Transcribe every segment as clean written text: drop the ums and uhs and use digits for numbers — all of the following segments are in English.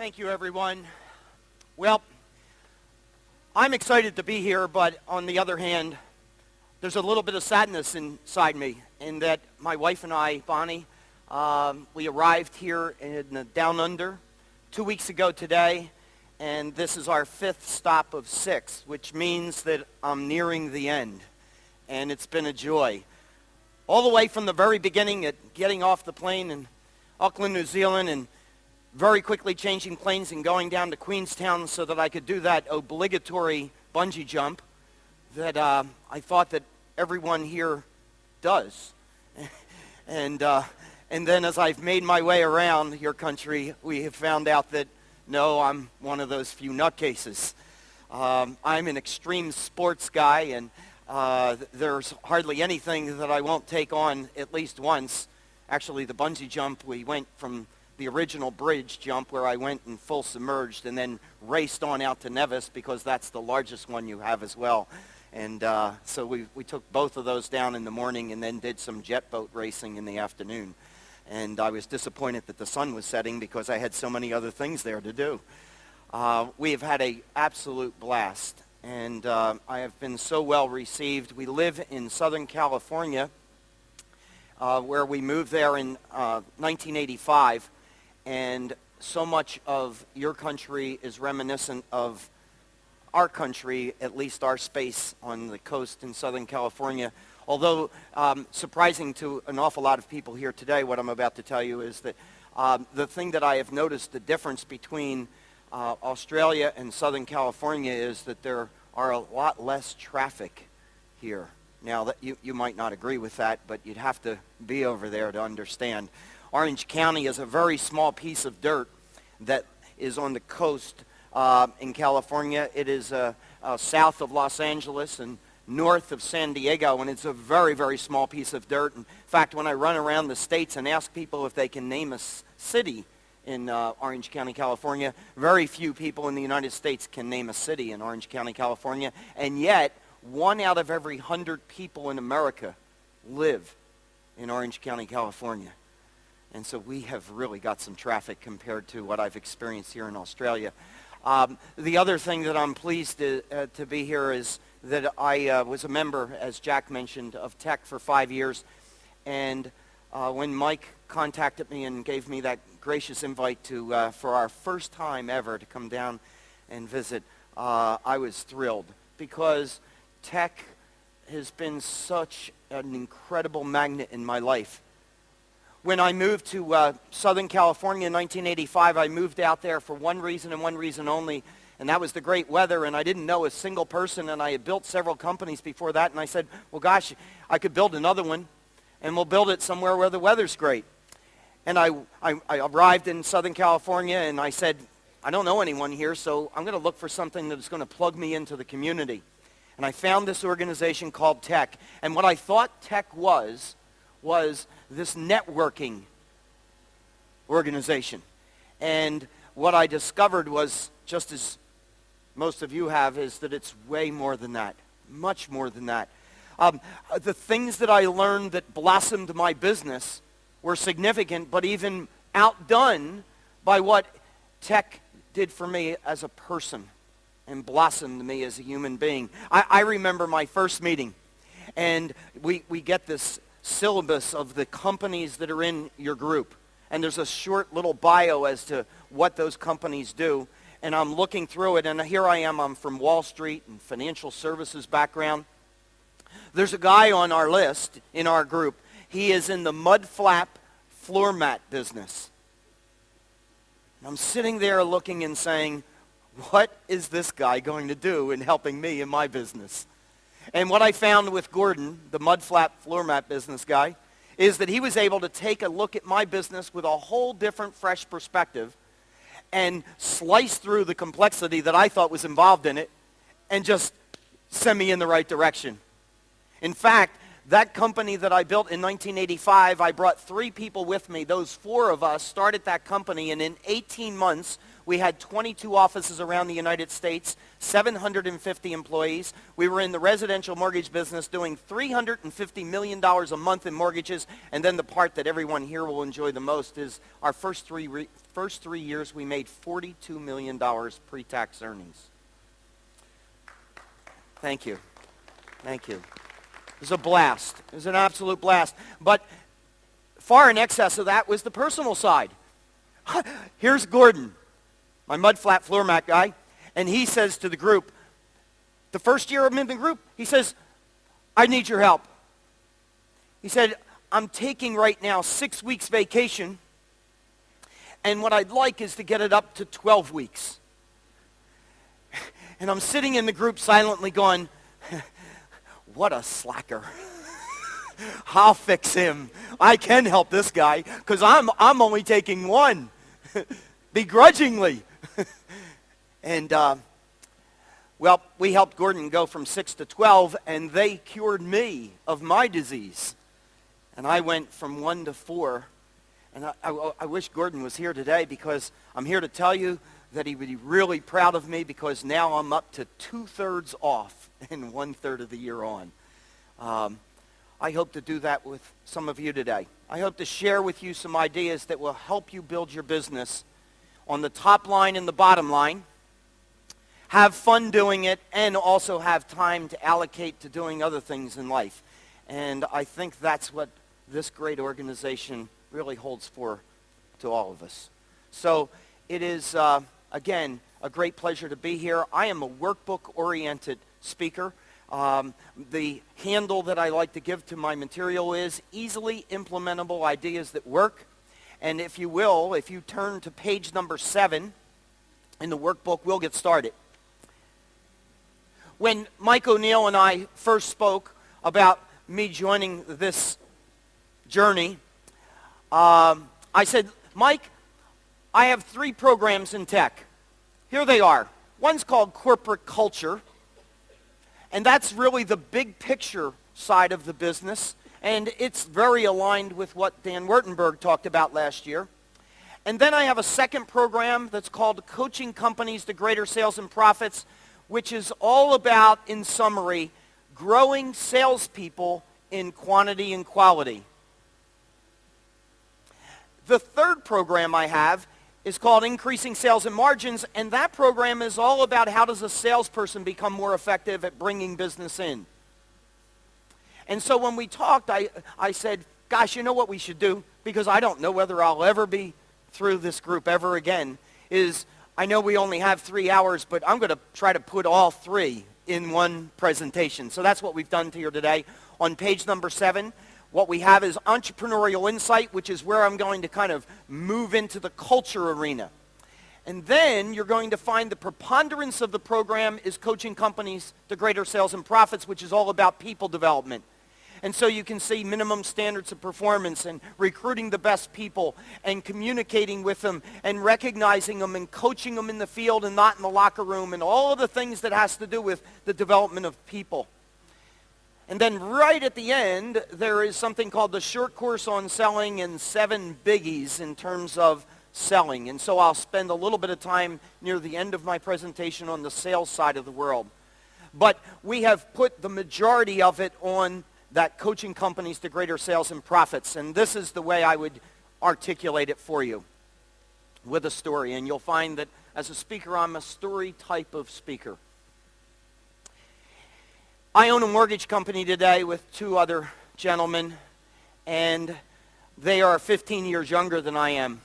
Thank you, everyone. Well, I'm excited to be here, but on the other hand, there's a little bit of sadness inside me in that my wife and I, Bonnie, we arrived here in the Down Under 2 weeks ago today, and this is our fifth stop of 6, which means that I'm nearing the end, and it's been a joy. All the way from the very beginning at getting off the plane in Auckland, New Zealand, and very quickly changing planes and going down to Queenstown so that I could do that obligatory bungee jump that I thought that everyone here does. and then as I've made my way around your country, we have found out that, no, I'm one of those few nutcases. I'm an extreme sports guy, and there's hardly anything that I won't take on at least once. Actually, the bungee jump, we went from the original bridge jump where I went in full submerged and then raced on out to Nevis because that's the largest one you have as well. And so we took both of those down in the morning and then did some jet boat racing in the afternoon. And I was disappointed that the sun was setting because I had so many other things there to do. We have had an absolute blast, and I have been so well received. We live in Southern California, where we moved there in 1985. And so much of your country is reminiscent of our country, at least our space on the coast in Southern California. Although surprising to an awful lot of people here today, what I'm about to tell you is that the thing that I have noticed, the difference between Australia and Southern California, is that there are a lot less traffic here. Now, that you might not agree with that, but you'd have to be over there to understand. Orange County is a very small piece of dirt that is on the coast in California. It is south of Los Angeles and north of San Diego, and it's a very, very small piece of dirt. In fact, when I run around the states and ask people if they can name a city in Orange County, California, very few people in the United States can name a city in Orange County, California, and yet 1 out of every 100 people in America live in Orange County, California. And so we have really got some traffic compared to what I've experienced here in Australia. The other thing that I'm pleased to be here is that I was a member, as Jack mentioned, of TEC for 5 years. And when Mike contacted me and gave me that gracious invite to for our first time ever to come down and visit, I was thrilled because TEC has been such an incredible magnet in my life. When I moved to Southern California in 1985, I moved out there for one reason and one reason only, and that was the great weather, and I didn't know a single person, and I had built several companies before that, and I said, well, gosh, I could build another one, and we'll build it somewhere where the weather's great. And I arrived in Southern California, and I said, I don't know anyone here, so I'm going to look for something that's going to plug me into the community. And I found this organization called TEC, and what I thought TEC was this networking organization. And what I discovered was, just as most of you have, is that it's way more than that, much more than that. The things that I learned that blossomed my business were significant, but even outdone by what TEC did for me as a person and blossomed me as a human being. I remember my first meeting, and we get this syllabus of the companies that are in your group. And there's a short little bio as to what those companies do. And I'm looking through it, and here I am. I'm from Wall Street and financial services background. There's a guy on our list in our group. He is in the mud flap floor mat business. And I'm sitting there looking and saying, what is this guy going to do in helping me in my business? And what I found with Gordon, the mud flap floor mat business guy, is that he was able to take a look at my business with a whole different, fresh perspective and slice through the complexity that I thought was involved in it and just send me in the right direction. In fact, that company that I built in 1985, I brought 3 people with me. Those 4 of us started that company, and in 18 months, We had 22 offices around the United States, 750 employees. We were in the residential mortgage business doing $350 million a month in mortgages. And then the part that everyone here will enjoy the most is our first three years we made $42 million pre-tax earnings. Thank you. Thank you. It was a blast. It was an absolute blast. But far in excess of that was the personal side. Here's Gordon, my mud flat floor mat guy, and he says to the group, the first year I'm in the group, he says, I need your help. He said, I'm taking right now 6 weeks vacation, and what I'd like is to get it up to 12 weeks. And I'm sitting in the group silently going, what a slacker. I'll fix him. I can help this guy because I'm only taking one, begrudgingly. And, well, we helped Gordon go from 6 to 12, and they cured me of my disease. And I went from 1 to 4. And I wish Gordon was here today because I'm here to tell you that he would be really proud of me because now I'm up to 2/3 off and 1/3 of the year on. I hope to do that with some of you today. I hope to share with you some ideas that will help you build your business on the top line and the bottom line, have fun doing it, and also have time to allocate to doing other things in life. And I think that's what this great organization really holds for to all of us. So it is, again, a great pleasure to be here. I am a workbook-oriented speaker. The handle that I like to give to my material is easily implementable ideas that work. And if you will, if you turn to page number 7 in the workbook, we'll get started. When Mike O'Neill and I first spoke about me joining this journey, I said, Mike, I have 3 programs in tech. Here they are. One's called Corporate Culture. And that's really the big picture side of the business. And it's very aligned with what Dan Wurtenberg talked about last year. And then I have a second program that's called Coaching Companies to Greater Sales and Profits, which is all about, in summary, growing salespeople in quantity and quality. The third program I have is called Increasing Sales and Margins, and that program is all about how does a salesperson become more effective at bringing business in. And so when we talked, I said, gosh, you know what we should do? Because I don't know whether I'll ever be through this group ever again, is I know we only have 3 hours, but I'm going to try to put all 3 in one presentation. So that's what we've done here today. On page number 7, what we have is Entrepreneurial Insight, which is where I'm going to kind of move into the culture arena. And then you're going to find the preponderance of the program is Coaching Companies to Greater Sales and Profits, which is all about people development. And so you can see minimum standards of performance and recruiting the best people and communicating with them and recognizing them and coaching them in the field and not in the locker room and all of the things that has to do with the development of people. And then right at the end, there is something called the Short Course on Selling and 7 Biggies in terms of selling. And so I'll spend a little bit of time near the end of my presentation on the sales side of the world. But we have put the majority of it on that Coaching Companies to Greater Sales and Profits. And this is the way I would articulate it for you with a story. And you'll find that as a speaker, I'm a story type of speaker. I own a mortgage company today with 2 other gentlemen, and they are 15 years younger than I am.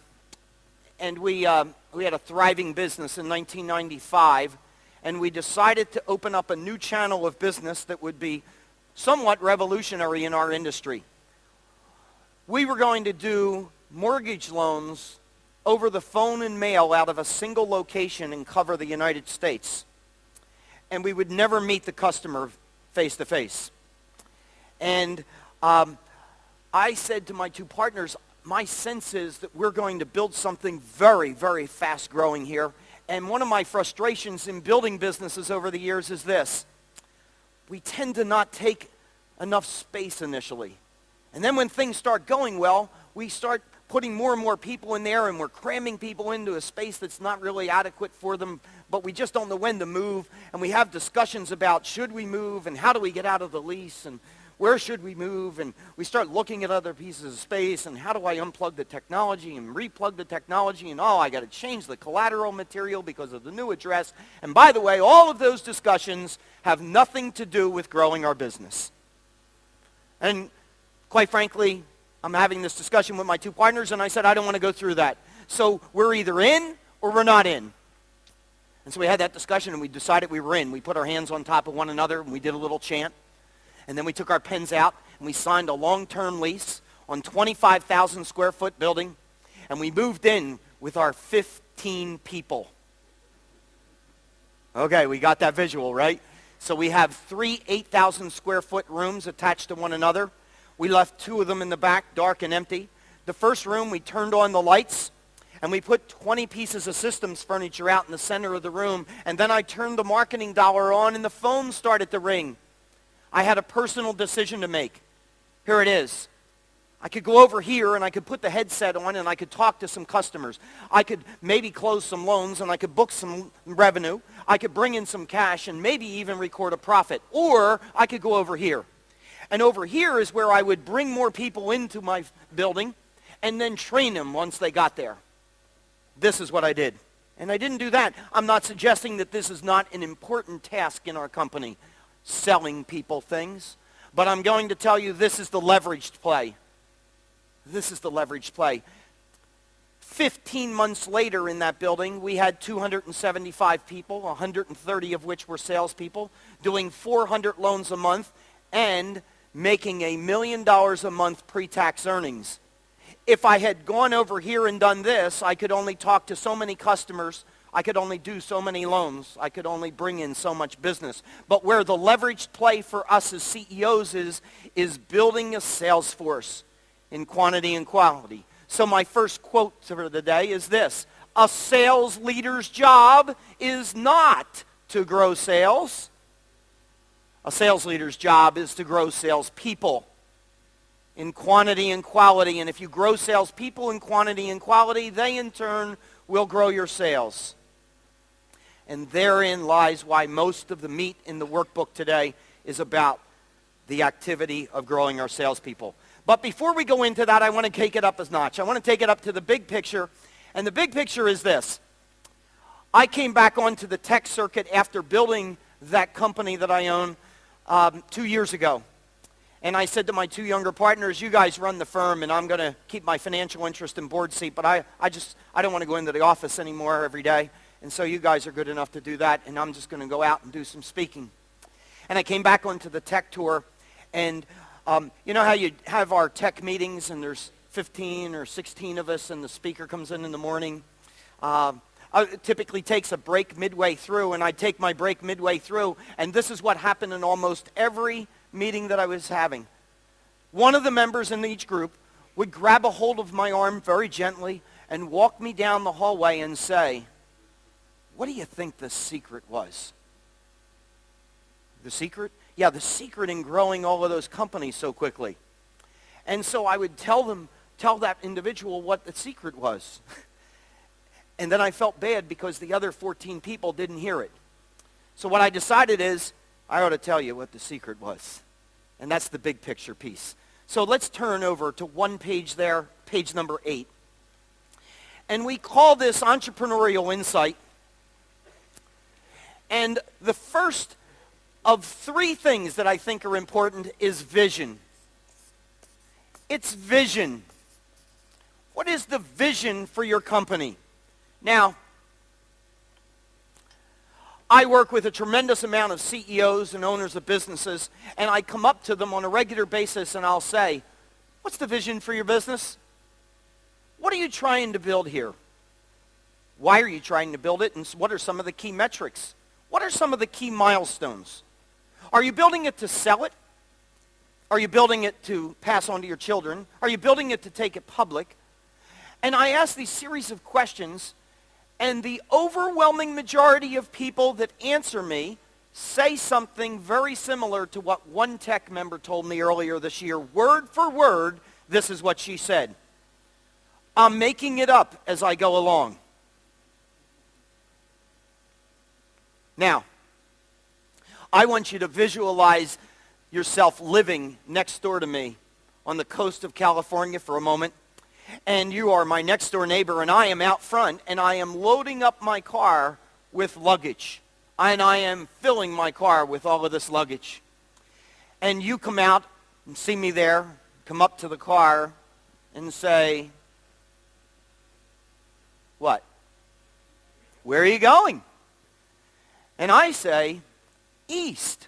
And we had a thriving business in 1995, and we decided to open up a new channel of business that would be somewhat revolutionary in our industry. We were going to do mortgage loans over the phone and mail out of a single location and cover the United States. And we would never meet the customer face-to-face. And I said to my 2 partners, my sense is that we're going to build something very, very fast-growing here. And one of my frustrations in building businesses over the years is this. We tend to not take enough space initially. And then when things start going well, we start putting more and more people in there, and we're cramming people into a space that's not really adequate for them, but we just don't know when to move. And we have discussions about should we move, and how do we get out of the lease, and where should we move? And we start looking at other pieces of space, and how do I unplug the technology and replug the technology? And I got to change the collateral material because of the new address. And by the way, all of those discussions have nothing to do with growing our business. And quite frankly, I'm having this discussion with my two partners, and I said, I don't want to go through that. So we're either in or we're not in. And so we had that discussion, and we decided we were in. We put our hands on top of one another, and we did a little chant. And then we took our pens out, and we signed a long-term lease on 25,000 square foot building, and we moved in with our 15 people. Okay, we got that visual, right? So we have 3 8,000 square foot rooms attached to one another. We left 2 of them in the back, dark and empty. The first room, we turned on the lights, and we put 20 pieces of systems furniture out in the center of the room, and then I turned the marketing dollar on, and the phone started to ring. I had a personal decision to make. Here it is. I could go over here and I could put the headset on and I could talk to some customers. I could maybe close some loans and I could book some revenue. I could bring in some cash and maybe even record a profit. Or I could go over here. And over here is where I would bring more people into my building and then train them once they got there. This is what I did. And I didn't do that. I'm not suggesting that this is not an important task in our company, selling people things. But I'm going to tell you this is the leveraged play. This is the leveraged play. 15 months later in that building, we had 275 people, 130 of which were salespeople, doing 400 loans a month and making $1 million a month pre-tax earnings. If I had gone over here and done this, I could only talk to so many customers. I could only do so many loans. I could only bring in so much business. But where the leveraged play for us as CEOs is building a sales force in quantity and quality. So my first quote for the day is this: a sales leader's job is not to grow sales. A sales leader's job is to grow salespeople in quantity and quality. And if you grow salespeople in quantity and quality, they in turn will grow your sales. And therein lies why most of the meat in the workbook today is about the activity of growing our salespeople. But before we go into that, I want to take it up a notch. I want to take it up to the big picture. And the big picture is this. I came back onto the tech circuit after building that company that I own 2 years ago. And I said to my 2 younger partners, you guys run the firm, and I'm going to keep my financial interest in board seat, but I don't want to go into the office anymore every day. And so you guys are good enough to do that, and I'm just going to go out and do some speaking. And I came back onto the tech tour, and you know how you have our tech meetings, and there's 15 or 16 of us, and the speaker comes in the morning. It typically takes a break midway through, and I take my break midway through, and this is what happened in almost every meeting that I was having. One of the members in each group would grab a hold of my arm very gently and walk me down the hallway and say, what do you think the secret was? The secret? Yeah, the secret in growing all of those companies so quickly. And so I would tell that individual what the secret was. And then I felt bad because the other 14 people didn't hear it. So what I decided is, I ought to tell you what the secret was. And that's the big picture piece. So let's turn over to one page there, page number 8. And we call this Entrepreneurial Insight. And the first of 3 things that I think are important is vision. It's vision. What is the vision for your company? Now, I work with a tremendous amount of CEOs and owners of businesses, and I come up to them on a regular basis and I'll say, what's the vision for your business? What are you trying to build here? Why are you trying to build it, and what are some of the key metrics? What are some of the key milestones? Are you building it to sell it? Are you building it to pass on to your children? Are you building it to take it public? And I ask these series of questions, and the overwhelming majority of people that answer me say something very similar to what one tech member told me earlier this year. Word for word, this is what she said. I'm making it up as I go along. Now, I want you to visualize yourself living next door to me on the coast of California for a moment. And you are my next door neighbor, and I am out front, and I am loading up my car with luggage. And I am filling my car with all of this luggage. And you come out and see me there, come up to the car and say, what? Where are you going? And I say, east.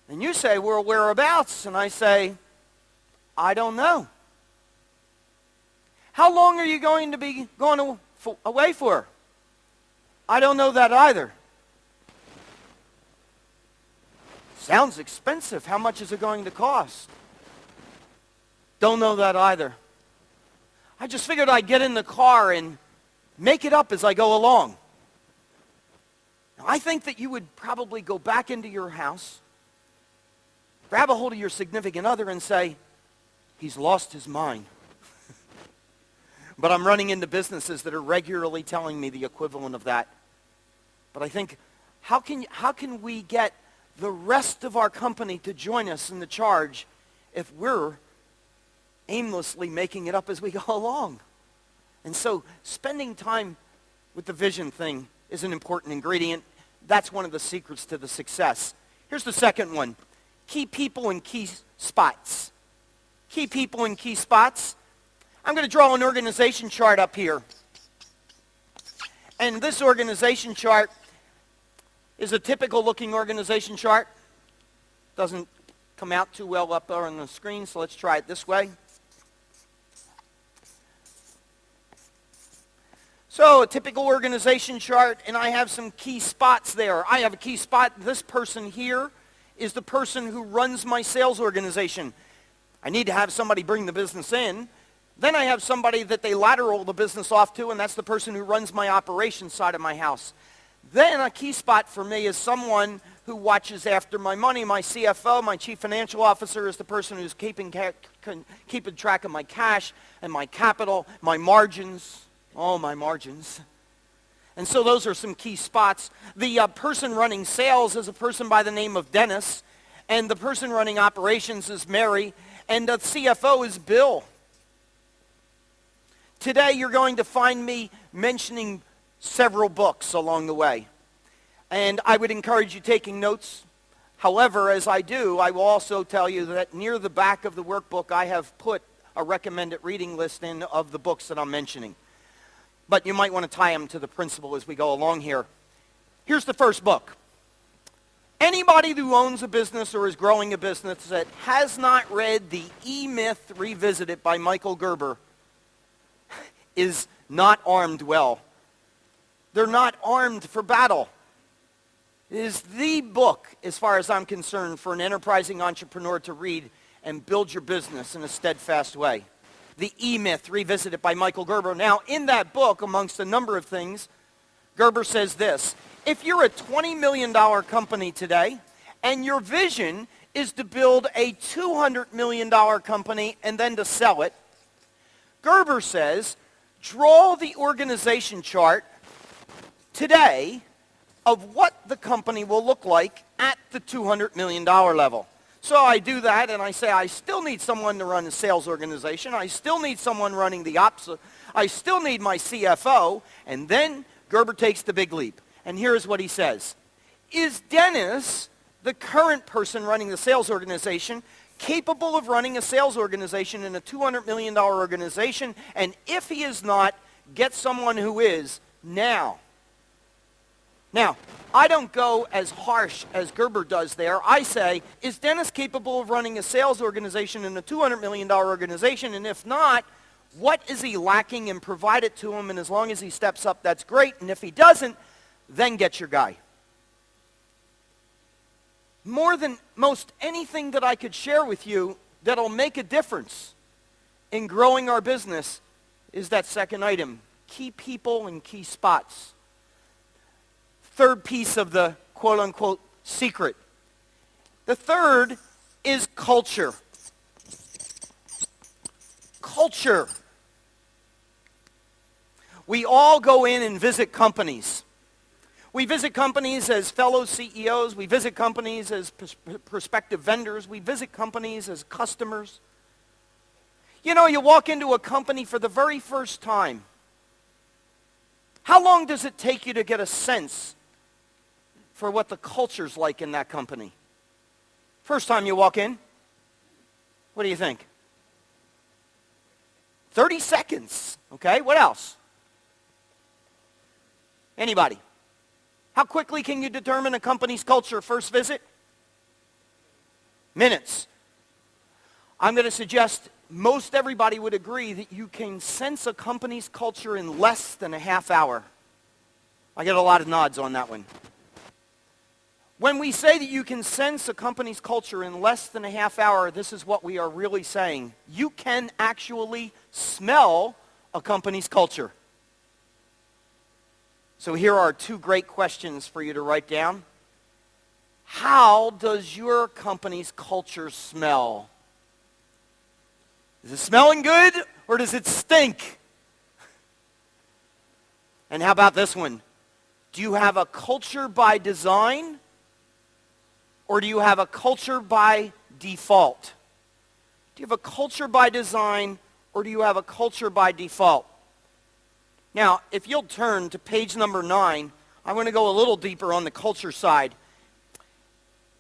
And you say, well, whereabouts? And I say, I don't know. How long are you going to be going away for? I don't know that either. Sounds expensive. How much is it going to cost? Don't know that either. I just figured I'd get in the car and make it up as I go along. Now, I think that you would probably go back into your house, grab a hold of your significant other and say, he's lost his mind. But I'm running into businesses that are regularly telling me the equivalent of that. But I think, how can we get the rest of our company to join us in the charge if we're aimlessly making it up as we go along? And so spending time with the vision thing is an important ingredient. That's one of the secrets to the success. Here's the second one. Key people and key spots. Key people and key spots. I'm going to draw an organization chart up here. And this organization chart is a typical looking organization chart. Doesn't come out too well up there on the screen, so let's try it this way. So a typical organization chart, and I have some key spots there. I have a key spot. This person here is the person who runs my sales organization. I need to have somebody bring the business in. Then I have somebody that they lateral the business off to, and that's the person who runs my operations side of my house. Then a key spot for me is someone who watches after my money. My CFO, my chief financial officer, is the person who's keeping track of my cash and my capital, my margins, all my margins. And so those are some key spots. The person running sales is a person by the name of Dennis, and the person running operations is Mary, and the CFO is Bill. Today you're going to find me mentioning several books along the way. And I would encourage you taking notes. However, as I do, I will also tell you that near the back of the workbook I have put a recommended reading list in of the books that I'm mentioning. But you might want to tie them to the principle as we go along here. Here's the first book. Anybody who owns a business or is growing a business that has not read The E-Myth Revisited by Michael Gerber is not armed well. They're not armed for battle. It is the book, as far as I'm concerned, for an enterprising entrepreneur to read and build your business in a steadfast way. The E-Myth Revisited by Michael Gerber. Now, in that book, amongst a number of things, Gerber says this: if you're a $20 million company today, and your vision is to build a $200 million company and then to sell it, Gerber says, draw the organization chart today of what the company will look like at the $200 million level. So I do that, and I say, I still need someone to run the sales organization. I still need someone running the ops. I still need my CFO. And then Gerber takes the big leap. And here's what he says. Is Dennis, the current person running the sales organization, capable of running a sales organization in a $200 million organization? And if he is not, get someone who is now. Now, I don't go as harsh as Gerber does there. I say, is Dennis capable of running a sales organization in a $200 million organization? And if not, what is he lacking, and provide it to him, and as long as he steps up, that's great. And if he doesn't, then get your guy. More than most anything that I could share with you that'll make a difference in growing our business is that second item, key people and key spots. Third piece of the quote-unquote secret. The third is culture. culture. We all go in and visit companies. We visit companies as fellow CEOs. We visit companies as prospective vendors. We visit companies as customers. You know, you walk into a company for the very first time. How long does it take you to get a sense for what the culture's like in that company? First time you walk in, what do you think? 30 seconds, okay? What else? Anybody? How quickly can you determine a company's culture first visit? Minutes. I'm going to suggest most everybody would agree that you can sense a company's culture in less than a half hour. I get a lot of nods on that one. When we say that you can sense a company's culture in less than a half hour, this is what we are really saying. You can actually smell a company's culture. So here are two great questions for you to write down. How does your company's culture smell? Is it smelling good or does it stink? And how about this one? Do you have a culture by design or do you have a culture by default? Do you have a culture by design or do you have a culture by default? Now, if you'll turn to page number 9, I want to go a little deeper on the culture side.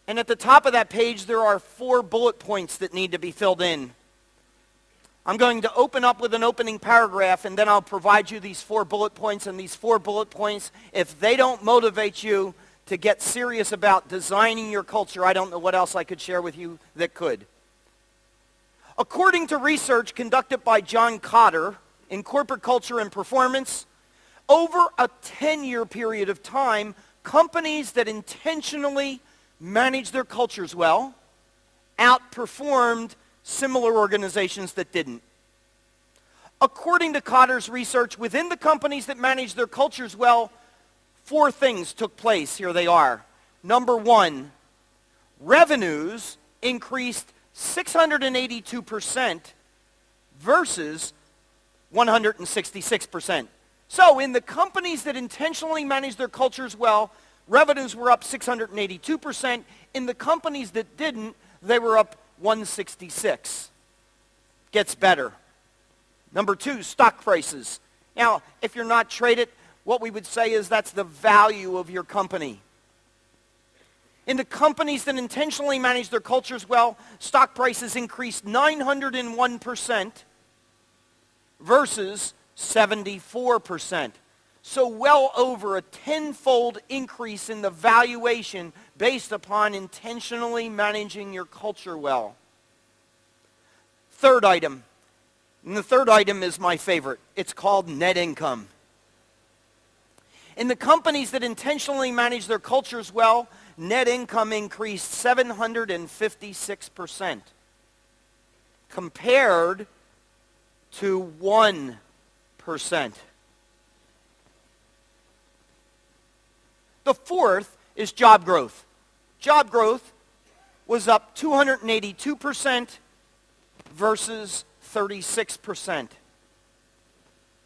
And at the top of that page, there are 4 bullet points that need to be filled in. I'm going to open up with an opening paragraph, and then I'll provide you these 4 bullet points. And these 4 bullet points, if they don't motivate you to get serious about designing your culture, I don't know what else I could share with you that could. According to research conducted by John Cotter in Corporate Culture and Performance, over a 10-year period of time, companies that intentionally manage their cultures well outperformed similar organizations that didn't. According to Cotter's research, within the companies that manage their cultures well, 4 things took place. Here they are. Number 1, revenues increased 682% versus 166%. So in the companies that intentionally manage their cultures well, revenues were up 682%. In the companies that didn't, they were up 166. Gets better. Number 2, stock prices. Now, if you're not traded, what we would say is that's the value of your company. In the companies that intentionally manage their cultures well, stock prices increased 901% versus 74%. So well over a 10-fold increase in the valuation based upon intentionally managing your culture well. Third item, and the third item is my favorite. It's called net income. In the companies that intentionally manage their cultures well, net income increased 756% compared to 1%. The fourth is job growth. Job growth was up 282% versus 36%.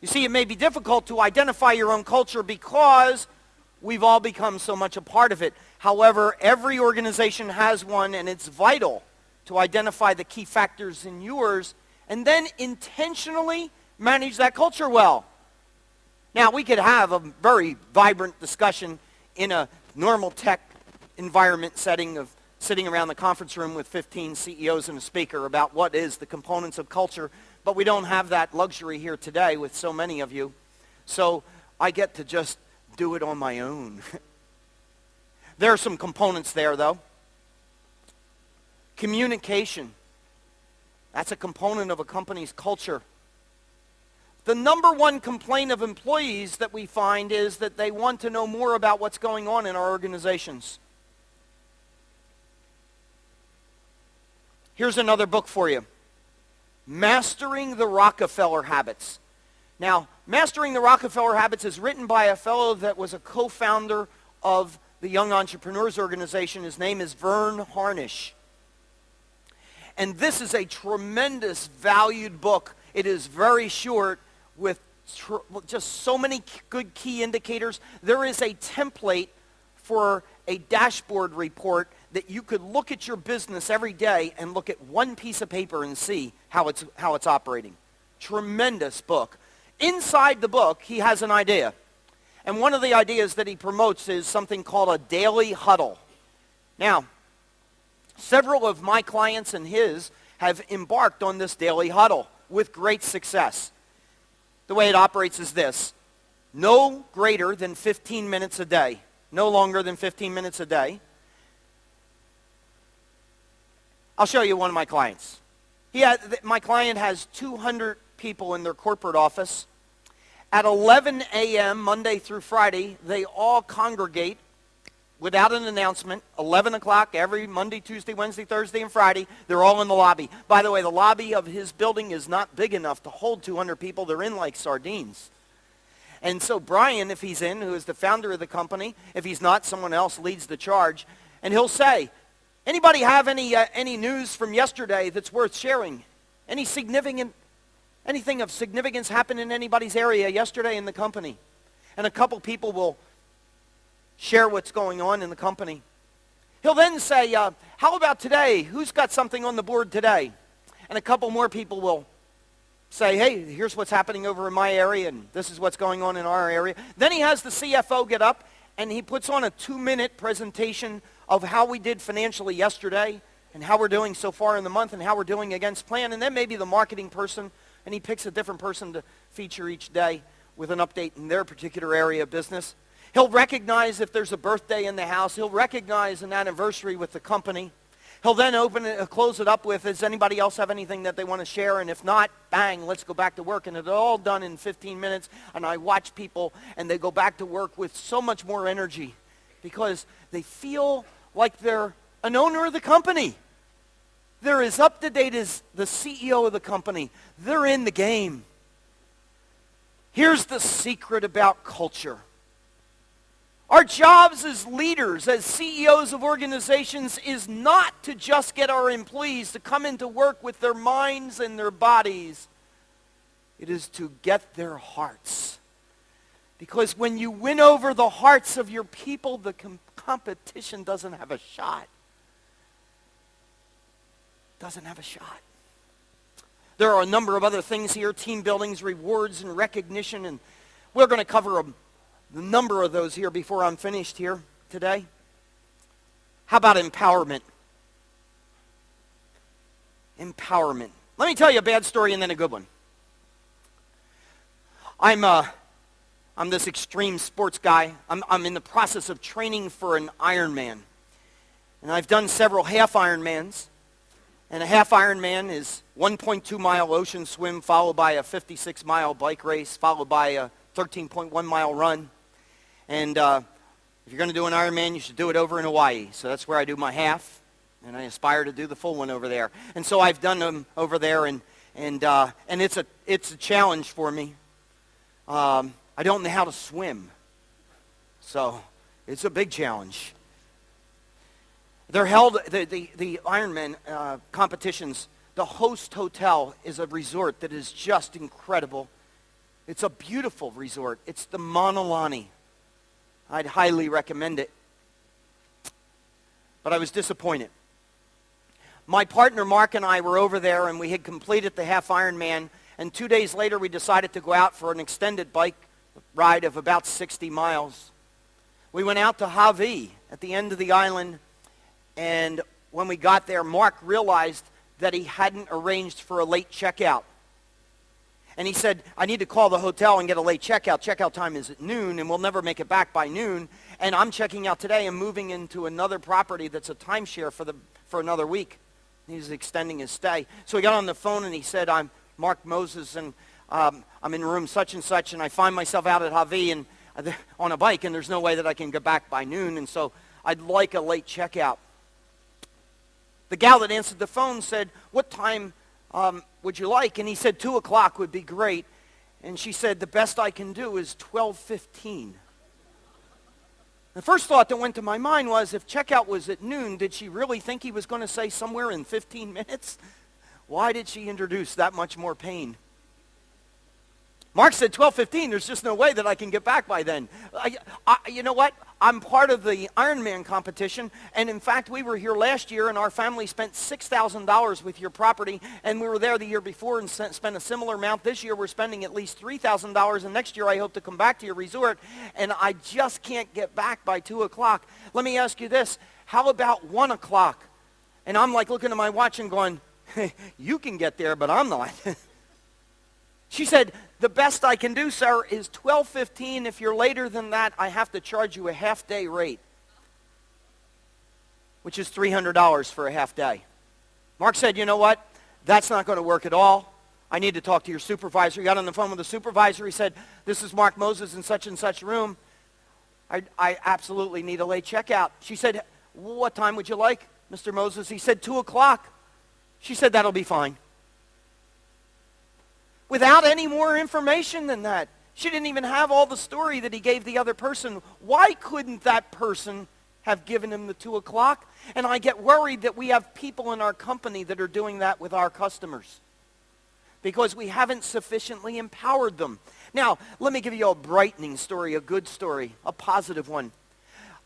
You see, it may be difficult to identify your own culture because we've all become so much a part of it. However, every organization has one, and it's vital to identify the key factors in yours and then intentionally manage that culture well. Now, we could have a very vibrant discussion in a normal tech environment setting of sitting around the conference room with 15 CEOs and a speaker about what is the components of culture, but we don't have that luxury here today with so many of you. So I get to just do it on my own. There are some components there, though. Communication. That's a component of a company's culture. The number one complaint of employees that we find is that they want to know more about what's going on in our organizations. Here's another book for you. Mastering the Rockefeller Habits. Now, Mastering the Rockefeller Habits is written by a fellow that was a co-founder of the Young Entrepreneurs Organization. His name is Vern Harnish. And this is a tremendous valued book. It is very short with just so many good key indicators. There is a template for a dashboard report that you could look at your business every day and look at one piece of paper and see how it's operating. Tremendous book. Inside the book, he has an idea. And one of the ideas that he promotes is something called a daily huddle. Now, several of my clients and his have embarked on this daily huddle with great success. The way it operates is this: no greater than 15 minutes a day, no longer than 15 minutes a day. I'll show you one of my clients. My client has 200 people in their corporate office. At 11 a.m. Monday through Friday, they all congregate without an announcement. 11 o'clock every Monday, Tuesday, Wednesday, Thursday, and Friday. They're all in the lobby. By the way, the lobby of his building is not big enough to hold 200 people. They're in like sardines. And so Brian, if he's in, who is the founder of the company, if he's not, someone else leads the charge, and he'll say, anybody have any news from yesterday that's worth sharing? Anything of significance happened in anybody's area yesterday in the company? And a couple people will share what's going on in the company. He'll then say, how about today? Who's got something on the board today? And a couple more people will say, hey, here's what's happening over in my area, and this is what's going on in our area. Then he has the CFO get up, and he puts on a 2-minute presentation of how we did financially yesterday, and how we're doing so far in the month, and how we're doing against plan. And then maybe the marketing person, and he picks a different person to feature each day with an update in their particular area of business. He'll recognize if there's a birthday in the house. He'll recognize an anniversary with the company. He'll then close it up with, does anybody else have anything that they want to share? And if not, bang, let's go back to work. And it's all done in 15 minutes. And I watch people, and they go back to work with so much more energy because they feel like they're an owner of the company. They're as up to date as the CEO of the company. They're in the game. Here's the secret about culture. Our jobs as leaders, as CEOs of organizations, is not to just get our employees to come into work with their minds and their bodies. It is to get their hearts. Because when you win over the hearts of your people, the competition doesn't have a shot. Doesn't have a shot. There are a number of other things here: team buildings, rewards, and recognition, and we're going to cover a number of those here before I'm finished here today. How about empowerment? Empowerment. Let me tell you a bad story and then a good one. I'm this extreme sports guy. I'm in the process of training for an Ironman. And I've done several half Ironmans. And a half Ironman is 1.2-mile ocean swim followed by a 56-mile bike race followed by a 13.1-mile run. And if you're going to do an Ironman, you should do it over in Hawaii. So that's where I do my half, and I aspire to do the full one over there. And so I've done them over there, and it's a challenge for me. I don't know how to swim, so it's a big challenge. They're held, the Ironman competitions. The host hotel is a resort that is just incredible. It's a beautiful resort. It's the Mauna Lani. I'd highly recommend it. But I was disappointed. My partner Mark and I were over there, and we had completed the half Ironman, and 2 days later we decided to go out for an extended bike ride of about 60 miles. We went out to Hawaii at the end of the island, and when we got there, Mark realized that he hadn't arranged for a late checkout. And he said, I need to call the hotel and get a late checkout. Checkout time is at noon, and we'll never make it back by noon. And I'm checking out today and moving into another property that's a timeshare for another week. He's extending his stay. So he got on the phone, and he said, I'm Mark Moses, and I'm in room such and such, and I find myself out at Hawaii and on a bike, and there's no way that I can get back by noon, and so I'd like a late checkout. The gal that answered the phone said, what time would you like? And he said 2 o'clock would be great. And she said, the best I can do is 12:15. The first thought that went to my mind was, if checkout was at noon, did she really think he was going to say somewhere in 15 minutes? Why did she introduce that much more pain? Mark said 12:15. There's just no way that I can get back by then. You know what? I'm part of the Ironman competition, and in fact, we were here last year, and our family spent $6,000 with your property, and we were there the year before and spent a similar amount. This year, we're spending at least $3,000, and next year, I hope to come back to your resort, and I just can't get back by 2 o'clock. Let me ask you this. How about 1 o'clock? And I'm like looking at my watch and going, you can get there, but I'm not. She said, the best I can do, sir, is 12:15. If you're later than that, I have to charge you a half-day rate, which is $300 for a half day. Mark said, you know what? That's not going to work at all. I need to talk to your supervisor. He got on the phone with the supervisor. He said, this is Mark Moses in such and such room. I absolutely need a late checkout. She said, what time would you like, Mr. Moses? He said, 2 o'clock. She said, that'll be fine. Without any more information than that. She didn't even have all the story that he gave the other person. Why couldn't that person have given him the 2 o'clock? And I get worried that we have people in our company that are doing that with our customers because we haven't sufficiently empowered them. Now, let me give you a brightening story, a good story, a positive one.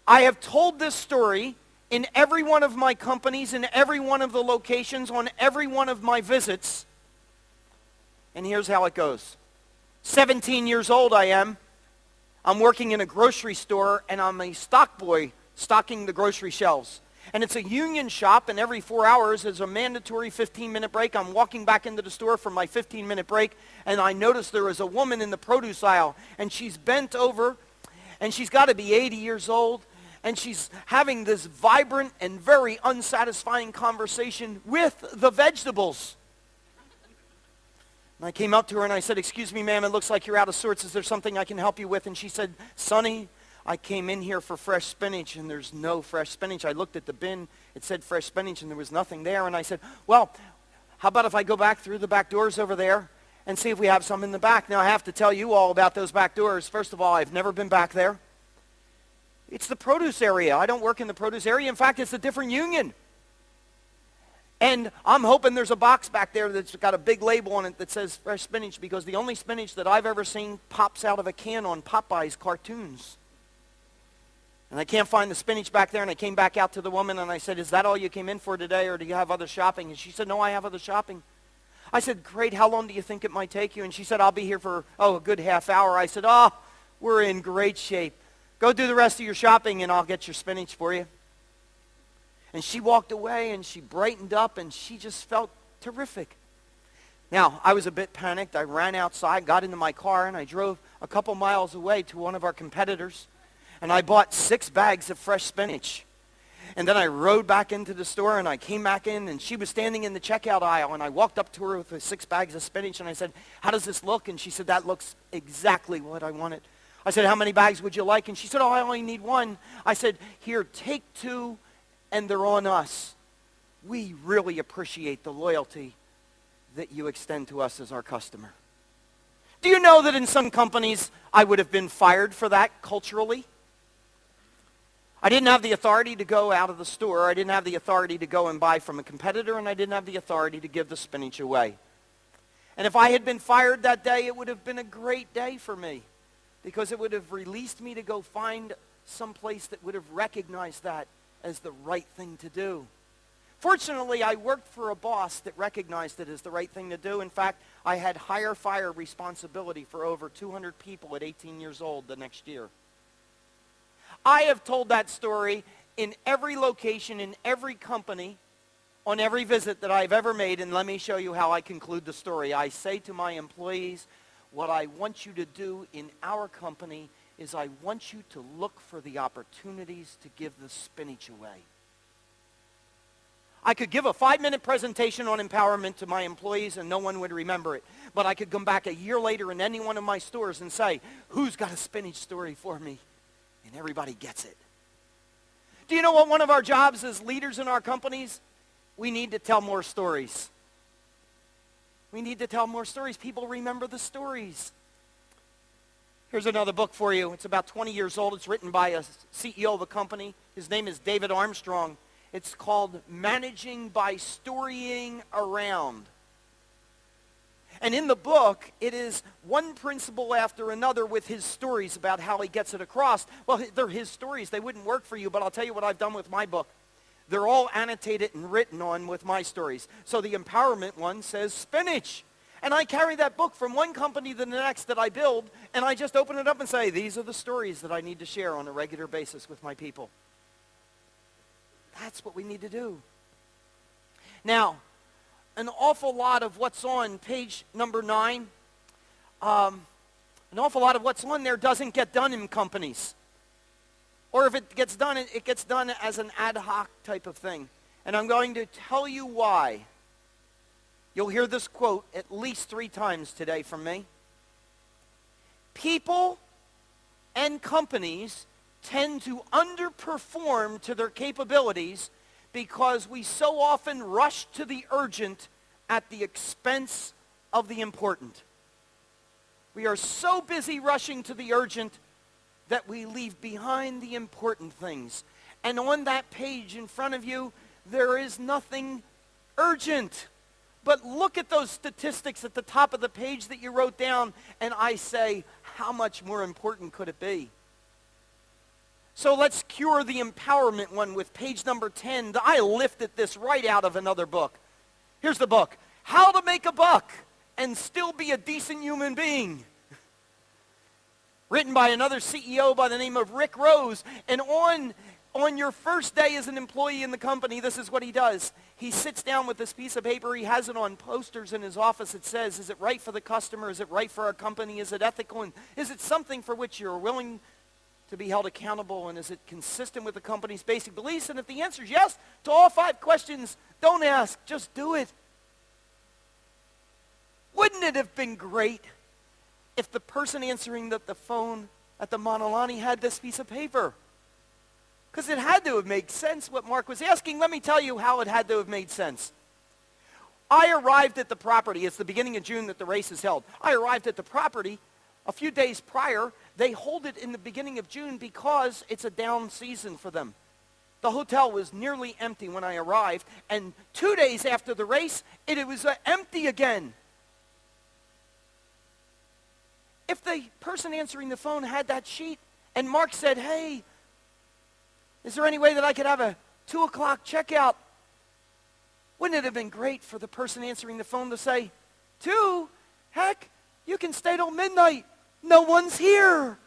I have told this story in every one of my companies, in every one of the locations, on every one of my visits. And here's how it goes. 17 years old I am. I'm working in a grocery store, and I'm a stock boy stocking the grocery shelves. And it's a union shop, and every 4 hours is a mandatory 15-minute break. I'm walking back into the store for my 15-minute break, and I notice there is a woman in the produce aisle, and she's bent over, and she's got to be 80 years old, and she's having this vibrant and very unsatisfying conversation with the vegetables. And I came up to her and I said, excuse me, ma'am, it looks like you're out of sorts. Is there something I can help you with? And she said, Sonny, I came in here for fresh spinach and there's no fresh spinach. I looked at the bin, it said fresh spinach and there was nothing there. And I said, well, how about if I go back through the back doors over there and see if we have some in the back? Now I have to tell you all about those back doors. First of all, I've never been back there. It's the produce area. I don't work in the produce area. In fact, it's a different union. And I'm hoping there's a box back there that's got a big label on it that says fresh spinach, because the only spinach that I've ever seen pops out of a can on Popeye's cartoons. And I can't find the spinach back there, and I came back out to the woman and I said, is that all you came in for today, or do you have other shopping? And she said, no, I have other shopping. I said, great, how long do you think it might take you? And she said, I'll be here for, a good half hour. I said, we're in great shape. Go do the rest of your shopping and I'll get your spinach for you. And she walked away and she brightened up and she just felt terrific. Now, I was a bit panicked. I ran outside, got into my car, and I drove a couple miles away to one of our competitors. And I bought 6 bags of fresh spinach. And then I rode back into the store and I came back in and she was standing in the checkout aisle. And I walked up to her with the 6 bags of spinach and I said, how does this look? And she said, that looks exactly what I wanted. I said, how many bags would you like? And she said, I only need 1. I said, here, take 2. And they're on us. We really appreciate the loyalty that you extend to us as our customer. Do you know that in some companies I would have been fired for that culturally? I didn't have the authority to go out of the store. I didn't have the authority to go and buy from a competitor, and I didn't have the authority to give the spinach away. And if I had been fired that day, it would have been a great day for me, because it would have released me to go find some place that would have recognized that as the right thing to do. Fortunately, I worked for a boss that recognized it as the right thing to do. In fact, I had hire-fire responsibility for over 200 people at 18 years old the next year. I have told that story in every location, in every company, on every visit that I've ever made, and let me show you how I conclude the story. I say to my employees, what I want you to do in our company is I want you to look for the opportunities to give the spinach away. I could give a 5-minute presentation on empowerment to my employees and no one would remember it. But I could come back a year later in any one of my stores and say, who's got a spinach story for me? And everybody gets it. Do you know what one of our jobs as leaders in our companies? We need to tell more stories. We need to tell more stories. People remember the stories. Here's another book for you. It's about 20 years old. It's written by a CEO of a company. His name is David Armstrong. It's called Managing by Storying Around. And in the book, it is one principle after another with his stories about how he gets it across. Well, they're his stories. They wouldn't work for you, but I'll tell you what I've done with my book. They're all annotated and written on with my stories. So the empowerment one says spinach. And I carry that book from one company to the next that I build, and I just open it up and say, these are the stories that I need to share on a regular basis with my people. That's what we need to do. Now, an awful lot of what's on page number 9, an awful lot of what's on there doesn't get done in companies. Or if it gets done, it gets done as an ad hoc type of thing. And I'm going to tell you why. You'll hear this quote at least 3 times today from me. People and companies tend to underperform to their capabilities because we so often rush to the urgent at the expense of the important. We are so busy rushing to the urgent that we leave behind the important things. And on that page in front of you, there is nothing urgent. But look at those statistics at the top of the page that you wrote down, and I say, how much more important could it be? So let's cure the empowerment one with page number 10. I lifted this right out of another book. Here's the book. How to Make a Buck and Still Be a Decent Human Being. Written by another CEO by the name of Rick Rose. And on your first day as an employee in the company, this is what he does. He sits down with this piece of paper. He has it on posters in his office. It says, is it right for the customer? Is it right for our company? Is it ethical? And is it something for which you're willing to be held accountable? And is it consistent with the company's basic beliefs? And if the answer is yes to all 5 questions, don't ask. Just do it. Wouldn't it have been great if the person answering the phone at the Monolani had this piece of paper? Because it had to have made sense what Mark was asking. Let me tell you how it had to have made sense. I arrived at the property. It's the beginning of June that the race is held. I arrived at the property a few days prior. They hold it in the beginning of June because it's a down season for them. The hotel was nearly empty when I arrived, and 2 days after the race, it was empty again. If the person answering the phone had that sheet, and Mark said, hey, is there any way that I could have a 2 o'clock checkout? Wouldn't it have been great for the person answering the phone to say, 2? Heck, you can stay till midnight. No one's here.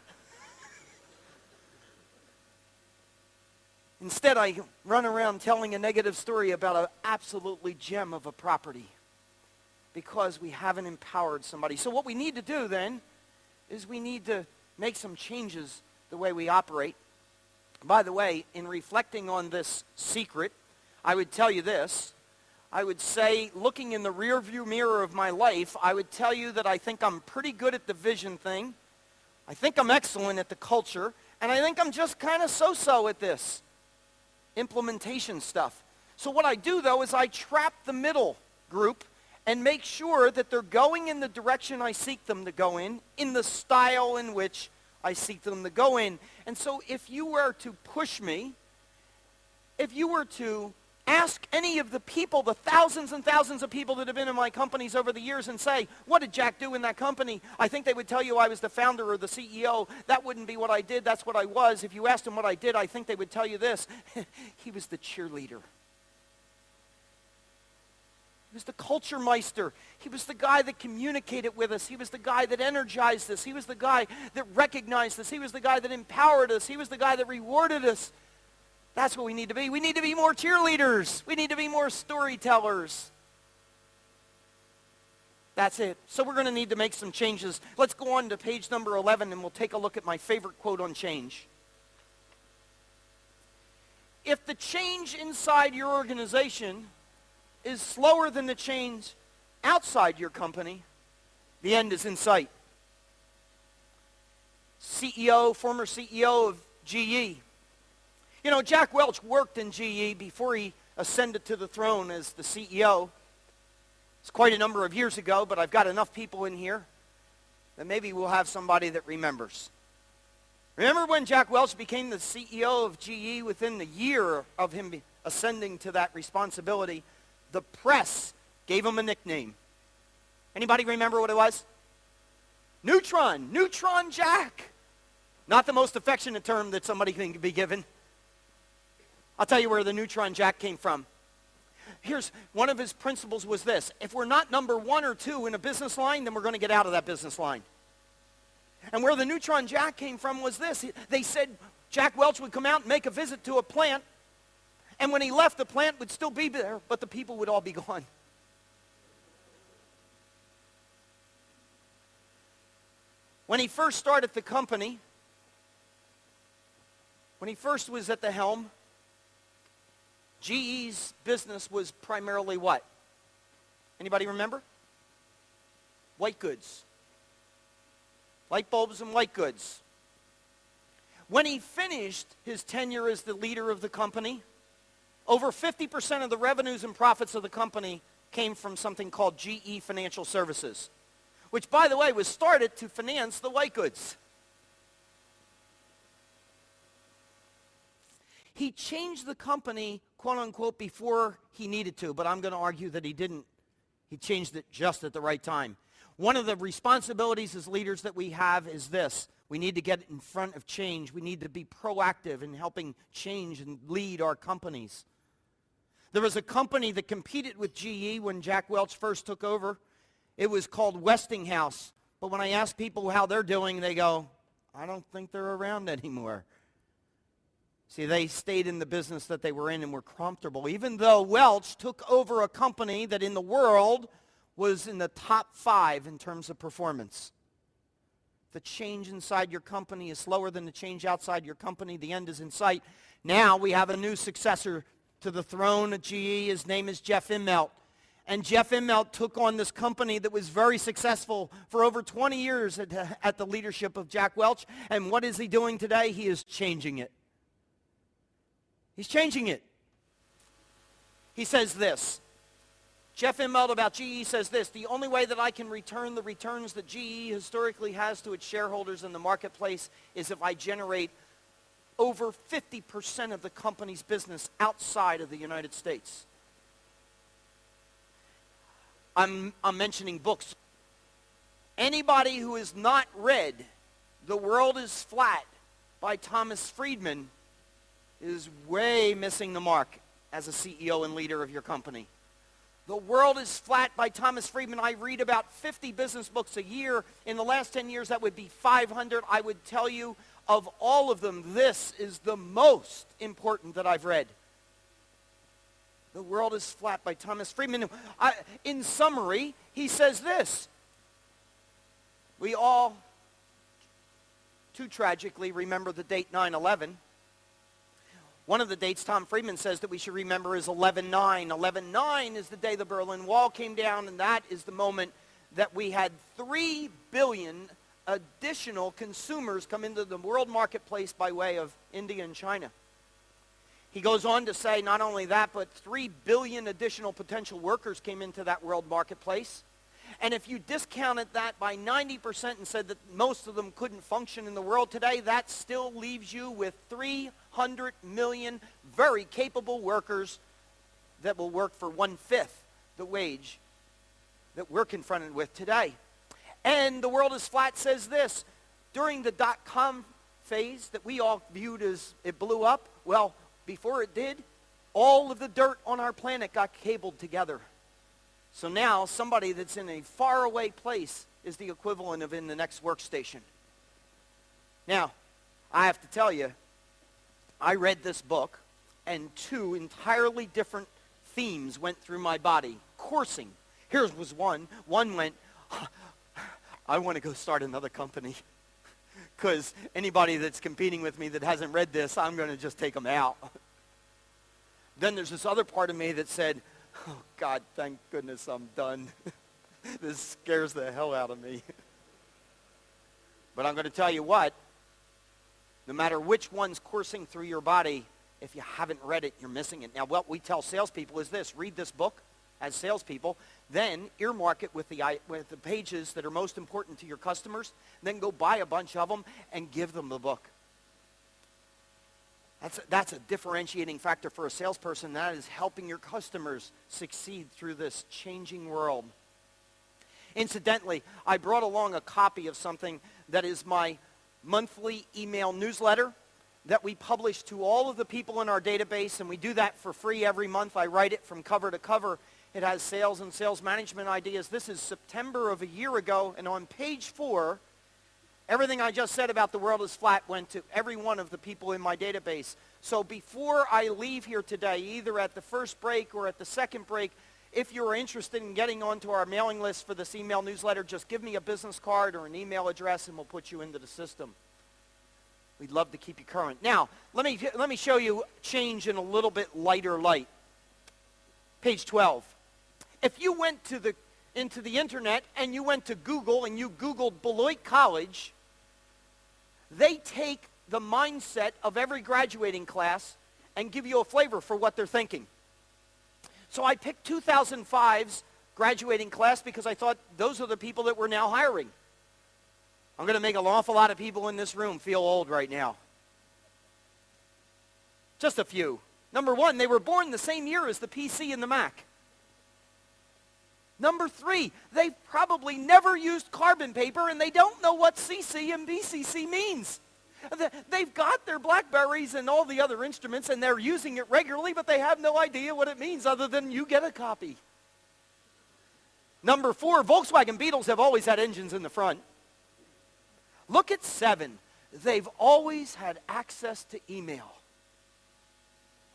Instead, I run around telling a negative story about an absolutely gem of a property because we haven't empowered somebody. So what we need to do then is we need to make some changes the way we operate. By the way, in reflecting on this secret, I would tell you this. I would say, looking in the rearview mirror of my life, I would tell you that I think I'm pretty good at the vision thing. I think I'm excellent at the culture. And I think I'm just kind of so-so at this implementation stuff. So what I do, though, is I trap the middle group and make sure that they're going in the direction I seek them to go in the style in which I seek them to go in. And so if you were to push me, if you were to ask any of the people, the thousands and thousands of people that have been in my companies over the years and say, what did Jack do in that company? I think they would tell you I was the founder or the CEO. That wouldn't be what I did. That's what I was. If you asked them what I did, I think they would tell you this. He was the cheerleader. He was the culture meister. He was the guy that communicated with us. He was the guy that energized us. He was the guy that recognized us. He was the guy that empowered us. He was the guy that rewarded us. That's what we need to be. We need to be more cheerleaders. We need to be more storytellers. That's it. So we're going to need to make some changes. Let's go on to page number 11 and we'll take a look at my favorite quote on change. If the change inside your organization is slower than the change outside your company, the end is in sight. Former CEO of GE. You know, Jack Welch worked in GE before he ascended to the throne as the CEO. It's quite a number of years ago, but I've got enough people in here that maybe we'll have somebody that remembers. Remember when Jack Welch became the CEO of GE? Within the year of him ascending to that responsibility, the press gave him a nickname. Anybody remember what it was? Neutron jack. Not the most affectionate term that somebody can be given. I'll tell you where the neutron jack came from. Here's one of his principles was this: if we're not number 1 or 2 in a business line, then we're going to get out of that business line. And where the neutron jack came from was this: they said Jack Welch would come out and make a visit to a plant, and when he left, the plant would still be there, but the people would all be gone. When he first started the company, when he first was at the helm, GE's business was primarily what? Anybody remember? White goods. Light bulbs and white goods. When he finished his tenure as the leader of the company, over 50% of the revenues and profits of the company came from something called GE Financial Services, which, by the way, was started to finance the white goods. He changed the company, quote unquote, before he needed to, but I'm going to argue that he didn't. He changed it just at the right time. One of the responsibilities as leaders that we have is this: we need to get in front of change. We need to be proactive in helping change and lead our companies. There was a company that competed with GE when Jack Welch first took over. It was called Westinghouse. But when I ask people how they're doing, they go, I don't think they're around anymore. See, they stayed in the business that they were in and were comfortable, even though Welch took over a company that in the world was in the top 5 in terms of performance. The change inside your company is slower than the change outside your company. The end is in sight. Now we have a new successor to the throne at GE. His name is Jeff Immelt. And Jeff Immelt took on this company that was very successful for over 20 years at the leadership of Jack Welch. And what is he doing today? He is changing it. He's changing it. He says this. Jeff Immelt about GE says this: the only way that I can return the returns that GE historically has to its shareholders in the marketplace is if I generate over 50% of the company's business outside of the United States. I'm mentioning books. Anybody who has not read The World is Flat by Thomas Friedman is way missing the mark as a CEO and leader of your company. The World is Flat by Thomas Friedman. I read about 50 business books a year. In the last 10 years, that would be 500. I would tell you, of all of them, this is the most important that I've read. The World is Flat by Thomas Friedman. In summary, he says this: we all, too tragically, remember the date 9/11. One of the dates Tom Friedman says that we should remember is 11/9. 11/9 is the day the Berlin Wall came down, and that is the moment that we had 3 billion additional consumers come into the world marketplace by way of India and China. He goes on to say not only that, but 3 billion additional potential workers came into that world marketplace. And if you discounted that by 90% and said that most of them couldn't function in the world today, that still leaves you with 300 million very capable workers that will work for 1/5 the wage that we're confronted with today. And The World is Flat says this: during the dot-com phase that we all viewed as it blew up, well, before it did, all of the dirt on our planet got cabled together. So now somebody that's in a faraway place is the equivalent of in the next workstation. Now, I have to tell you, I read this book, and 2 entirely different themes went through my body. Coursing. Here's was one. One went, I want to go start another company. Because anybody that's competing with me that hasn't read this, I'm going to just take them out. Then there's this other part of me that said, oh, God, thank goodness I'm done. This scares the hell out of me. But I'm going to tell you what, no matter which one's coursing through your body, if you haven't read it, you're missing it. Now, what we tell salespeople is this: read this book as salespeople, then earmark it with the pages that are most important to your customers, then go buy a bunch of them and give them the book. That's a differentiating factor for a salesperson. That is helping your customers succeed through this changing world. Incidentally, I brought along a copy of something that is my monthly email newsletter that we publish to all of the people in our database, and we do that for free every month. I write it from cover to cover. It has sales and sales management ideas. This is September of a year ago, and on page 4, everything I just said about the world is flat went to every one of the people in my database. So before I leave here today, either at the first break or at the second break, if you're interested in getting onto our mailing list for this email newsletter, just give me a business card or an email address and we'll put you into the system. We'd love to keep you current. Now, let me show you change in a little bit lighter light. Page 12. If you went into the internet and you went to Google and you Googled Beloit College, they take the mindset of every graduating class and give you a flavor for what they're thinking. So I picked 2005's graduating class because I thought those are the people that we're now hiring. I'm going to make an awful lot of people in this room feel old right now. Just a few. Number 1, they were born the same year as the PC and the Mac. Number 3, they've probably never used carbon paper and they don't know what CC and BCC means. They've got their Blackberries and all the other instruments and they're using it regularly, but they have no idea what it means other than you get a copy. Number 4, Volkswagen Beetles have always had engines in the front. Look at 7. They've always had access to email.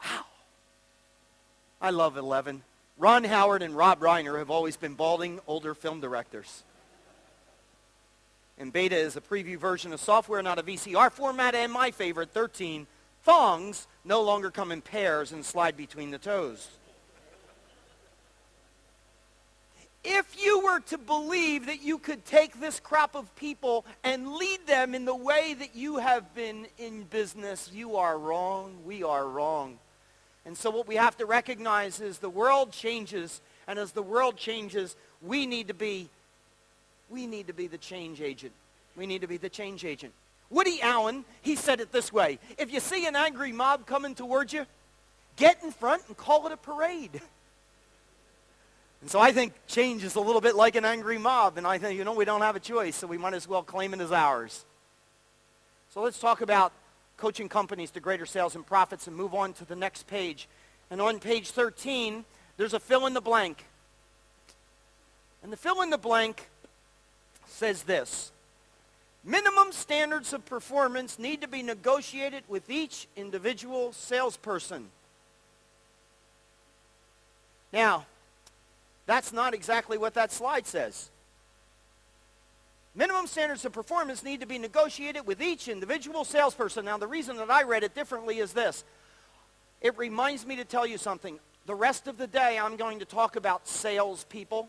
Wow. I love 11. Ron Howard and Rob Reiner have always been balding, older film directors. And beta is a preview version of software, not a VCR format. And my favorite, 13, thongs no longer come in pairs and slide between the toes. If you were to believe that you could take this crop of people and lead them in the way that you have been in business, you are wrong. We are wrong. And so what we have to recognize is the world changes, and as the world changes, we need to be the change agent. We need to be the change agent. Woody Allen, he said it this way: if you see an angry mob coming towards you, get in front and call it a parade. And so I think change is a little bit like an angry mob, and I think, we don't have a choice, so we might as well claim it as ours. So let's talk about coaching companies to greater sales and profits and move on to the next page. And on page 13, there's a fill in the blank. And the fill in the blank says this: minimum standards of performance need to be negotiated with each individual salesperson. Now, that's not exactly what that slide says. Minimum standards of performance need to be negotiated with each individual salesperson. Now, the reason that I read it differently is this. It reminds me to tell you something. The rest of the day, I'm going to talk about salespeople,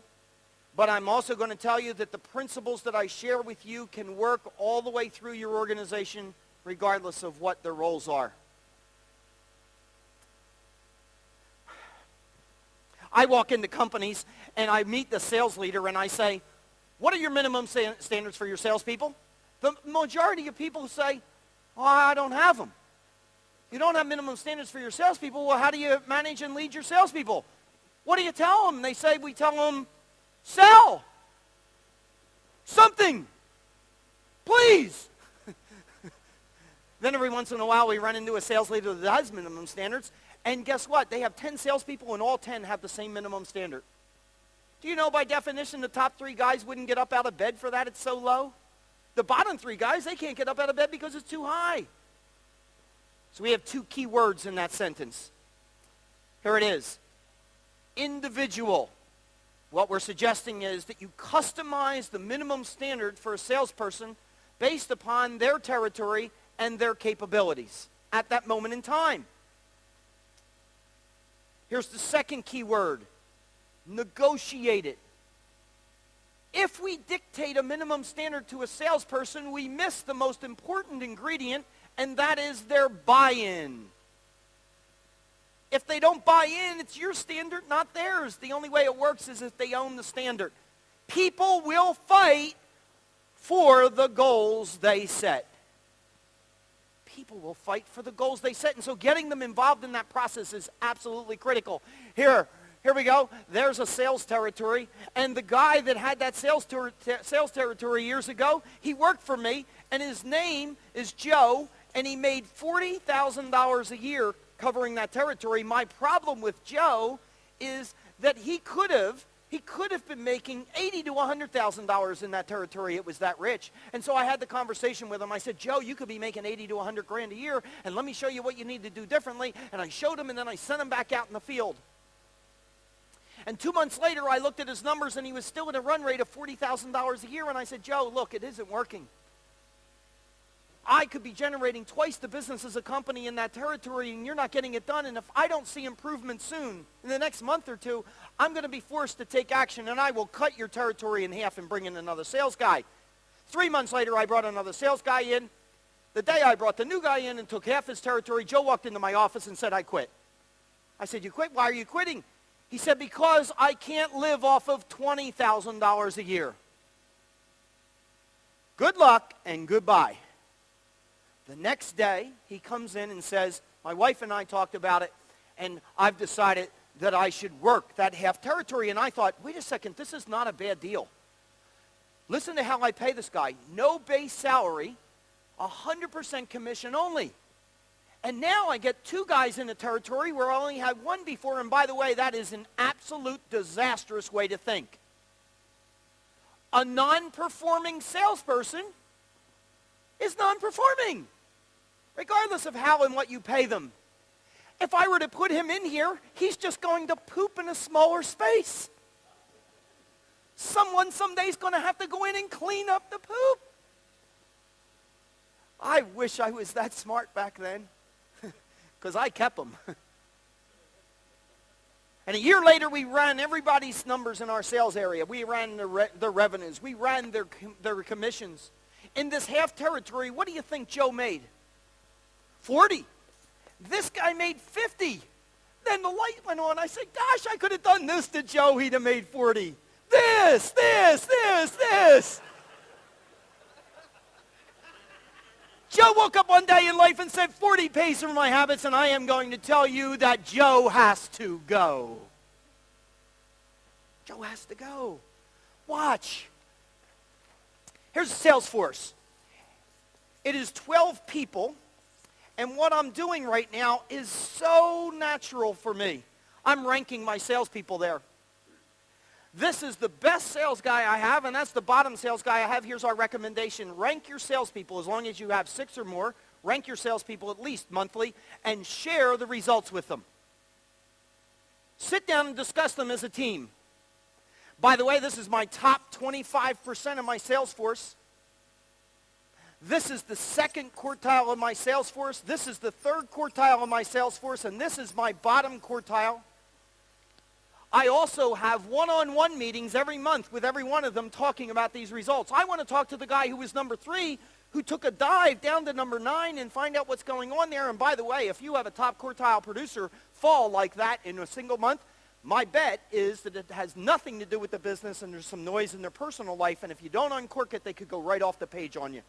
but I'm also going to tell you that the principles that I share with you can work all the way through your organization, regardless of what their roles are. I walk into companies and I meet the sales leader and I say, what are your minimum standards for your salespeople? The majority of people say, oh, I don't have them. You don't have minimum standards for your salespeople. Well, how do you manage and lead your salespeople? What do you tell them? They say, we tell them, sell something, please. Then every once in a while we run into a sales leader that has minimum standards. And guess what? They have 10 salespeople and all 10 have the same minimum standard. Do you know by definition the top 3 guys wouldn't get up out of bed for that? It's so low. The bottom 3 guys, they can't get up out of bed because it's too high. So we have 2 key words in that sentence. Here it is. Individual. What we're suggesting is that you customize the minimum standard for a salesperson based upon their territory and their capabilities at that moment in time. Here's the second key word. Negotiate it. If we dictate a minimum standard to a salesperson, we miss the most important ingredient, and that is their buy-in. If they don't buy in, it's your standard, not theirs. The only way it works is if they own the standard. People will fight for the goals they set. People will fight for the goals they set, and so getting them involved in that process is absolutely critical. Here, Here we go. There's a sales territory. And the guy that had that sales territory years ago, he worked for me, and his name is Joe, and he made $40,000 a year covering that territory. My problem with Joe is that he could have been making $80,000 to $100,000 in that territory. It was that rich. And so I had the conversation with him. I said, Joe, you could be making 80 to 100 grand a year, and let me show you what you need to do differently. And I showed him, and then I sent him back out in the field. And 2 months later, I looked at his numbers, and he was still at a run rate of $40,000 a year. And I said, Joe, look, it isn't working. I could be generating twice the business as a company in that territory, and you're not getting it done. And if I don't see improvement soon, in the next month or two, I'm going to be forced to take action, and I will cut your territory in half and bring in another sales guy. 3 months later, I brought another sales guy in. The day I brought the new guy in and took half his territory, Joe walked into my office and said, I quit. I said, you quit? Why are you quitting? He said, because I can't live off of $20,000 a year. Good luck and goodbye. The next day, he comes in and says, my wife and I talked about it, and I've decided that I should work that half territory. And I thought, wait a second, this is not a bad deal. Listen to how I pay this guy. No base salary, 100% commission only. And now I get 2 guys in the territory where I only had 1 before. And by the way, that is an absolute disastrous way to think. A non-performing salesperson is non-performing, regardless of how and what you pay them. If I were to put him in here, he's just going to poop in a smaller space. Someone someday is going to have to go in and clean up the poop. I wish I was that smart back then, because I kept them. And a year later, we ran everybody's numbers in our sales area. We ran their revenues. We ran their commissions. In this half territory, what do you think Joe made? 40. This guy made 50. Then the light went on. I said, gosh, I could have done this to Joe. He'd have made 40. This. Joe woke up one day in life and said, 40 pays for my habits, and I am going to tell you that Joe has to go. Joe has to go. Watch. Here's a sales force. It is 12 people, and what I'm doing right now is so natural for me. I'm ranking my salespeople there. This is the best sales guy I have, and that's the bottom sales guy I have. Here's our recommendation. Rank your salespeople as long as you have 6 or more. Rank your salespeople at least monthly, and share the results with them. Sit down and discuss them as a team. By the way, this is my top 25% of my sales force. This is the second quartile of my sales force. This is the third quartile of my sales force, and this is my bottom quartile. I also have one-on-one meetings every month with every one of them talking about these results. I want to talk to the guy who was number 3, who took a dive down to number 9 and find out what's going on there. And by the way, if you have a top quartile producer fall like that in a single month, my bet is that it has nothing to do with the business and there's some noise in their personal life. And if you don't uncork it, they could go right off the page on you.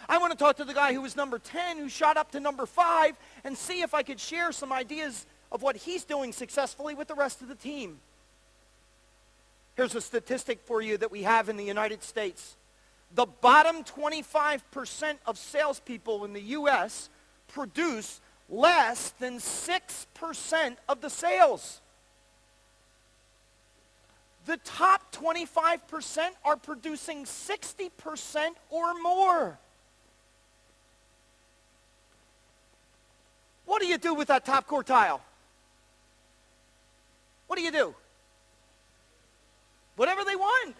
I want to talk to the guy who was number 10, who shot up to number 5, and see if I could share some ideas of what he's doing successfully with the rest of the team. Here's a statistic for you that we have in the United States. The bottom 25% of salespeople in the U.S. produce less than 6% of the sales. The top 25% are producing 60% or more. What do you do with that top quartile? What do you do? Whatever they want.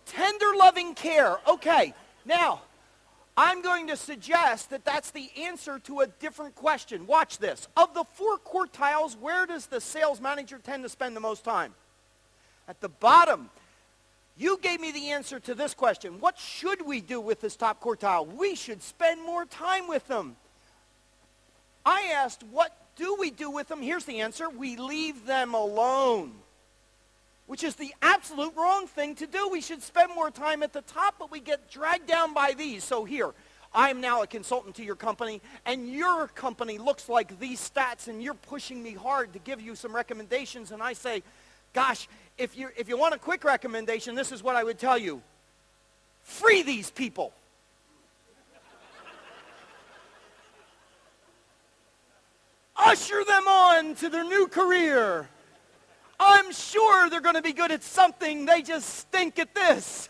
Tender loving care. Okay, now, I'm going to suggest that that's the answer to a different question. Watch this. Of the 4 quartiles, where does the sales manager tend to spend the most time? At the bottom. You gave me the answer to this question. What should we do with this top quartile? We should spend more time with them. I asked, what do we do with them? Here's the answer. We leave them alone, which is the absolute wrong thing to do. We should spend more time at the top, but we get dragged down by these. So here, I'm now a consultant to your company, and your company looks like these stats, and you're pushing me hard to give you some recommendations, and I say, gosh, if you want a quick recommendation, this is what I would tell you. Free these people. Usher them on to their new career. I'm sure they're going to be good at something. They just stink at this.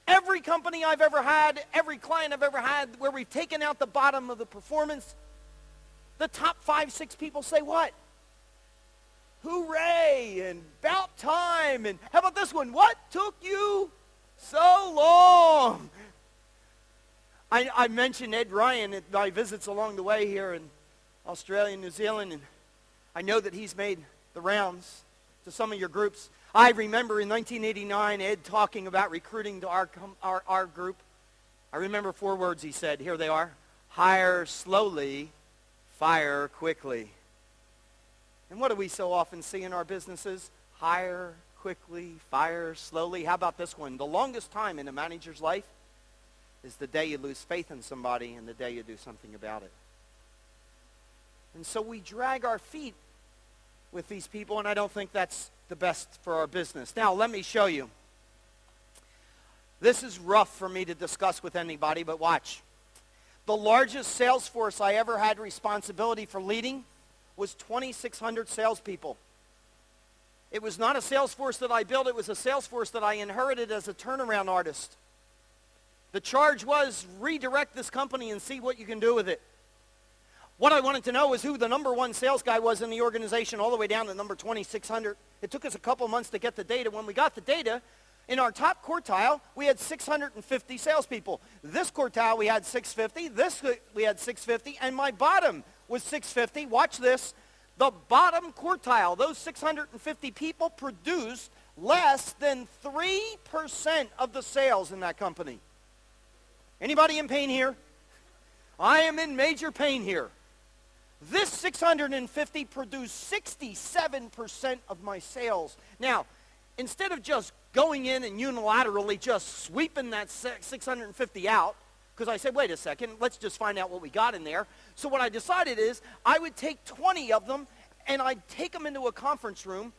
Every company I've ever had, every client I've ever had, where we've taken out the bottom of the performance, the top 5, 6 people say what? Hooray, and about time, and how about this one? What took you so long? I mentioned Ed Ryan at my visits along the way here in Australia and New Zealand, and I know that he's made the rounds to some of your groups. I remember in 1989, Ed talking about recruiting to our group. I remember 4 words he said. Here they are. Hire slowly, fire quickly. And what do we so often see in our businesses? Hire quickly, fire slowly. How about this one? The longest time in a manager's life is the day you lose faith in somebody and the day you do something about it. And so we drag our feet with these people, and I don't think that's the best for our business. Now, let me show you. This is rough for me to discuss with anybody, but watch. The largest sales force I ever had responsibility for leading was 2,600 salespeople. It was not a sales force that I built. It was a sales force that I inherited as a turnaround artist. The charge was redirect this company and see what you can do with it. What I wanted to know was who the number 1 sales guy was in the organization all the way down to number 2,600. It took us a couple months to get the data. When we got the data, in our top quartile, we had 650 salespeople. This quartile, we had 650. This, we had 650. And my bottom was 650. Watch this. The bottom quartile, those 650 people produced less than 3% of the sales in that company. Anybody in pain here? I am in major pain here. This 650 produced 67% of my sales. Now, instead of just going in and unilaterally just sweeping that 650 out, because I said, wait a second, let's just find out what we got in there. So what I decided is I would take 20 of them and I'd take them into a conference room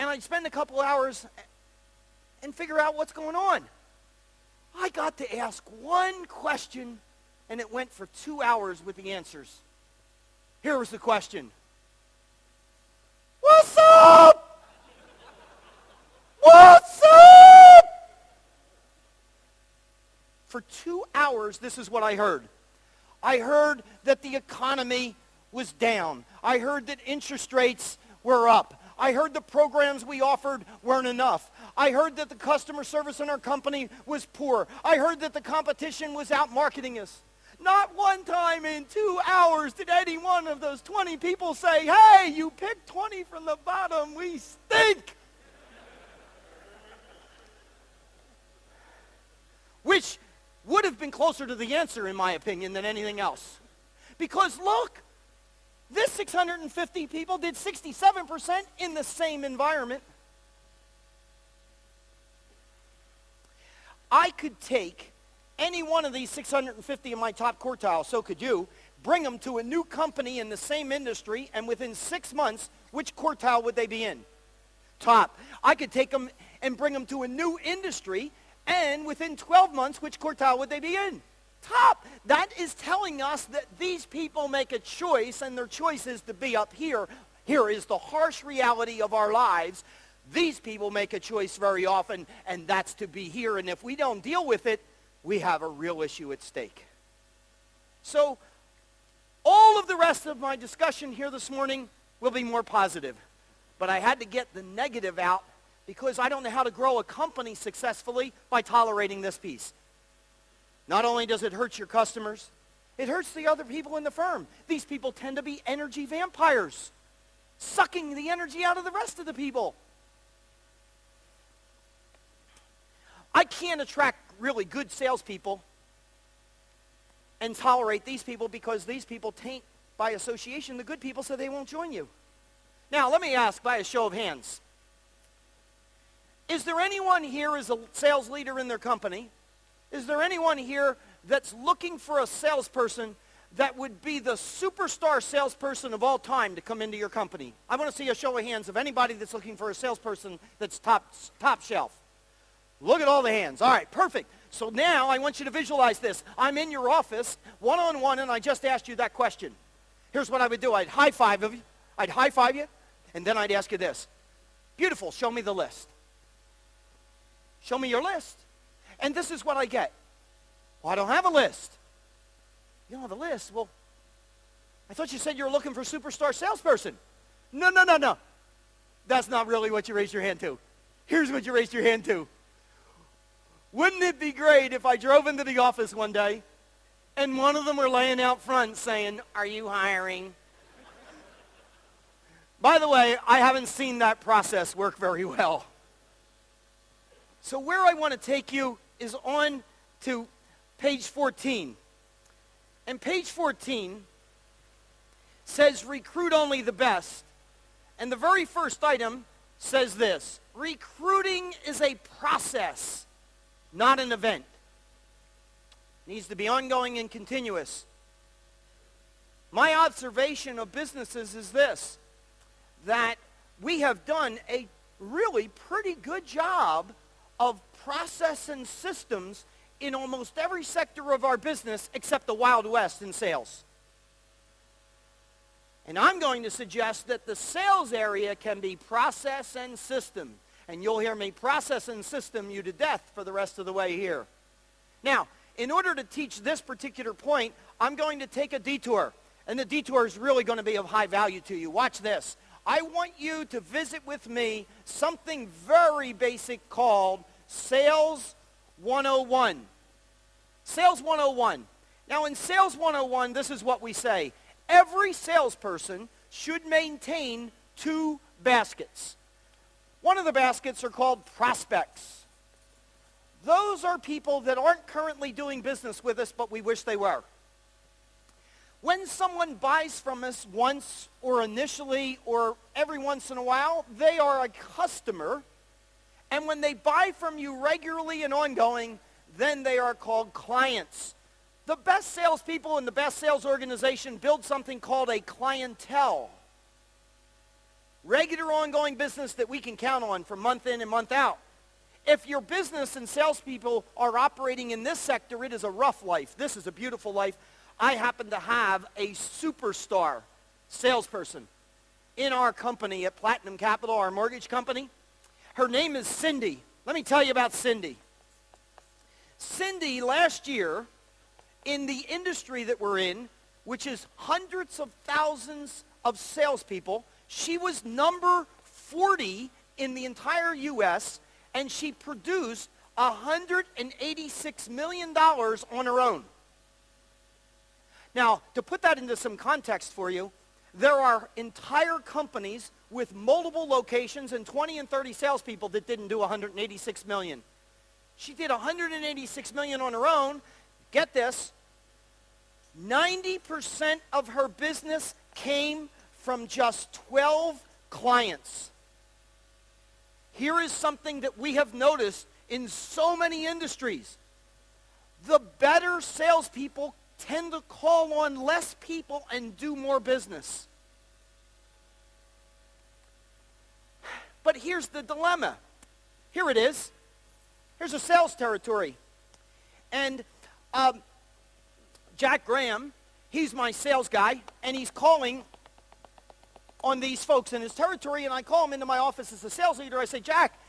and I'd spend a couple hours and figure out what's going on. I got to ask one question and it went for 2 hours with the answers. Here was the question. What's up? What's up? For 2 hours, this is what I heard. I heard that the economy was down. I heard that interest rates were up. I heard the programs we offered weren't enough. I heard that the customer service in our company was poor. I heard that the competition was out marketing us. Not one time in 2 hours did any one of those 20 people say, hey, you picked 20 from the bottom, we stink. Which would have been closer to the answer, in my opinion, than anything else. Because look, this 650 people did 67% in the same environment. I could take any one of these 650 in my top quartile, so could you, bring them to a new company in the same industry, and within 6 months, which quartile would they be in? Top. I could take them and bring them to a new industry, and within 12 months, which quartile would they be in? Top. That is telling us that these people make a choice, and their choice is to be up here. Here is the harsh reality of our lives. These people make a choice very often, and that's to be here, and if we don't deal with it, we have a real issue at stake. So, all of the rest of my discussion here this morning will be more positive. But I had to get the negative out because I don't know how to grow a company successfully by tolerating this piece. Not only does it hurt your customers, it hurts the other people in the firm. These people tend to be energy vampires, sucking the energy out of the rest of the people. I can't attract really good salespeople and tolerate these people because these people taint by association the good people so they won't join you. Now, let me ask by a show of hands. Is there anyone here as a sales leader in their company? Is there anyone here that's looking for a salesperson that would be the superstar salesperson of all time to come into your company? I want to see a show of hands of anybody that's looking for a salesperson that's top shelf. Look at all the hands. All right, perfect. So now I want you to visualize this. I'm in your office, one-on-one, and I just asked you that question. Here's what I would do. I'd high-five you, and then I'd ask you this. Beautiful, show me the list. Show me your list. And this is what I get. Well, I don't have a list. You don't have a list? Well, I thought you said you were looking for a superstar salesperson. No. That's not really what you raised your hand to. Here's what you raised your hand to. Wouldn't it be great if I drove into the office one day and one of them were laying out front saying, "Are you hiring?" By the way, I haven't seen that process work very well. So where I want to take you is on to page 14. And page 14 says recruit only the best. And the very first item says this: recruiting is a process, not an event. It needs to be ongoing and continuous. My observation of businesses is this, that we have done a really pretty good job of process and systems in almost every sector of our business except the Wild West in sales. And I'm going to suggest that the sales area can be process and system. And you'll hear me process and system you to death for the rest of the way here. Now, in order to teach this particular point, I'm going to take a detour. And the detour is really going to be of high value to you. Watch this. I want you to visit with me something very basic called Sales 101. Sales 101. Now in Sales 101, this is what we say. Every salesperson should maintain 2 baskets. One of the baskets are called prospects. Those are people that aren't currently doing business with us, but we wish they were. When someone buys from us once or initially or every once in a while, they are a customer. And when they buy from you regularly and ongoing, then they are called clients. The best salespeople in the best sales organization build something called a clientele. Regular ongoing business that we can count on from month in and month out. If your business and salespeople are operating in this sector, it is a rough life. This is a beautiful life. I happen to have a superstar salesperson in our company at Platinum Capital, our mortgage company. Her name is Cindy. Let me tell you about Cindy. Cindy, last year, in the industry that we're in, which is hundreds of thousands of salespeople, she was number 40 in the entire U.S., and she produced $186 million on her own. Now, to put that into some context for you, there are entire companies with multiple locations and 20 and 30 salespeople that didn't do $186 million. She did $186 million on her own. Get this, 90% of her business came from just 12 clients. Here is something that we have noticed in so many industries. The better salespeople tend to call on less people and do more business. But here's the dilemma. Here it is. Here's a sales territory. And Jack Graham, he's my sales guy, and he's calling on these folks in his territory, and I call him into my office as a sales leader. I say, Jack,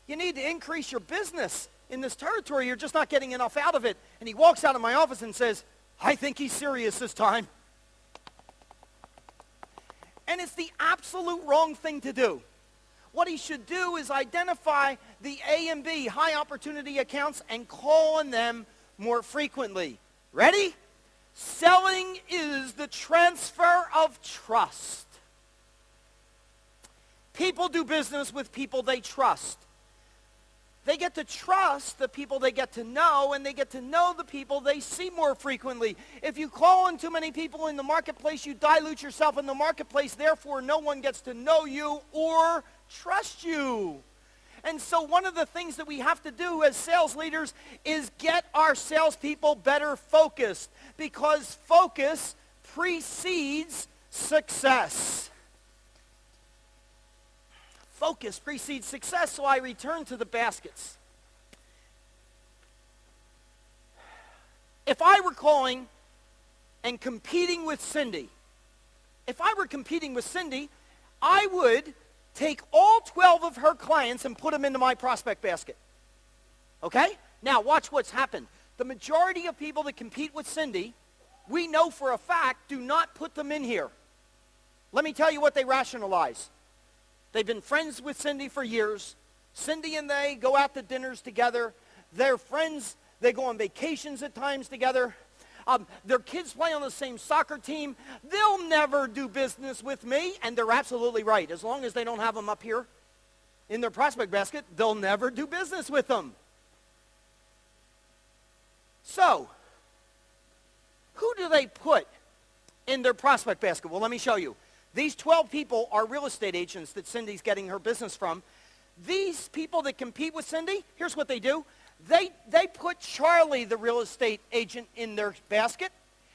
you need to increase your business in this territory. You're just not getting enough out of it. And he walks out of my office and says, I think he's serious this time. And it's the absolute wrong thing to do. What he should do is identify the A and B, high opportunity accounts, and call on them more frequently. Ready? Selling is the transfer of trust. People do business with people they trust. They get to trust the people they get to know, and they get to know the people they see more frequently. If you call on too many people in the marketplace, you dilute yourself in the marketplace. Therefore, no one gets to know you or trust you. And so one of the things that we have to do as sales leaders is get our salespeople better focused, because focus precedes success. Focus precedes success, so I return to the baskets. If I were calling and competing with Cindy, I would take all 12 of her clients and put them into my prospect basket. Okay? Now, watch what's happened. The majority of people that compete with Cindy, we know for a fact, do not put them in here. Let me tell you what they rationalize. They've been friends with Cindy for years. Cindy and they go out to dinners together. They're friends. They go on vacations at times together. Their kids play on the same soccer team. They'll never do business with me, and they're absolutely right. As long as they don't have them up here in their prospect basket, they'll never do business with them. So, who do they put in their prospect basket? Well, let me show you. These 12 people are real estate agents that Cindy's getting her business from. These people that compete with Cindy, here's what they do. They put Charlie, the real estate agent, in their basket.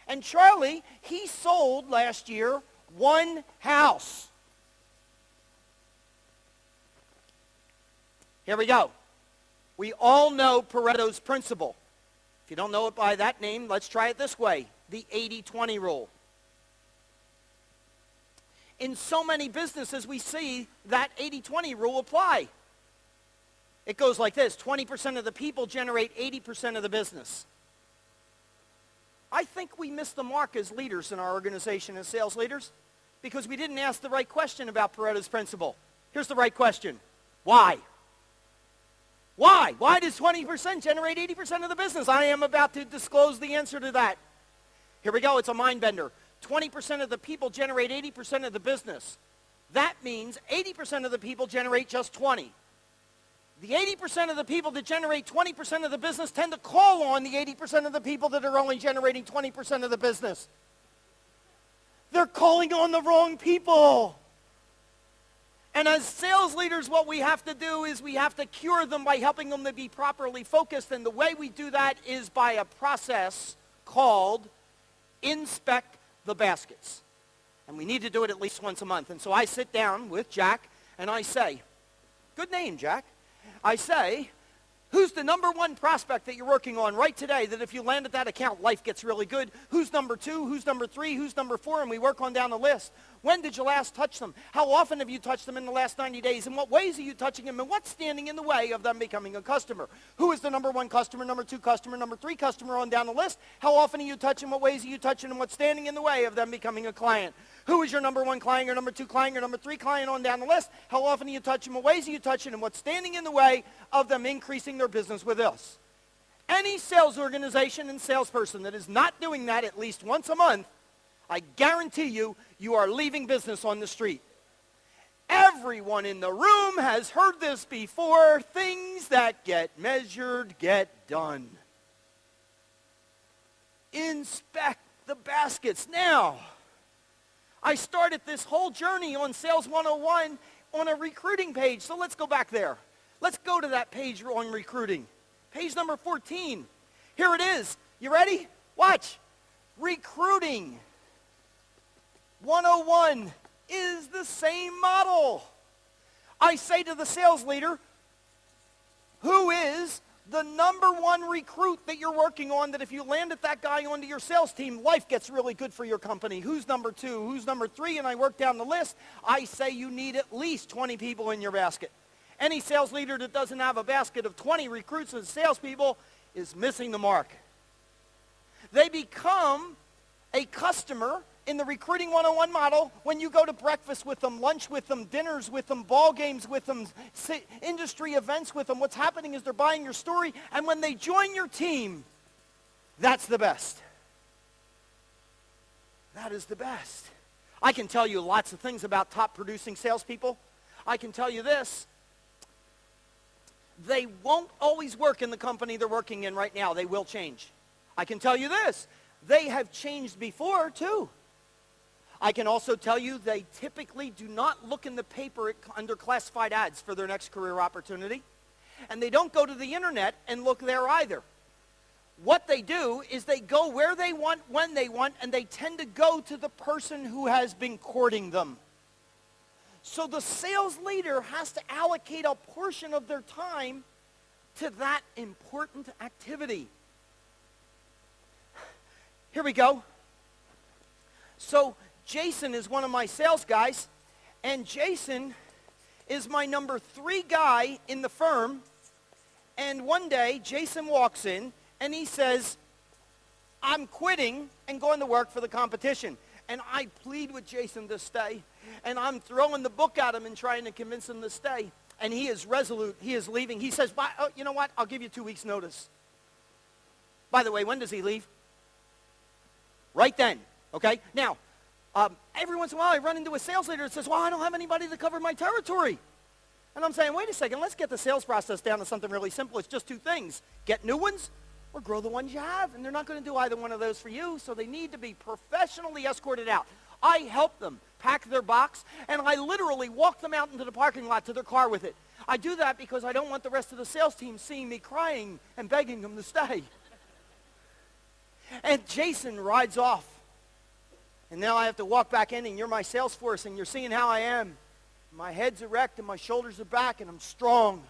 And Charlie, he sold last year 1 house. Here we go. We all know Pareto's principle. If you don't know it by that name, let's try it this way. The 80-20 rule. In so many businesses, we see that 80-20 rule apply. It goes like this: 20% of the people generate 80% of the business. I think we missed the mark as leaders in our organization, as sales leaders, because we didn't ask the right question about Pareto's principle. Here's the right question. Why? Why? Why does 20% generate 80% of the business? I am about to disclose the answer to that. Here we go. It's a mind bender. 20% of the people generate 80% of the business. That means 80% of the people generate just 20. The 80% of the people that generate 20% of the business tend to call on the 80% of the people that are only generating 20% of the business. They're calling on the wrong people. And as sales leaders, what we have to do is we have to cure them by helping them to be properly focused. And the way we do that is by a process called inspect the baskets. And we need to do it at least once a month. And so I sit down with Jack and I say, good name, Jack. I say, who's the number one prospect that you're working on right today that if you land at that account, life gets really good? Who's number 2? Who's number 3? Who's number 4? And we work on down the list. When did you last touch them? How often have you touched them in the last 90 days? In what ways are you touching them? And what's standing in the way of them becoming a customer? Who is the number 1 customer, number 2 customer, number 3 customer on down the list? How often are you touching? What ways are you touching? And what's standing in the way of them becoming a client? Who is your number 1 client, your number 2 client, your number 3 client on down the list? How often are you touching? What ways are you touching? And what's standing in the way of them increasing their business with us? Any sales organization and salesperson that is not doing that at least once a month, I guarantee you, you are leaving business on the street. Everyone in the room has heard this before. Things that get measured get done. Inspect the baskets. Now, I started this whole journey on Sales 101 on a recruiting page. So let's go back there. Let's go to that page on recruiting. Page number 14. Here it is. You ready? Watch. Recruiting 101 is the same model. I say to the sales leader, who is the number 1 recruit that you're working on that if you landed that guy onto your sales team, life gets really good for your company? Who's number 2? Who's number 3? And I work down the list. I say you need at least 20 people in your basket. Any sales leader that doesn't have a basket of 20 recruits and salespeople is missing the mark. They become a customer in the Recruiting 101 model when you go to breakfast with them, lunch with them, dinners with them, ball games with them, industry events with them. What's happening is they're buying your story, and when they join your team, that's the best. That is the best. I can tell you lots of things about top producing salespeople. I can tell you this. They won't always work in the company they're working in right now. They will change. I can tell you this. They have changed before, too. I can also tell you they typically do not look in the paper under classified ads for their next career opportunity. And they don't go to the internet and look there either. What they do is they go where they want, when they want, and they tend to go to the person who has been courting them. So the sales leader has to allocate a portion of their time to that important activity. Here we go. So Jason is one of my sales guys, and Jason is my number 3 guy in the firm. And one day, Jason walks in, and he says, I'm quitting and going to work for the competition. And I plead with Jason to stay, and I'm throwing the book at him and trying to convince him to stay. And he is resolute. He is leaving. He says, oh, you know what? I'll give you 2 weeks' notice. By the way, when does he leave? Right then, okay? Now, every once in a while I run into a sales leader that says, well, I don't have anybody to cover my territory. And I'm saying, wait a second, let's get the sales process down to something really simple. It's just 2 things. Get new ones or grow the ones you have. And they're not going to do either one of those for you, so they need to be professionally escorted out. I help them pack their box, and I literally walk them out into the parking lot to their car with it. I do that because I don't want the rest of the sales team seeing me crying and begging them to stay. And Jason rides off. And now I have to walk back in, and you're my sales force, and you're seeing how I am. My head's erect, and my shoulders are back, and I'm strong.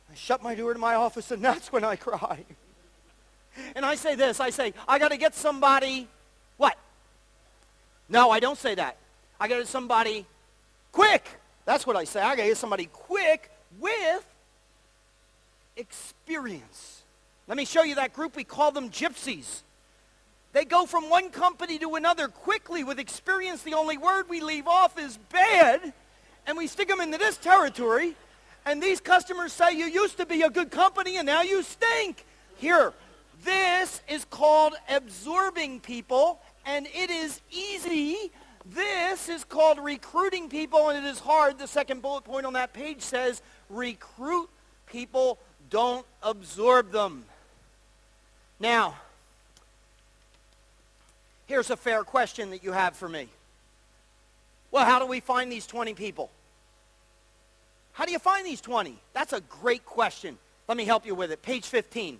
I shut my door to my office, and that's when I cry. And I say this, I got to get somebody, what? No, I don't say that. I got to get somebody quick. That's what I say. I got to get somebody quick with experience. Let me show you that group. We call them gypsies. They go from one company to another quickly with experience. The only word we leave off is bad, and we stick them into this territory, and these customers say, you used to be a good company, and now you stink. Here, this is called absorbing people, and it is easy. This is called recruiting people, and it is hard. The second bullet point on that page says, recruit people, don't absorb them. Now, here's a fair question that you have for me. Well, how do we find these 20 people? How do you find these 20? That's a great question. Let me help you with it. Page 15.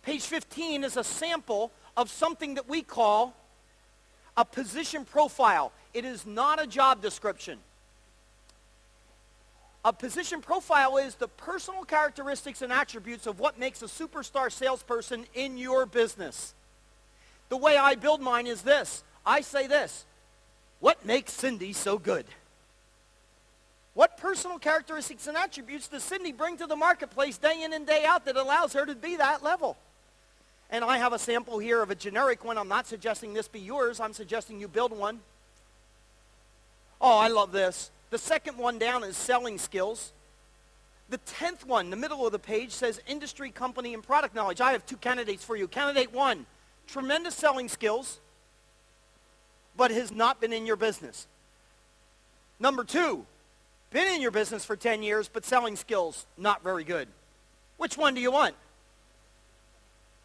Page 15 is a sample of something that we call a position profile. It is not a job description. A position profile is the personal characteristics and attributes of what makes a superstar salesperson in your business. The way I build mine is this. I say this. What makes Cindy so good? What personal characteristics and attributes does Cindy bring to the marketplace day in and day out that allows her to be that level? And I have a sample here of a generic one. I'm not suggesting this be yours. I'm suggesting you build one. Oh, I love this. The second one down is selling skills. The 10th one, the middle of the page, says industry, company, and product knowledge. I have 2 candidates for you. Candidate 1, tremendous selling skills, but has not been in your business. Number 2, been in your business for 10 years, but selling skills, not very good. Which one do you want?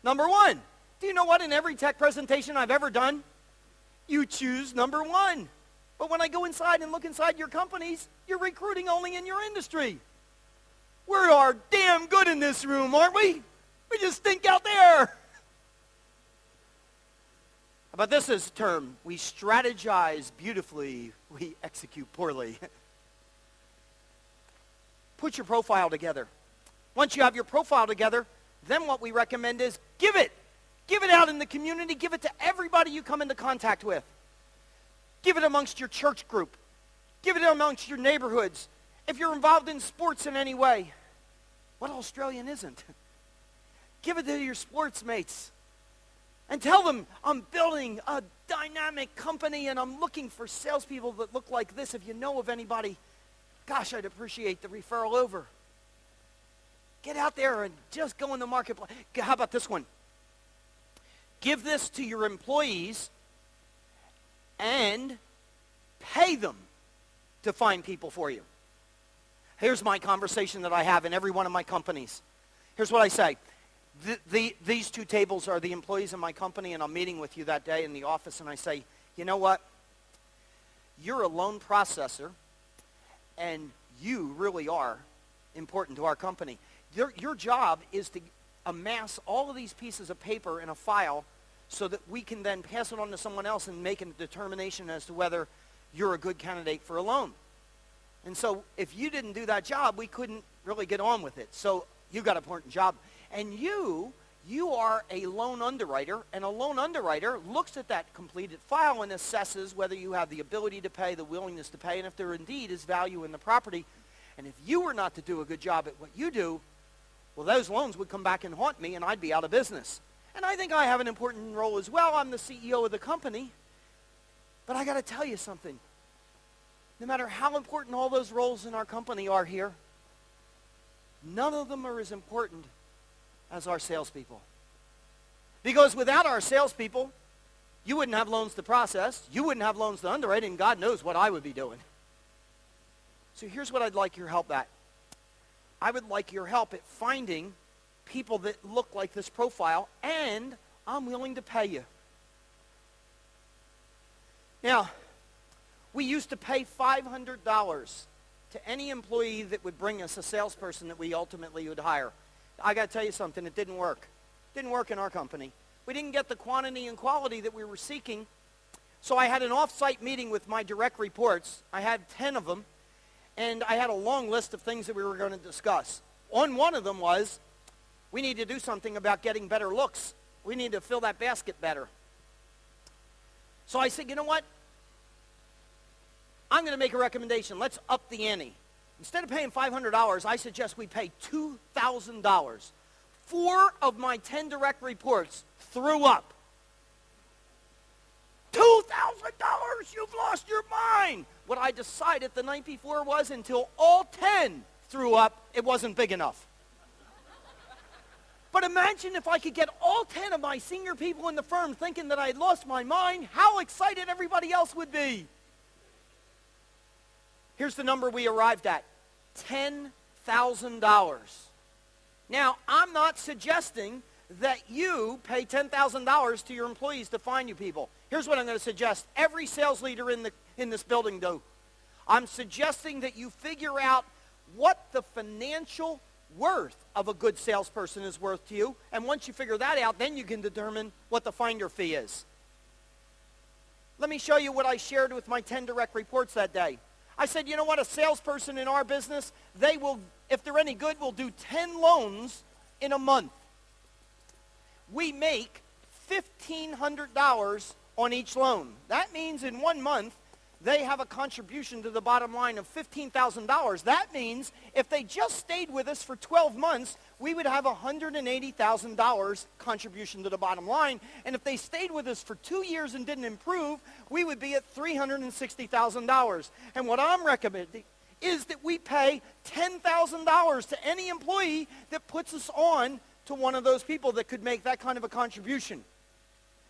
Number 1. Do you know what? In every tech presentation I've ever done, you choose number 1. But when I go inside and look inside your companies, you're recruiting only in your industry. We are damn good in this room, aren't we? We just stink out there. How about this as a term? We strategize beautifully, we execute poorly. Put your profile together. Once you have your profile together, then what we recommend is give it. Give it out in the community. Give it to everybody you come into contact with. Give it amongst your church group. Give it amongst your neighborhoods. If you're involved in sports in any way, what Australian isn't? Give it to your sports mates. And tell them, I'm building a dynamic company and I'm looking for salespeople that look like this. If you know of anybody, gosh, I'd appreciate the referral over. Get out there and just go in the marketplace. How about this one? Give this to your employees and pay them to find people for you. Here's my conversation that I have in every one of my companies. Here's what I say. These 2 tables are the employees in my company, and I'm meeting with you that day in the office, and I say, You know what? You're a loan processor, and you really are important to our company. Your job is to amass all of these pieces of paper in a file so that we can then pass it on to someone else and make a determination as to whether you're a good candidate for a loan. And so if you didn't do that job, we couldn't really get on with it. So you got an important job. And you are a loan underwriter, and a loan underwriter looks at that completed file and assesses whether you have the ability to pay, the willingness to pay, and if there indeed is value in the property. And if you were not to do a good job at what you do, well, those loans would come back and haunt me, and I'd be out of business. And I think I have an important role as well. I'm the CEO of the company. But I got to tell you something. No matter how important all those roles in our company are here, none of them are as important as our salespeople. Because without our salespeople, you wouldn't have loans to process, you wouldn't have loans to underwrite, and God knows what I would be doing. So here's what I'd like your help at. I would like your help at finding people that look like this profile, and I'm willing to pay you. Now, we used to pay $500 to any employee that would bring us a salesperson that we ultimately would hire. I got to tell you something, it didn't work. It didn't work in our company. We didn't get the quantity and quality that we were seeking. So I had an off-site meeting with my direct reports. I had 10 of them, and I had a long list of things that we were going to discuss. On one of them was, we need to do something about getting better looks. We need to fill that basket better. So I said, you know what? I'm going to make a recommendation. Let's up the ante. Instead of paying $500, I suggest we pay $2,000. 4 of my 10 direct reports threw up. $2,000, you've lost your mind. What I decided the night before was until all 10 threw up, it wasn't big enough. But imagine if I could get all 10 of my senior people in the firm thinking that I had lost my mind, how excited everybody else would be. Here's the number we arrived at, $10,000. Now, I'm not suggesting that you pay $10,000 to your employees to find you people. Here's what I'm going to suggest. Every sales leader in this building do. I'm suggesting that you figure out what the financial worth of a good salesperson is worth to you, and once you figure that out, then you can determine what the finder fee is. Let me show you what I shared with my 10 direct reports that day. I said, you know what, a salesperson in our business, they will, if they're any good, will do 10 loans in a month. We make $1,500 on each loan. That means in 1 month, they have a contribution to the bottom line of $15,000. That means if they just stayed with us for 12 months, we would have $180,000 contribution to the bottom line. And if they stayed with us for 2 years and didn't improve, we would be at $360,000. And what I'm recommending is that we pay $10,000 to any employee that puts us on to one of those people that could make that kind of a contribution.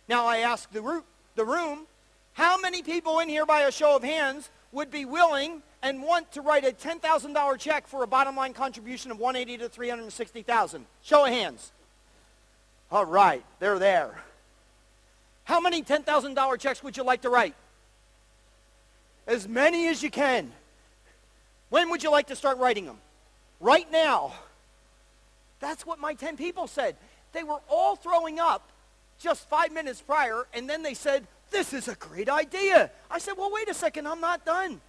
Now I ask the room, how many people in here by a show of hands would be willing and want to write a $10,000 check for a bottom line contribution of $180,000 to $360,000? Show of hands. All right, they're there. How many $10,000 checks would you like to write? As many as you can. When would you like to start writing them? Right now. That's what my 10 people said. They were all throwing up just 5 minutes prior, and then they said, this is a great idea. I said, well, wait a second, I'm not done.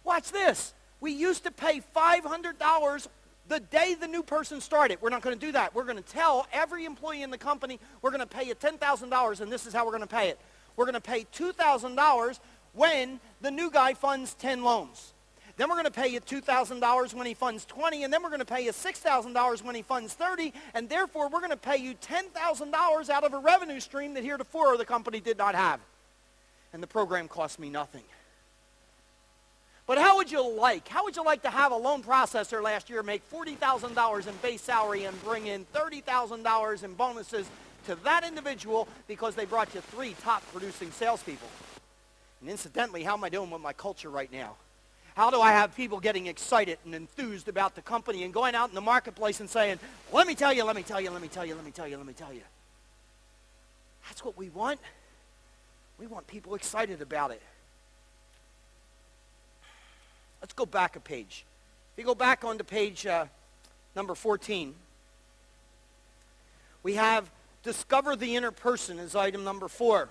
Watch this. We used to pay $500 the day the new person started. We're not going to do that. We're going to tell every employee in the company, we're going to pay you $10,000, and this is how we're going to pay it. We're going to pay $2,000 when the new guy funds 10 loans. Then we're going to pay you $2,000 when he funds 20, and then we're going to pay you $6,000 when he funds 30, and therefore we're going to pay you $10,000 out of a revenue stream that heretofore the company did not have. And the program cost me nothing. But how would you like to have a loan processor last year make $40,000 in base salary and bring in $30,000 in bonuses to that individual because they brought you 3 top producing salespeople? And incidentally, how am I doing with my culture right now? How do I have people getting excited and enthused about the company and going out in the marketplace and saying, let me tell you, let me tell you, let me tell you, let me tell you, let me tell you. That's what we want. We want people excited about it. Let's go back a page. If you go back onto page number 14, we have discover the inner person as item number 4.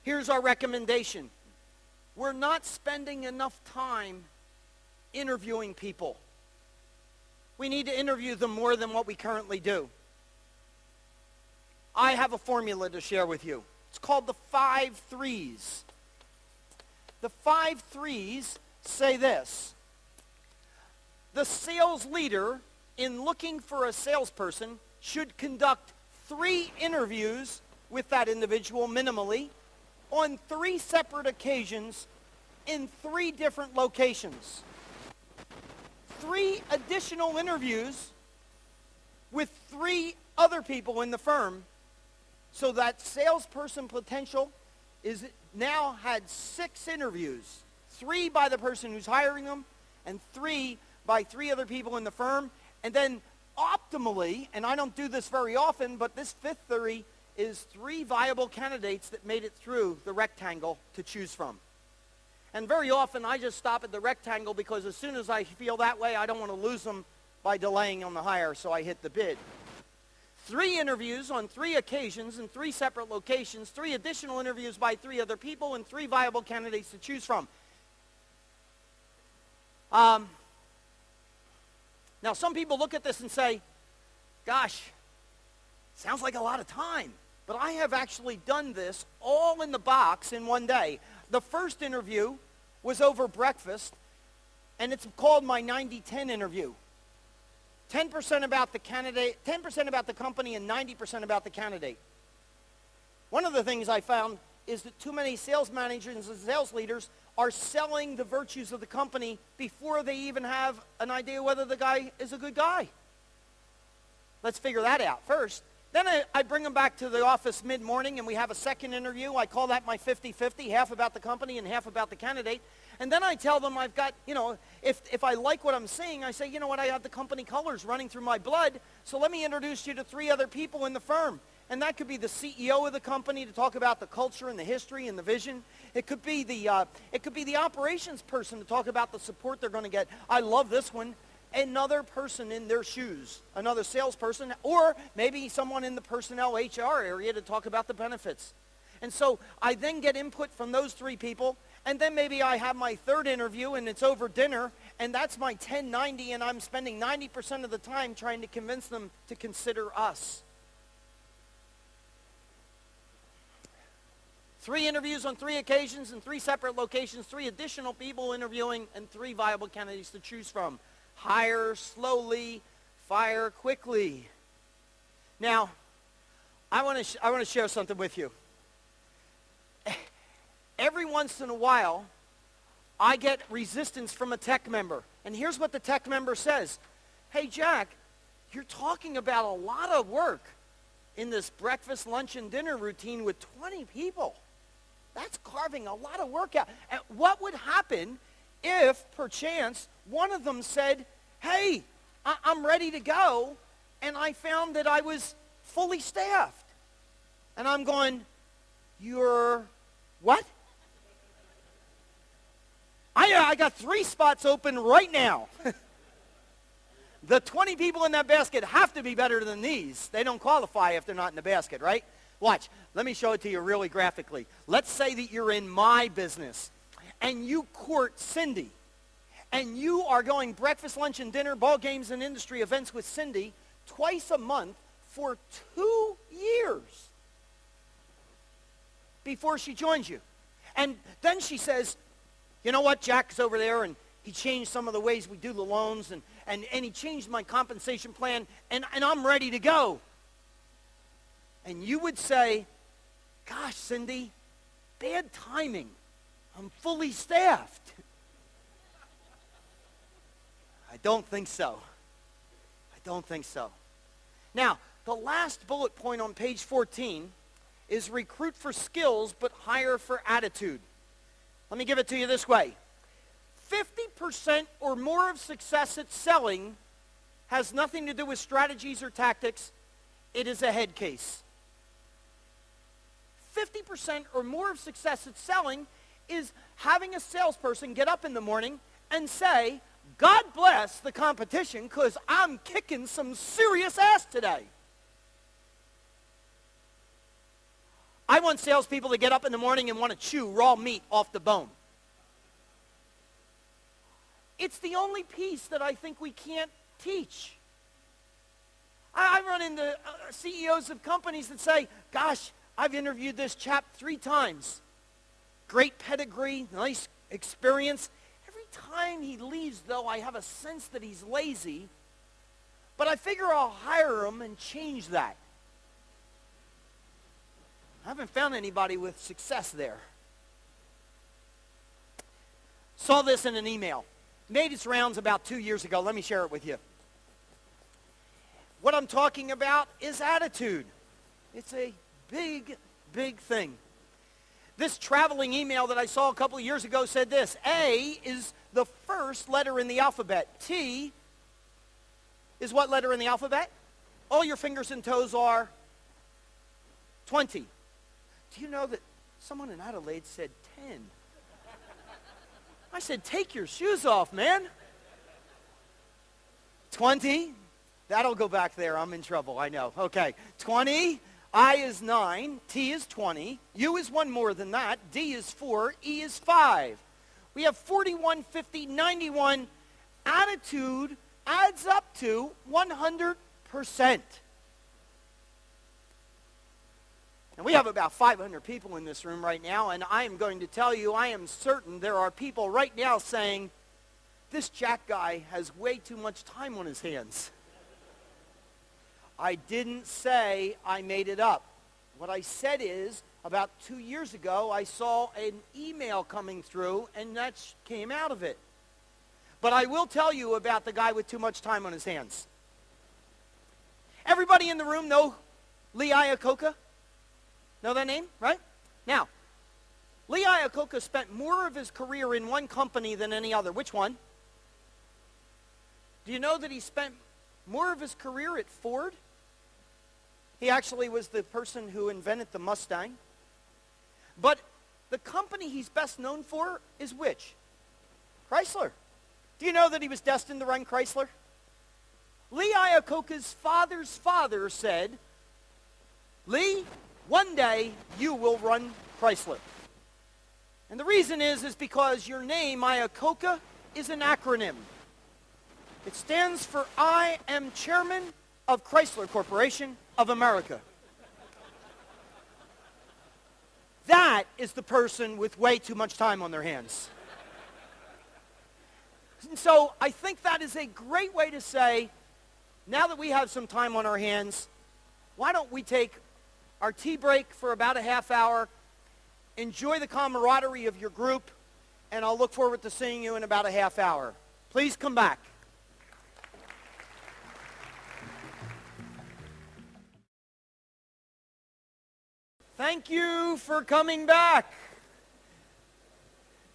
Here's our recommendation. We're not spending enough time interviewing people. We need to interview them more than what we currently do. I have a formula to share with you. It's called the 5 3s. The 5 3s say this. The sales leader, in looking for a salesperson, should conduct 3 interviews with that individual minimally on 3 separate occasions in 3 different locations. 3 additional interviews with 3 other people in the firm, so that salesperson potential is now had 6 interviews. 3 by the person who's hiring them, and 3 by 3 other people in the firm. And then optimally, and I don't do this very often, but this 5th theory is 3 viable candidates that made it through the rectangle to choose from. And very often I just stop at the rectangle because as soon as I feel that way, I don't want to lose them by delaying on the hire, so I hit the bid. 3 interviews on 3 occasions in 3 separate locations, 3 additional interviews by 3 other people, and 3 viable candidates to choose from. Now, some people look at this and say, gosh, sounds like a lot of time. But I have actually done this all in the box in one day. The first interview was over breakfast, and it's called my 90-10 interview. 10% about the candidate, 10% about the company, and 90% about the candidate. One of the things I found is that too many sales managers and sales leaders are selling the virtues of the company before they even have an idea whether the guy is a good guy. Let's figure that out first. Then I bring them back to the office mid-morning, and we have a second interview. I call that my 50-50, half about the company and half about the candidate. And then I tell them I've got, if I like what I'm seeing, I say, you know what, I have the company colors running through my blood, so let me introduce you to 3 other people in the firm. And that could be the CEO of the company to talk about the culture and the history and the vision. It could be the operations person to talk about the support they're going to get. I love this one. Another person in their shoes, another salesperson, or maybe someone in the personnel HR area to talk about the benefits. And so I then get input from those 3 people, and then maybe I have my 3rd interview and it's over dinner, and that's my 10-90, and I'm spending 90% of the time trying to convince them to consider us. 3 interviews on 3 occasions in 3 separate locations, 3 additional people interviewing, and 3 viable candidates to choose from. Hire slowly, fire quickly. Now, I want to share something with you. Every once in a while, I get resistance from a TEC member. And here's what the TEC member says. Hey, Jack, you're talking about a lot of work in this breakfast, lunch, and dinner routine with 20 people. That's carving a lot of work out. And what would happen if, perchance, one of them said, hey, I'm ready to go, and I found that I was fully staffed. And I'm going, you're what? I got 3 spots open right now. The 20 people in that basket have to be better than these. They don't qualify if they're not in the basket, right? Watch. Let me show it to you really graphically. Let's say that you're in my business, and you court Cindy, and you are going breakfast, lunch, and dinner, ball games, and industry events with Cindy twice a month for 2 years before she joins you. And then she says, you know what, Jack's over there, and he changed some of the ways we do the loans, and he changed my compensation plan, and I'm ready to go. And you would say, gosh, Cindy, bad timing. I'm fully staffed. I don't think so. I don't think so. Now, the last bullet point on page 14 is recruit for skills but hire for attitude. Let me give it to you this way. 50% or more of success at selling has nothing to do with strategies or tactics. It is a head case. 50% or more of success at selling is having a salesperson get up in the morning and say, God bless the competition because I'm kicking some serious ass today. I want salespeople to get up in the morning and want to chew raw meat off the bone. It's the only piece that I think we can't teach. I run into CEOs of companies that say, gosh, I've interviewed this chap 3 times. Great pedigree, nice experience. Every time he leaves, though, I have a sense that he's lazy. But I figure I'll hire him and change that. I haven't found anybody with success there. Saw this in an email. Made its rounds about 2 years ago. Let me share it with you. What I'm talking about is attitude. It's a big, big thing. This traveling email that I saw a couple of years ago said this. A is the first letter in the alphabet. T is what letter in the alphabet? All your fingers and toes are 20. Do you know that someone in Adelaide said 10? I said, take your shoes off, man. 20. That'll go back there. I'm in trouble. I know. Okay. 20. I is 9. T is 20. U is 1 more than that. D is 4. E is 5. We have 41, 50, 91. Attitude adds up to 100%. And we have about 500 people in this room right now, and I am going to tell you, I am certain there are people right now saying, this Jack guy has way too much time on his hands. I didn't say I made it up. What I said is, about 2 years ago, I saw an email coming through, and that came out of it. But I will tell you about the guy with too much time on his hands. Everybody in the room know Lee Iacocca? Know that name, right? Now, Lee Iacocca spent more of his career in one company than any other. Which one? Do you know that he spent more of his career at Ford? He actually was the person who invented the Mustang. But the company he's best known for is which? Chrysler. Do you know that he was destined to run Chrysler? Lee Iacocca's father's father said, Lee, one day you will run Chrysler. And the reason is because your name, Iacocca, is an acronym. It stands for I am chairman of Chrysler Corporation of America. That is the person with way too much time on their hands. And so I think that is a great way to say, now that we have some time on our hands, why don't we take our tea break for about a half hour, enjoy the camaraderie of your group, and I'll look forward to seeing you in about a half hour. Please come back. Thank you for coming back.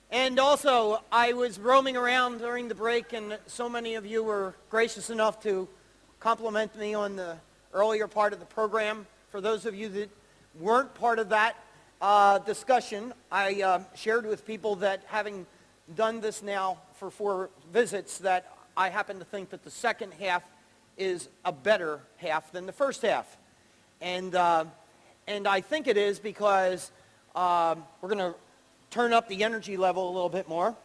And also, I was roaming around during the break, and so many of you were gracious enough to compliment me on the earlier part of the program. For those of you that weren't part of that discussion, I shared with people that having done this now for 4 visits, that I happen to think that the second half is a better half than the first half. And I think it is because we're going to turn up the energy level a little bit more.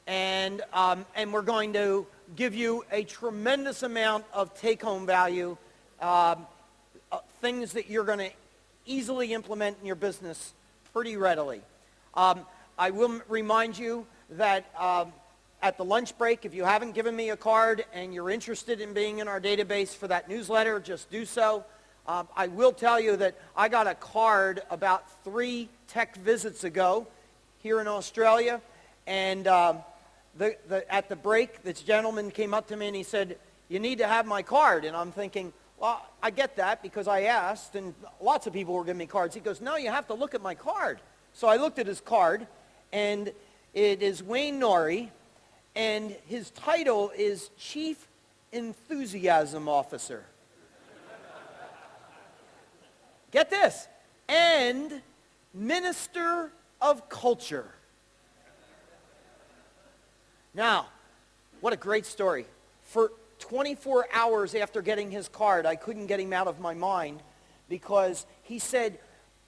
And we're going to give you a tremendous amount of take-home value, things that you're going to easily implement in your business pretty readily. I will remind you that at the lunch break, if you haven't given me a card and you're interested in being in our database for that newsletter, just do so. I will tell you that I got a card about 3 tech visits ago here in Australia, and at the break, this gentleman came up to me and he said, you need to have my card. And I'm thinking, well, I get that because I asked, and lots of people were giving me cards. He goes, no, you have to look at my card. So I looked at his card, and it is Wayne Norrie, and his title is Chief Enthusiasm Officer. Get this. And Minister of Culture. Now, what a great story. For 24 hours after getting his card, I couldn't get him out of my mind because he said,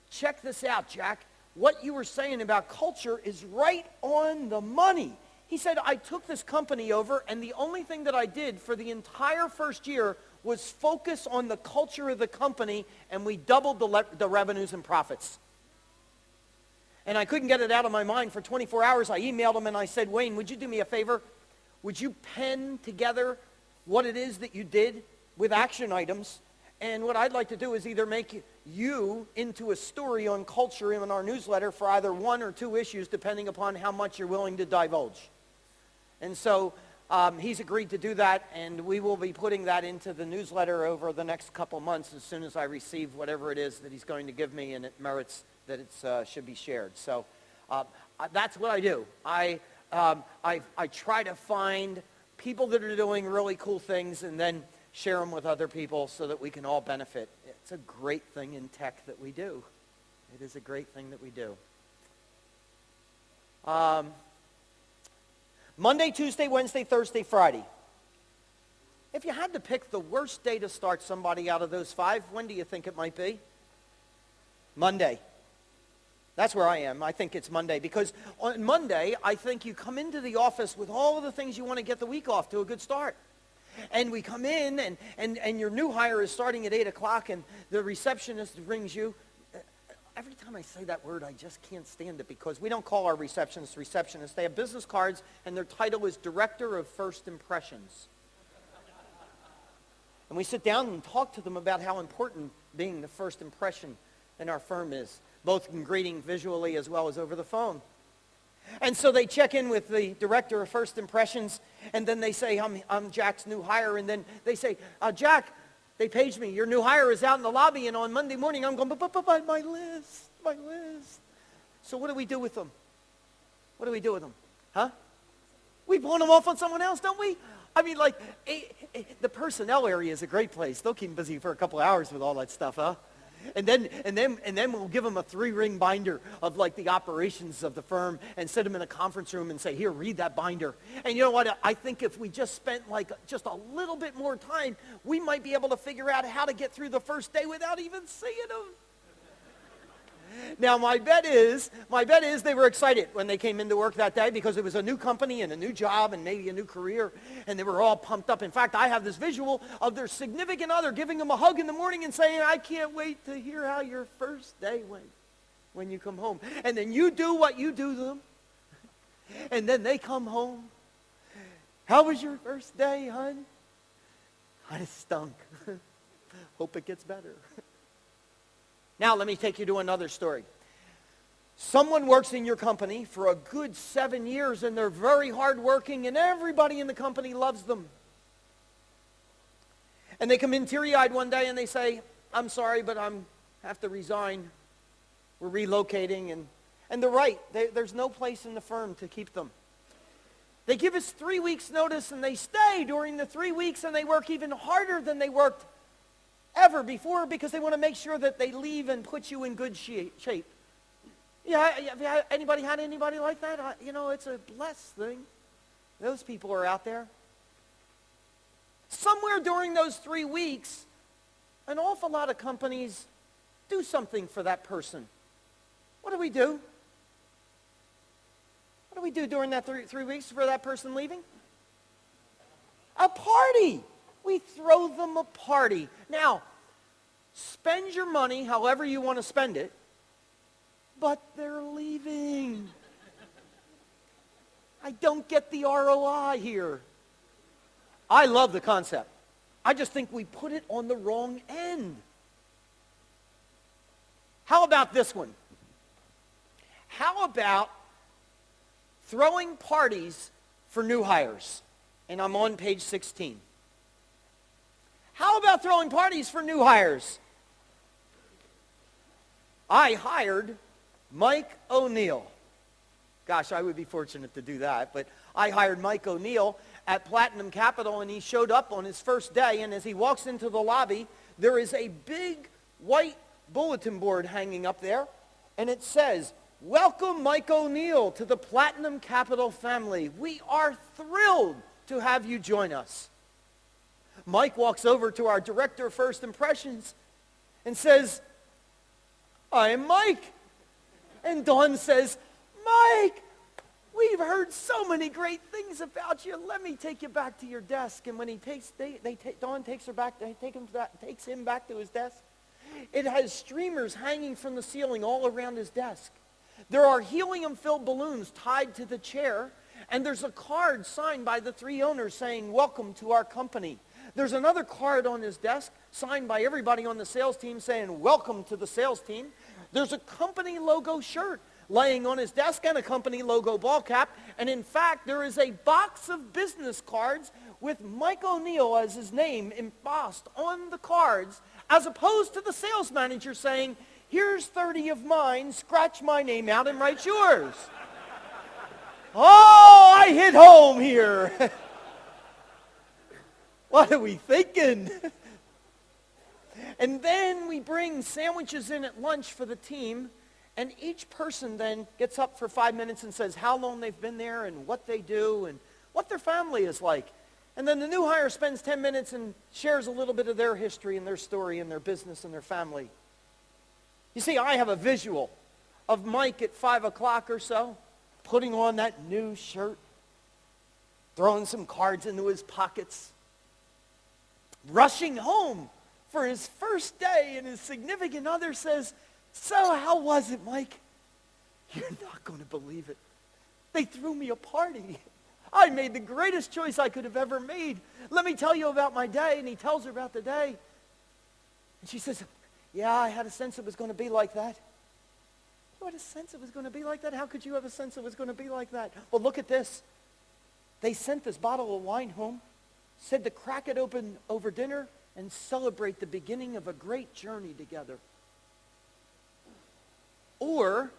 check this out, Jack. What you were saying about culture is right on the money. He said, I took this company over, and the only thing that I did for the entire first year was focus on the culture of the company, and we doubled the revenues and profits. And I couldn't get it out of my mind for 24 hours. I emailed him, and I said, Wayne, would you do me a favor? Would you pen together what it is that you did with action items? And what I'd like to do is either make you into a story on culture in our newsletter for either 1 or 2 issues, depending upon how much you're willing to divulge. And so he's agreed to do that, and we will be putting that into the newsletter over the next couple months as soon as I receive whatever it is that he's going to give me and it merits that it should be shared. So that's what I do. I try to find people that are doing really cool things and then share them with other people so that we can all benefit. It's a great thing in tech that we do. It is a great thing that we do. Monday, Tuesday, Wednesday, Thursday, Friday. If you had to pick the worst day to start somebody out of those 5, when do you think it might be? Monday. That's where I am. I think it's Monday because on Monday, I think you come into the office with all of the things you want to get the week off to a good start. And we come in and your new hire is starting at 8 o'clock and the receptionist rings you. Every time I say that word, I just can't stand it because we don't call our receptionists. They have business cards and their title is Director of First Impressions. And we sit down and talk to them about how important being the first impression in our firm is, both in greeting visually as well as over the phone. And so they check in with the Director of First Impressions, and then they say, I'm Jack's new hire, and then they say, Jack, they paged me, your new hire is out in the lobby, and on Monday morning I'm going, but my list. So what do we do with them? What do we do with them? Huh? We pawn them off on someone else, don't we? I mean, like, the personnel area is a great place. They'll keep them busy for a couple hours with all that stuff, huh? And then we'll give them a 3-ring binder of like the operations of the firm and sit them in a conference room and say, here, read that binder. And you know what? I think if we just spent like just a little bit more time, we might be able to figure out how to get through the first day without even seeing them. Now, my bet is they were excited when they came into work that day because it was a new company and a new job and maybe a new career, and they were all pumped up. In fact, I have this visual of their significant other giving them a hug in the morning and saying, I can't wait to hear how your first day went when you come home. And then you do what you do to them, and then they come home. How was your first day, hon? I stunk. Hope it gets better. Now, let me take you to another story. Someone works in your company for a good 7 years, and they're very hardworking, and everybody in the company loves them. And they come in teary-eyed one day, and they say, I'm sorry, but I have to resign. We're relocating, and they're right. There's no place in the firm to keep them. They give us 3 weeks' notice, and they stay during the 3 weeks, and they work even harder than they worked ever before because they want to make sure that they leave and put you in good shape. Yeah, have anybody had anybody like that? It's a blessed thing. Those people are out there. Somewhere during those 3 weeks, an awful lot of companies do something for that person. What do we do? What do we do during that 3 weeks for that person leaving? A party. We throw them a party. Now, spend your money however you want to spend it, but they're leaving. I don't get the ROI here. I love the concept. I just think we put it on the wrong end. How about this one? How about throwing parties for new hires? And I'm on page 16. How about throwing parties for new hires? I hired Mike O'Neill. Gosh, I would be fortunate to do that, but I hired Mike O'Neill at Platinum Capital, and he showed up on his first day, and as he walks into the lobby, there is a big white bulletin board hanging up there, And it says, "Welcome, Mike O'Neill, to the Platinum Capital family. We are thrilled to have you join us." Mike walks over to our director of first impressions and says, "I'm Mike." And Dawn says, "Mike, we've heard so many great things about you. Let me take you back to your desk." And when Dawn takes him back to his desk, it has streamers hanging from the ceiling all around his desk. There are helium-filled balloons tied to the chair, and there's a card signed by the three owners saying, "Welcome to our company." There's another card on his desk signed by everybody on the sales team saying, "Welcome to the sales team." There's a company logo shirt laying on his desk and a company logo ball cap. And in fact, there is a box of business cards with Mike O'Neill as his name embossed on the cards, as opposed to the sales manager saying, "Here's 30 of mine, scratch my name out and write yours." Oh, I hit home here. What are we thinking? And then we bring sandwiches in at lunch for the team, and each person then gets up for 5 minutes and says how long they've been there and what they do and what their family is like. And then the new hire spends 10 minutes and shares a little bit of their history and their story and their business and their family. You see, I have a visual of Mike at 5 o'clock or so, putting on that new shirt, throwing some cards into his pockets, rushing home for his first day, and his significant other says, "So how was it, Mike?" "You're not going to believe it. They threw me a party. I made the greatest choice I could have ever made. Let me tell you about my day." And he tells her about the day. And she says, "Yeah, I had a sense it was going to be like that." "You had a sense it was going to be like that? How could you have a sense it was going to be like that?" "Well, look at this. They sent this bottle of wine home, said to crack it open over dinner and celebrate the beginning of a great journey together. Or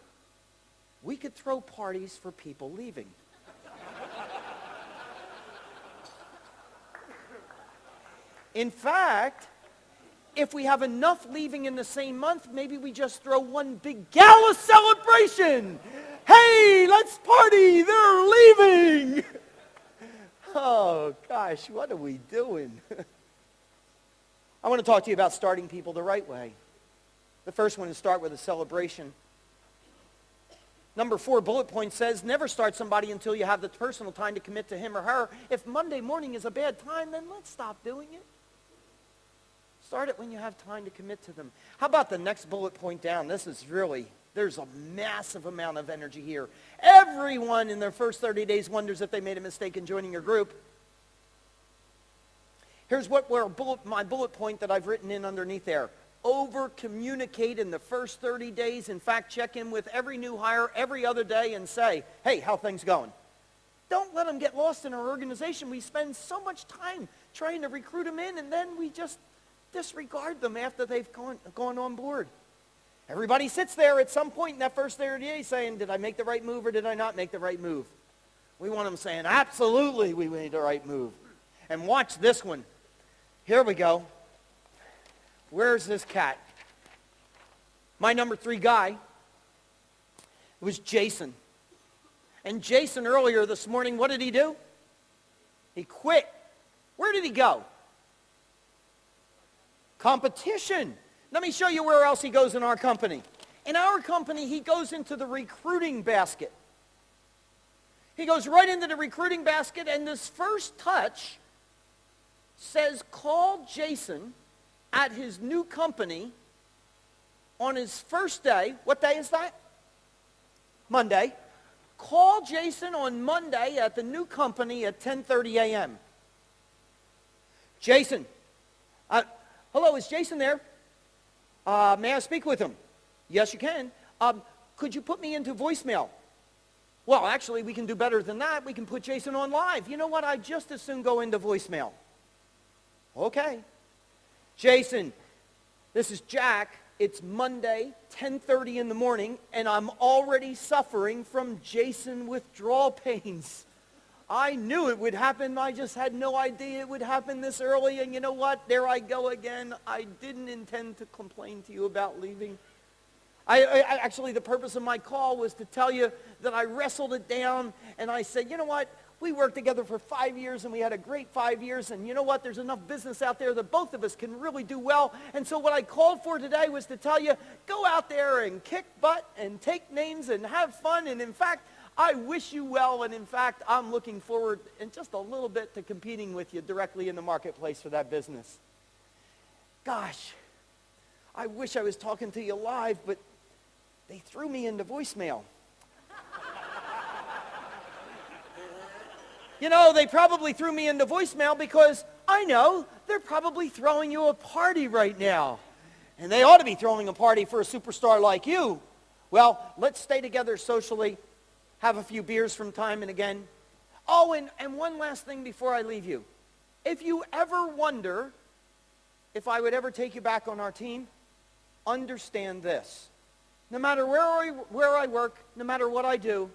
we could throw parties for people leaving." In fact, if we have enough leaving in the same month, maybe we just throw one big gala celebration. "Hey, let's party, they're leaving." Oh, gosh, what are we doing? I want to talk to you about starting people the right way. The first one is start with a celebration. Number 4 bullet point says, never start somebody until you have the personal time to commit to him or her. If Monday morning is a bad time, then let's stop doing it. Start it when you have time to commit to them. How about the next bullet point down? This is really, there's a massive amount of energy here. Everyone in their first 30 days wonders if they made a mistake in joining your group. Here's my bullet point that I've written in underneath there. Over-communicate in the first 30 days. In fact, check in with every new hire every other day and say, "Hey, how things going?" Don't let them get lost in our organization. We spend so much time trying to recruit them in, and then we just disregard them after they've gone on board. Everybody sits there at some point in that first 30 days saying, "Did I make the right move or did I not make the right move?" We want them saying, "Absolutely, we made the right move." And watch this one. Here we go. Where's this cat? My number 3 guy was Jason. And Jason earlier this morning, what did he do? He quit. Where did he go? Competition. Let me show you where else he goes in our company. In our company, he goes into the recruiting basket. He goes right into the recruiting basket, and this first touch says, call Jason at his new company on his first day. What day is that? Monday. Call Jason on Monday at the new company at 10:30 a.m. Jason. Hello, is Jason there? May I speak with him? Yes, you can. Could you put me into voicemail? Well, actually, we can do better than that. We can put Jason on live. You know what? I'd just as soon go into voicemail. Okay. Jason, this is Jack. It's Monday, 10:30 in the morning, and I'm already suffering from Jason withdrawal pains. I knew it would happen. I just had no idea it would happen this early. And you know what? There I go again. I didn't intend to complain to you about leaving. Actually, the purpose of my call was to tell you that I wrestled it down and I said, you know what? We worked together for 5 years and we had a great 5 years, and you know what? There's enough business out there that both of us can really do well. And so what I called for today was to tell you, go out there and kick butt and take names and have fun. And in fact, I wish you well. And in fact, I'm looking forward in just a little bit to competing with you directly in the marketplace for that business. Gosh, I wish I was talking to you live, but they threw me into voicemail. You know, they probably threw me into voicemail because I know they're probably throwing you a party right now. And they ought to be throwing a party for a superstar like you. Well, let's stay together socially, have a few beers from time and again. Oh, and one last thing before I leave you. If you ever wonder if I would ever take you back on our team, understand this. No matter where I work, no matter what I do,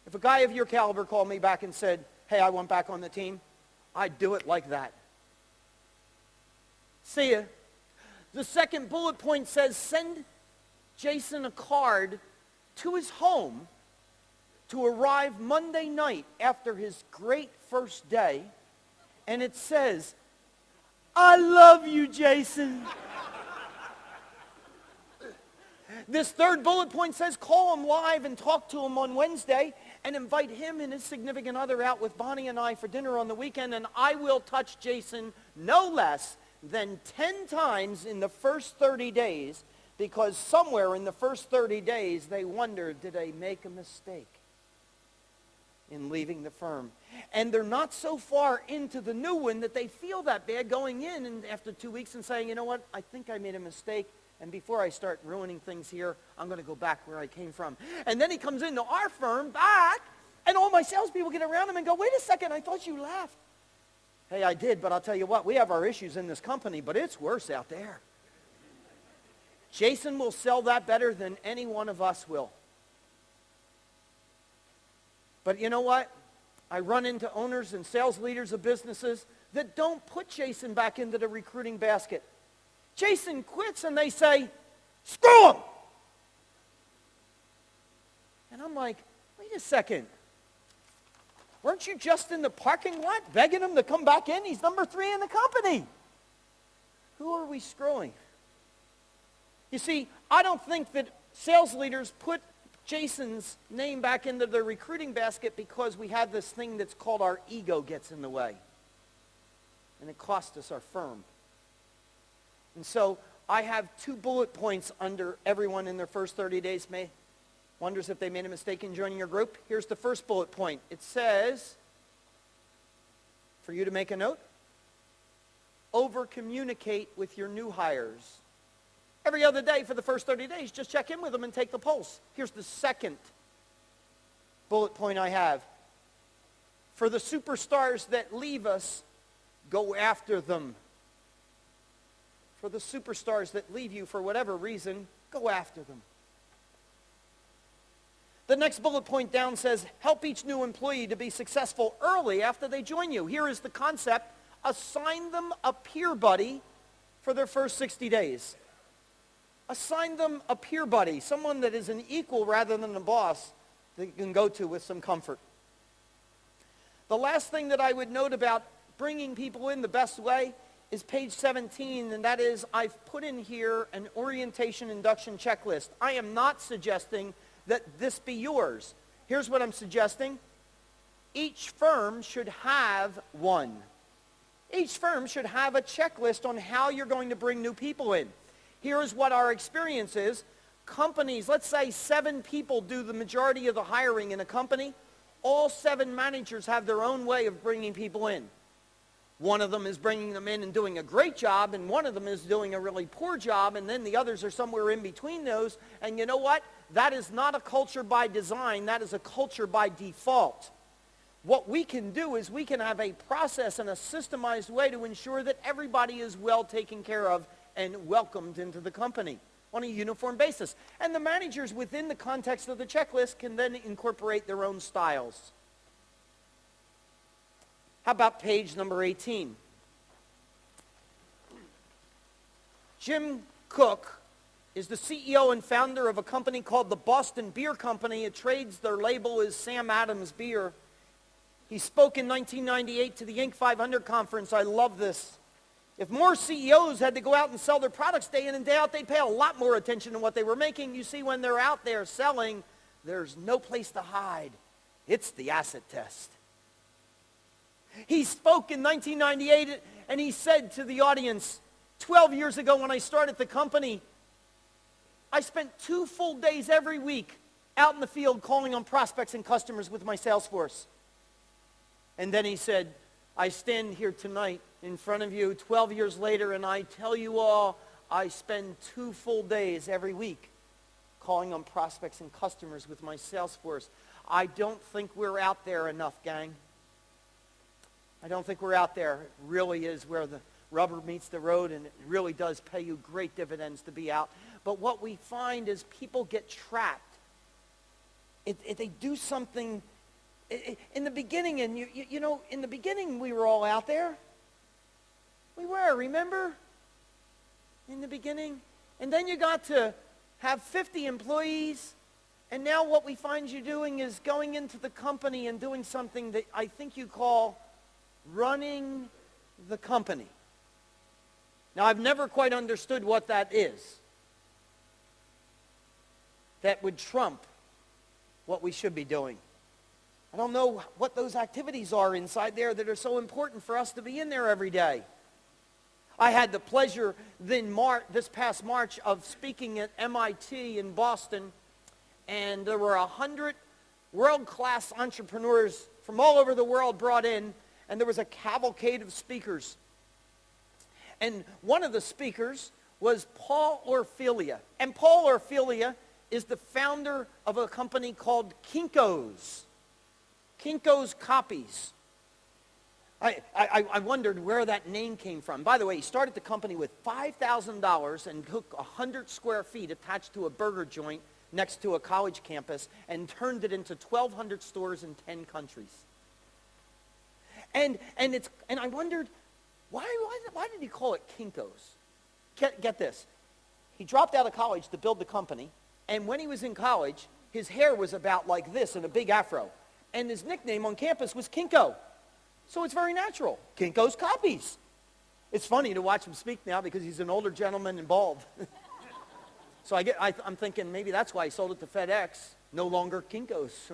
if a guy of your caliber called me back and said, hey, I want back on the team, I'd do it like that. See ya. The second bullet point says, send Jason a card to his home to arrive Monday night after his great first day. And it says, I love you, Jason. This third bullet point says, call him live and talk to him on Wednesday and invite him and his significant other out with Bonnie and I for dinner on the weekend, and I will touch Jason no less than 10 times in the first 30 days, because somewhere in the first 30 days they wonder, did I make a mistake in leaving the firm? And they're not so far into the new one that they feel that bad going in and after 2 weeks and saying, you know what, I think I made a mistake. And before I start ruining things here, I'm going to go back where I came from. And then he comes into our firm back, and all my salespeople get around him and go, wait a second, I thought you left. Hey, I did, but I'll tell you what, we have our issues in this company, but it's worse out there. Jason will sell that better than any one of us will. But you know what? I run into owners and sales leaders of businesses that don't put Jason back into the recruiting basket. Jason quits and they say, screw him. And I'm like, wait a second. Weren't you just in the parking lot begging him to come back in? He's number 3 in the company. Who are we screwing? You see, I don't think that sales leaders put Jason's name back into the recruiting basket because we have this thing that's called our ego gets in the way. And it cost us our firm. And so I have 2 bullet points under everyone in their first 30 days wonders if they made a mistake in joining your group. Here's the first bullet point. It says, for you to make a note, over-communicate with your new hires. Every other day for the first 30 days, just check in with them and take the pulse. Here's the second bullet point I have. For the superstars that leave us, go after them. For the superstars that leave you for whatever reason, go after them. The next bullet point down says, help each new employee to be successful early after they join you. Here is the concept. Assign them a peer buddy for their first 60 days. Assign them a peer buddy, someone that is an equal rather than a boss that you can go to with some comfort. The last thing that I would note about bringing people in the best way is page 17, and that is I've put in here an orientation induction checklist. I am not suggesting that this be yours. Here's what I'm suggesting. Each firm should have one. Each firm should have a checklist on how you're going to bring new people in. Here's what our experience is. Companies, let's say 7 people do the majority of the hiring in a company. All 7 managers have their own way of bringing people in. One of them is bringing them in and doing a great job, and one of them is doing a really poor job, and then the others are somewhere in between those. And you know what? That is not a culture by design. That is a culture by default. What we can do is we can have a process and a systemized way to ensure that everybody is well taken care of and welcomed into the company on a uniform basis. And the managers within the context of the checklist can then incorporate their own styles. How about page number 18? Jim Cook is the CEO and founder of a company called the Boston Beer Company. It trades, their label is Sam Adams Beer. He spoke in 1998 to the Inc. 500 conference. I love this. If more CEOs had to go out and sell their products day in and day out, they'd pay a lot more attention to what they were making. You see, when they're out there selling, there's no place to hide. It's the acid test. He spoke in 1998, and he said to the audience, 12 years ago when I started the company, I spent 2 full days every week out in the field calling on prospects and customers with my sales force. And then he said, I stand here tonight in front of you 12 years later, and I tell you all, I spend 2 full days every week calling on prospects and customers with my sales force. I don't think we're out there enough, gang. I don't think we're out there. It really is where the rubber meets the road, and it really does pay you great dividends to be out. But what we find is people get trapped. They do something in the beginning, and you know, in the beginning we were all out there. We were, remember? In the beginning. And then you got to have 50 employees, and now what we find you doing is going into the company and doing something that I think you call running the company. Now, I've never quite understood what that is. That would trump what we should be doing. I don't know what those activities are inside there that are so important for us to be in there every day. I had the pleasure this past March of speaking at MIT in Boston, and there were 100 world-class entrepreneurs from all over the world brought in, and there was a cavalcade of speakers. And one of the speakers was Paul Orfilia. And Paul Orfilia is the founder of a company called Kinko's. Kinko's Copies. I wondered where that name came from. By the way, he started the company with $5,000 and took 100 square feet attached to a burger joint next to a college campus and turned it into 1,200 stores in 10 countries. And I wondered, why did he call it Kinko's? Get this. He dropped out of college to build the company, and when he was in college, his hair was about like this in a big afro. And his nickname on campus was Kinko. So it's very natural. Kinko's Copies. It's funny to watch him speak now because he's an older gentleman and bald. So I'm thinking maybe that's why he sold it to FedEx, no longer Kinko's.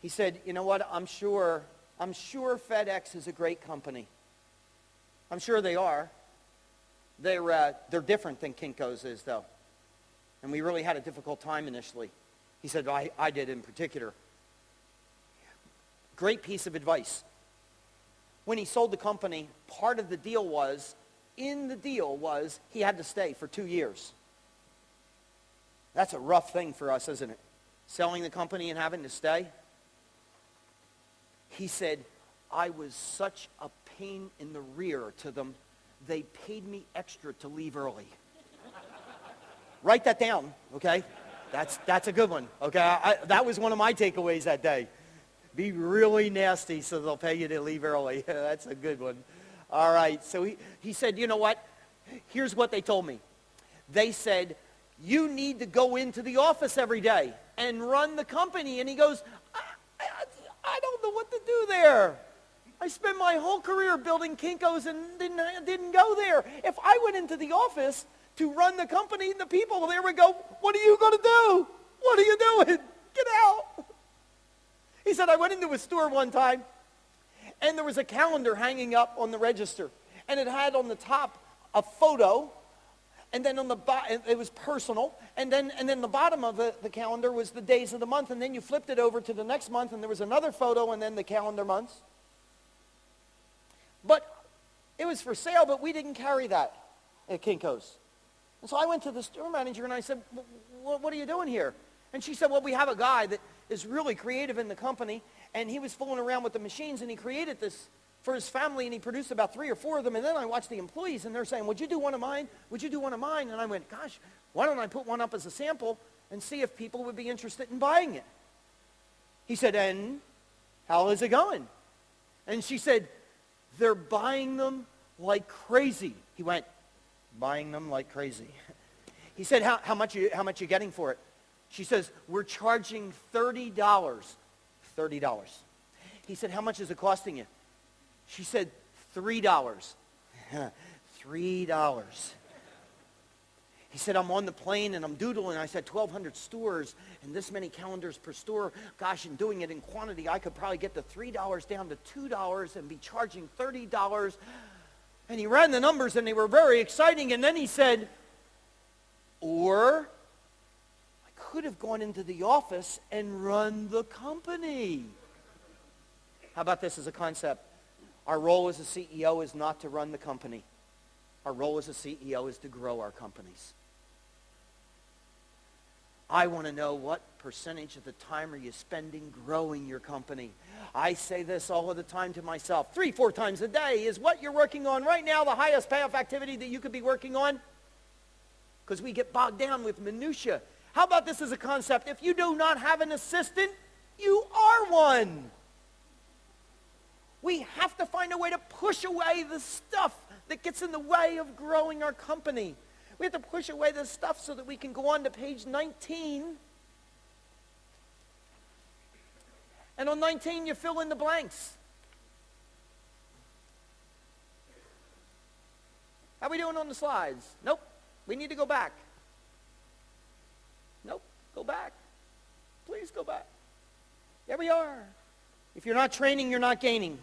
He said, you know what, I'm sure FedEx is a great company. I'm sure they are. They're different than Kinko's is, though. And we really had a difficult time initially. He said, I did in particular. Great piece of advice. When he sold the company, part of the deal was he had to stay for 2 years. That's a rough thing for us, isn't it? Selling the company and having to stay. He said, I was such a pain in the rear to them, they paid me extra to leave early. Write that down, okay? That's a good one, okay? That was one of my takeaways that day. Be really nasty so they'll pay you to leave early. That's a good one. All right, so he said, you know what? Here's what they told me. They said, you need to go into the office every day and run the company. And he goes, I don't know what to do there. I spent my whole career building Kinko's and didn't go there. If I went into the office to run the company, the people there would go, what are you going to do? What are you doing? Get out. He said, I went into a store one time, and there was a calendar hanging up on the register, and it had on the top a photo, and then on the bottom, it was personal, and then the bottom of the calendar was the days of the month, and then you flipped it over to the next month, and there was another photo, and then the calendar months. But it was for sale, but we didn't carry that at Kinko's. And so I went to the store manager, and I said, what are you doing here? And she said, well, we have a guy that is really creative in the company, and he was fooling around with the machines, and he created this for his family, and he produced about 3 or 4 of them, and then I watched the employees, and they're saying, would you do one of mine? Would you do one of mine? And I went, gosh, why don't I put one up as a sample and see if people would be interested in buying it? He said, and how is it going? And she said, they're buying them like crazy. He went, buying them like crazy. He said, how much you getting for it? She says, we're charging $30. $30. He said, how much is it costing you? She said, $3. $3. He said, I'm on the plane and I'm doodling. I said, 1,200 stores and this many calendars per store. Gosh, and doing it in quantity, I could probably get the $3 down to $2 and be charging $30. And he ran the numbers and they were very exciting. And then he said, or I could have gone into the office and run the company. How about this as a concept? Our role as a CEO is not to run the company. Our role as a CEO is to grow our companies. I want to know what percentage of the time are you spending growing your company. I say this all of the time to myself. 3-4 times a day is what you're working on right now, the highest payoff activity that you could be working on. Because we get bogged down with minutia. How about this as a concept? If you do not have an assistant, you are one. We have to find a way to push away the stuff that gets in the way of growing our company. We have to push away the stuff so that we can go on to page 19. And on 19, you fill in the blanks. How are we doing on the slides? Nope. We need to go back. Nope. Go back. Please go back. There we are. If you're not training, you're not gaining.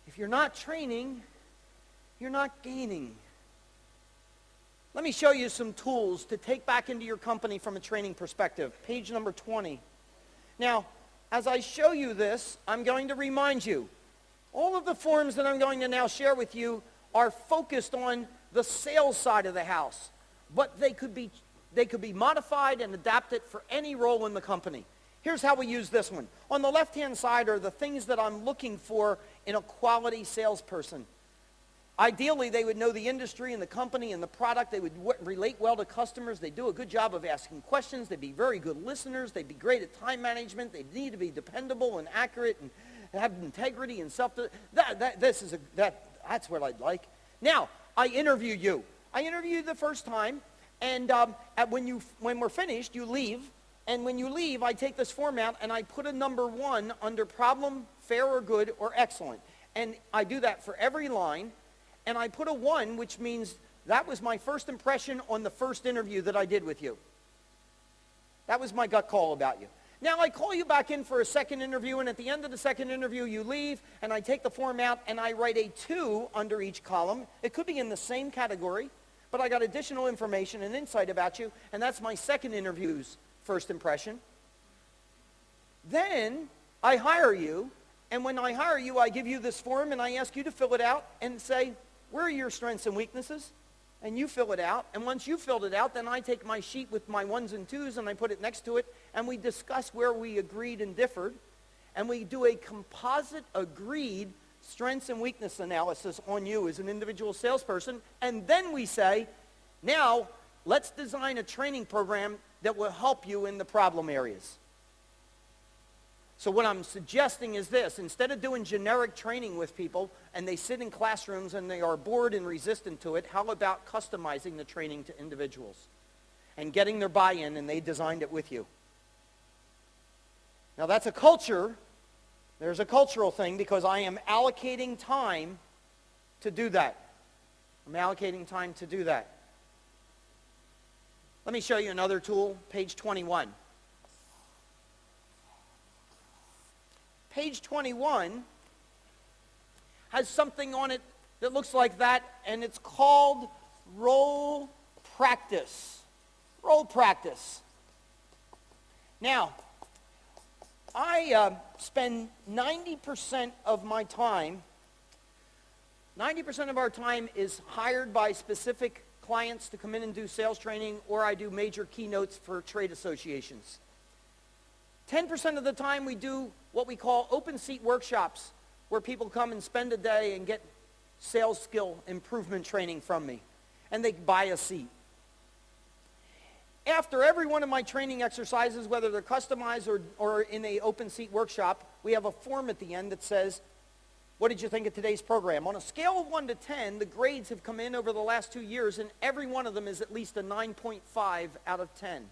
If you're not training, you're not gaining. Let me show you some tools to take back into your company from a training perspective. Page number 20. Now, as I show you this, I'm going to remind you, all of the forms that I'm going to now share with you are focused on the sales side of the house, but they could be modified and adapted for any role in the company. Here's how we use this one. On the left-hand side are the things that I'm looking for in a quality salesperson. Ideally, they would know the industry and the company and the product. They would relate well to customers. They'd do a good job of asking questions. They'd be very good listeners. They'd be great at time management. They need to be dependable and accurate and have integrity and self. That's what I'd like. Now, I interview you. I interview you the first time, and when we're finished, you leave. And when you leave, I take this form out and I put a number 1 under problem, fair or good, or excellent. And I do that for every line. And I put a 1, which means that was my first impression on the first interview that I did with you. That was my gut call about you. Now I call you back in for a second interview, and at the end of the second interview, you leave, and I take the form out, and I write a 2 under each column. It could be in the same category, but I got additional information and insight about you, and that's my second interview's first impression. Then I hire you, and when I hire you, I give you this form, and I ask you to fill it out and say, where are your strengths and weaknesses? And you fill it out. And once you filled it out, then I take my sheet with my 1s and 2s and I put it next to it. And we discuss where we agreed and differed. And we do a composite agreed strengths and weakness analysis on you as an individual salesperson. And then we say, now let's design a training program that will help you in the problem areas. So what I'm suggesting is this: instead of doing generic training with people and they sit in classrooms and they are bored and resistant to it, how about customizing the training to individuals and getting their buy-in, and they designed it with you? Now that's a culture. There's a cultural thing because I am allocating time to do that. I'm allocating time to do that. Let me show you another tool, page 21. Page 21 has something on it that looks like that, and it's called role practice. Role practice. Now, I spend 90% of my time, 90% of our time is hired by specific clients to come in and do sales training, or I do major keynotes for trade associations. 10% of the time we do what we call open seat workshops, where people come and spend a day and get sales skill improvement training from me, and they buy a seat. After every one of my training exercises, whether they're customized or in a open seat workshop, we have a form at the end that says, what did you think of today's program? On a scale of 1 to 10, the grades have come in over the last 2 years, and every one of them is at least a 9.5 out of 10.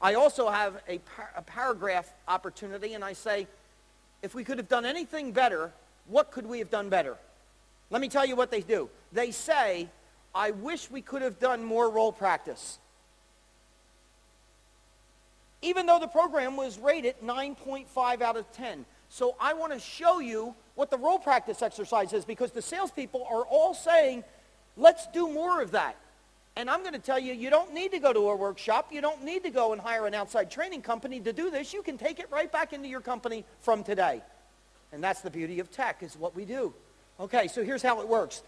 I also have a paragraph opportunity, and I say, if we could have done anything better, what could we have done better? Let me tell you what they do. They say, I wish we could have done more role practice. Even though the program was rated 9.5 out of 10. So I want to show you what the role practice exercise is, because the salespeople are all saying, let's do more of that. And I'm going to tell you, you don't need to go to a workshop. You don't need to go and hire an outside training company to do this. You can take it right back into your company from today. And that's the beauty of tech, is what we do. Okay, so here's how it works.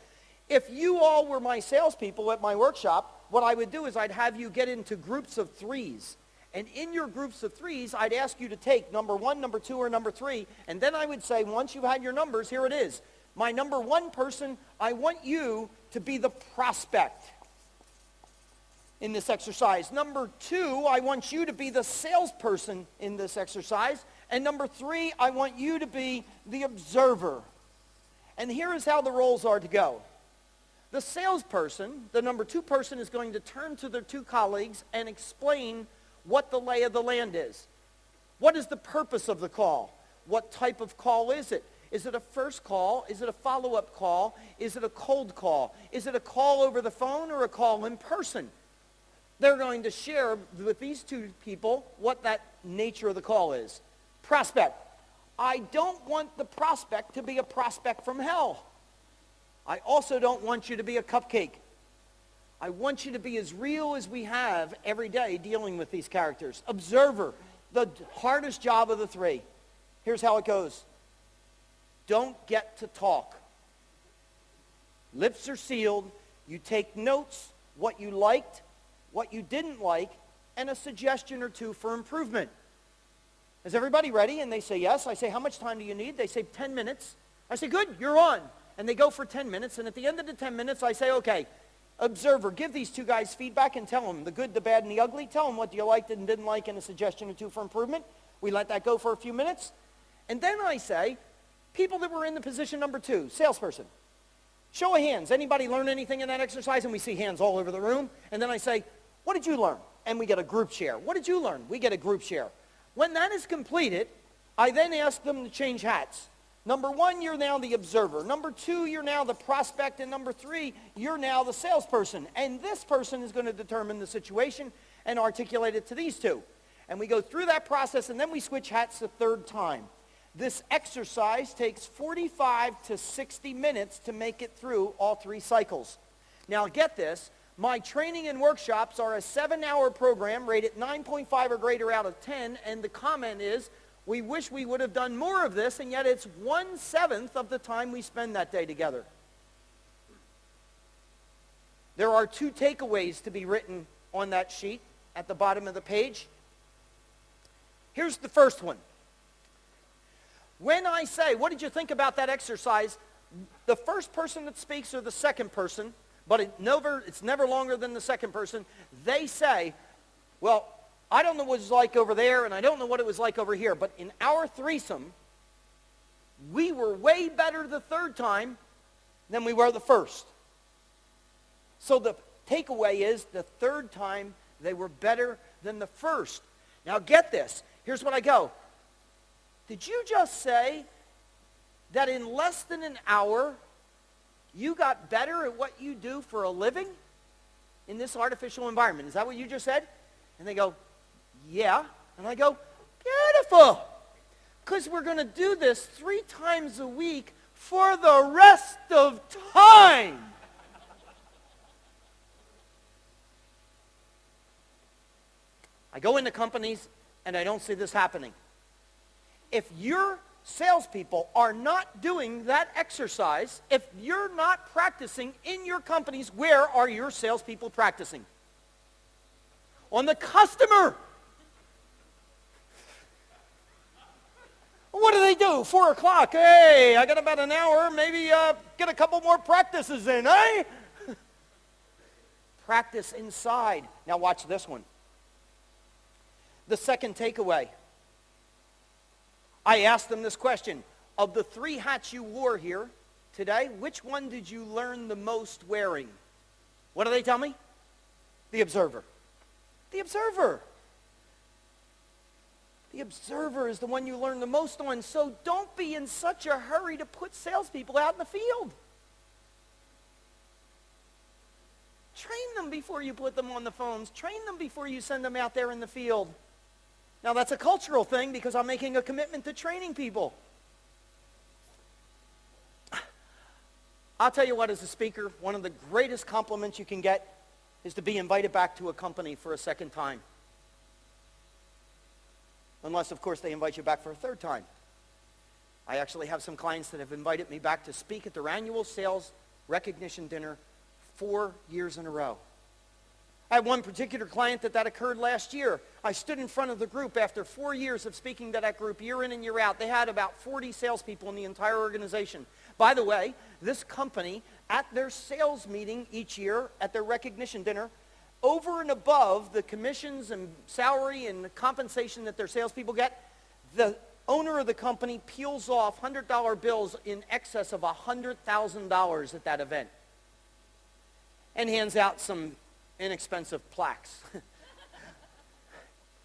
If you all were my salespeople at my workshop, what I would do is I'd have you get into groups of 3s. And in your groups of 3s, I'd ask you to take number 1, number 2, or number 3. And then I would say, once you've had your numbers, here it is. My number 1 person, I want you to be the prospect in this exercise. Number 2, I want you to be the salesperson in this exercise. And number 3, I want you to be the observer. And here is how the roles are to go. The salesperson, the number 2 person, is going to turn to their 2 colleagues and explain what the lay of the land is. What is the purpose of the call? What type of call is it? Is it a first call? Is it a follow-up call? Is it a cold call? Is it a call over the phone or a call in person? They're going to share with these 2 people what that nature of the call is. Prospect. I don't want the prospect to be a prospect from hell. I also don't want you to be a cupcake. I want you to be as real as we have every day dealing with these characters. Observer, the hardest job of the 3. Here's how it goes. Don't get to talk. Lips are sealed. You take notes, what you liked, what you didn't like, and a suggestion or 2 for improvement. Is everybody ready? And they say yes. I say, how much time do you need? They say 10 minutes. I say, good, you're on. And they go for 10 minutes. And at the end of the 10 minutes, I say, okay, observer, give these 2 guys feedback and tell them the good, the bad, and the ugly. Tell them what you liked and didn't like and a suggestion or 2 for improvement. We let that go for a few minutes. And then I say, people that were in the position number 2, salesperson, show of hands. Anybody learn anything in that exercise? And we see hands all over the room. And then I say, what did you learn? And we get a group share. What did you learn? We get a group share. When that is completed, I then ask them to change hats. Number 1, you're now the observer. Number 2, you're now the prospect. And number 3, you're now the salesperson. And this person is going to determine the situation and articulate it to these 2. And we go through that process, and then we switch hats a 3rd time. This exercise takes 45 to 60 minutes to make it through all 3 cycles. Now get this. My training and workshops are a 7-hour program rated 9.5 or greater out of 10. And the comment is, we wish we would have done more of this, and yet it's 1/7 of the time we spend that day together. There are 2 takeaways to be written on that sheet at the bottom of the page. Here's the first one. When I say, what did you think about that exercise? The first person that speaks or the second person, but it's never longer than the second person, they say, well, I don't know what it was like over there, and I don't know what it was like over here, but in our threesome, we were way better the 3rd time than we were the 1st. So the takeaway is the 3rd time they were better than the 1st. Now get this. Here's what I go. Did you just say that in less than an hour, you got better at what you do for a living in this artificial environment? Is that what you just said? And they go, yeah. And I go, beautiful. Because we're going to do this 3 times a week for the rest of time. I go into companies and I don't see this happening. If your salespeople are not doing that exercise, if you're not practicing in your companies, where are your salespeople practicing? On the customer. What do? 4 o'clock. Hey, I got about an hour. Maybe get a couple more practices in, eh? Practice inside. Now watch this one. The second takeaway. I asked them this question. of the 3 hats you wore here today, which one did you learn the most wearing? What do they tell me? The observer. The observer. The observer is the one you learn the most on, so don't be in such a hurry to put salespeople out in the field. Train them before you put them on the phones. Train them before you send them out there in the field. Now, that's a cultural thing because I'm making a commitment to training people. I'll tell you what, as a speaker, one of the greatest compliments you can get is to be invited back to a company for a second time. Unless, of course, they invite you back for a third time. I actually have some clients that have invited me back to speak at their annual sales recognition dinner 4 years in a row. I had one particular client that occurred last year. I stood in front of the group after 4 years of speaking to that group year in and year out. They had about 40 salespeople in the entire organization. By the way, this company, at their sales meeting each year, at their recognition dinner, over and above the commissions and salary and the compensation that their salespeople get, the owner of the company peels off $100 bills in excess of $100,000 at that event and hands out some inexpensive plaques.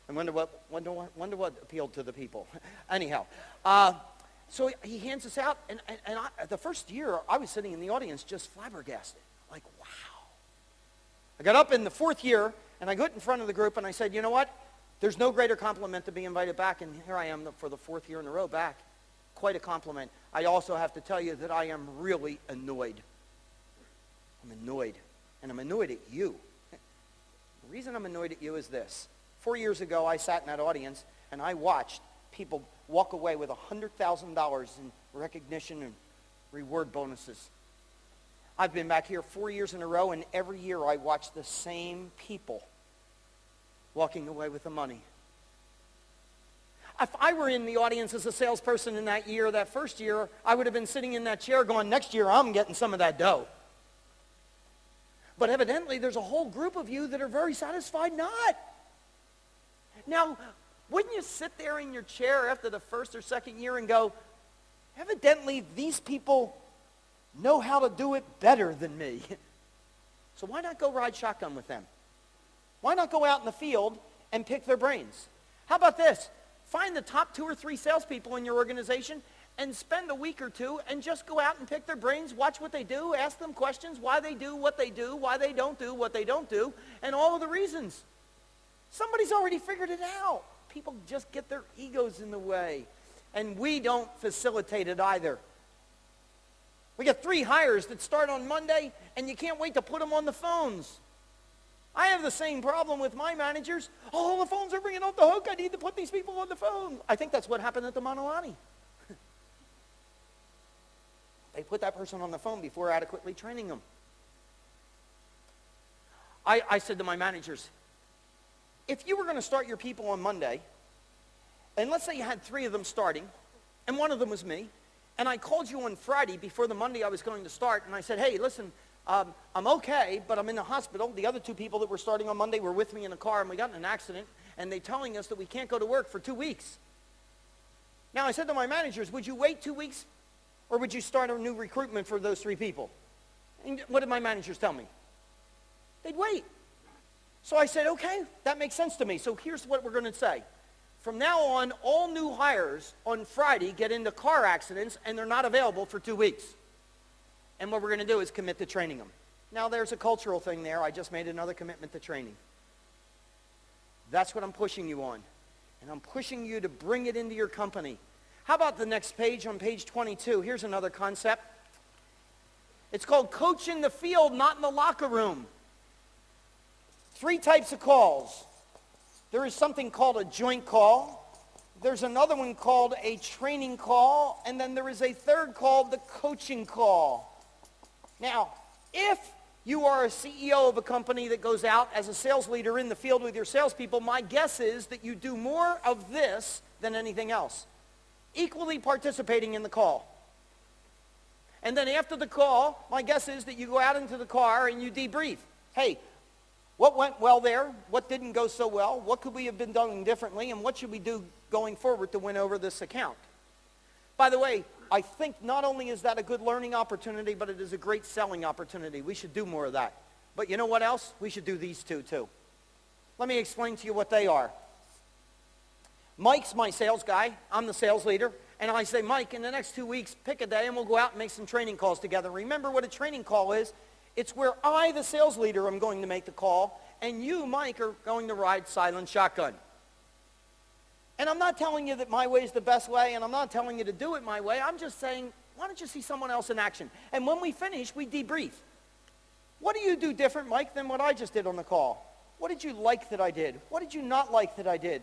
I wonder what appealed to the people. Anyhow, so he hands this out, and the first year, I was sitting in the audience just flabbergasted, like, wow. I got up in the 4th year, and I got in front of the group, and I said, you know what? There's no greater compliment to be invited back, and here I am for the 4th year in a row back. Quite a compliment. I also have to tell you that I am really annoyed. I'm annoyed, and I'm annoyed at you. The reason I'm annoyed at you is this. 4 years ago, I sat in that audience, and I watched people walk away with $100,000 in recognition and reward bonuses. I've been back here 4 years in a row, and every year I watch the same people walking away with the money. If I were in the audience as a salesperson in that year, that first year, I would have been sitting in that chair going, next year I'm getting some of that dough. But evidently there's a whole group of you that are very satisfied not. Now, wouldn't you sit there in your chair after the first or second year and go, evidently these people know how to do it better than me. So why not go ride shotgun with them? Why not go out in the field and pick their brains? How about this? Find the top 2 or 3 salespeople in your organization and spend a week or 2 and just go out and pick their brains, watch what they do, ask them questions, why they do what they do, why they don't do what they don't do, and all of the reasons. Somebody's already figured it out. People just get their egos in the way. And we don't facilitate it either. We got 3 hires that start on Monday, and you can't wait to put them on the phones. I have the same problem with my managers. Oh, the phones are ringing off the hook. I need to put these people on the phone. I think that's what happened at the Manolani. They put that person on the phone before adequately training them. I said to my managers, if you were going to start your people on Monday, and let's say you had 3 of them starting, and one of them was me, and I called you on Friday before the Monday I was going to start, and I said, hey, listen, I'm okay, but I'm in the hospital. The other 2 people that were starting on Monday were with me in a car, and we got in an accident, and they're telling us that we can't go to work for 2 weeks. Now, I said to my managers, would you wait 2 weeks, or would you start a new recruitment for those 3 people? And what did my managers tell me? They'd wait. So I said, okay, that makes sense to me. So here's what we're going to say. From now on, all new hires on Friday get into car accidents, and they're not available for 2 weeks. And what we're going to do is commit to training them. Now, there's a cultural thing there. I just made another commitment to training. That's what I'm pushing you on. And I'm pushing you to bring it into your company. How about the next page, on page 22? Here's another concept. It's called coach in the field, not in the locker room. 3 types of calls. There is something called a joint call. There's another one called a training call. And then there is a third called the coaching call. Now, if you are a CEO of a company that goes out as a sales leader in the field with your salespeople, my guess is that you do more of this than anything else. Equally participating in the call. And then after the call, my guess is that you go out into the car and you debrief. Hey, what went well there? What didn't go so well? What could we have been doing differently? And what should we do going forward to win over this account? By the way, I think not only is that a good learning opportunity, but it is a great selling opportunity. We should do more of that. But you know what else? We should do these two too. Let me explain to you what they are. Mike's my sales guy. I'm the sales leader. And I say, Mike, in the next 2 weeks, pick a day and we'll go out and make some training calls together. Remember what a training call is? It's where I, the sales leader, am going to make the call, and you, Mike, are going to ride silent shotgun. And I'm not telling you that my way is the best way, and I'm not telling you to do it my way. I'm just saying, why don't you see someone else in action? And when we finish, we debrief. What do you do different, Mike, than what I just did on the call? What did you like that I did? What did you not like that I did?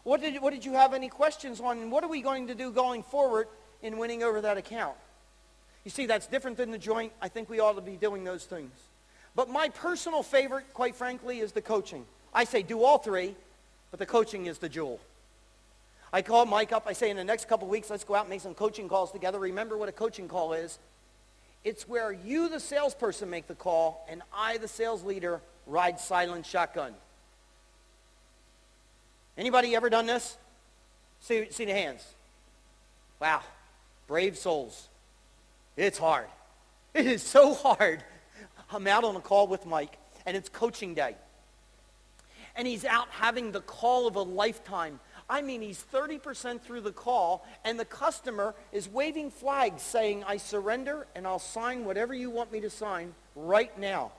What did you have any questions on? And what are we going to do going forward in winning over that account? You see, that's different than the joint. I think we ought to be doing those things. But my personal favorite, quite frankly, is the coaching. I say do all three, but the coaching is the jewel. I call Mike up. I say, in the next couple weeks, let's go out and make some coaching calls together. Remember what a coaching call is. It's where you, the salesperson, make the call, and I, the sales leader, ride silent shotgun. Anybody ever done this? See the hands. Wow. Brave souls. It's hard. It is so hard. I'm out on a call with Mike, and it's coaching day. And he's out having the call of a lifetime. I mean, he's 30% through the call, and the customer is waving flags saying, I surrender, and I'll sign whatever you want me to sign right now.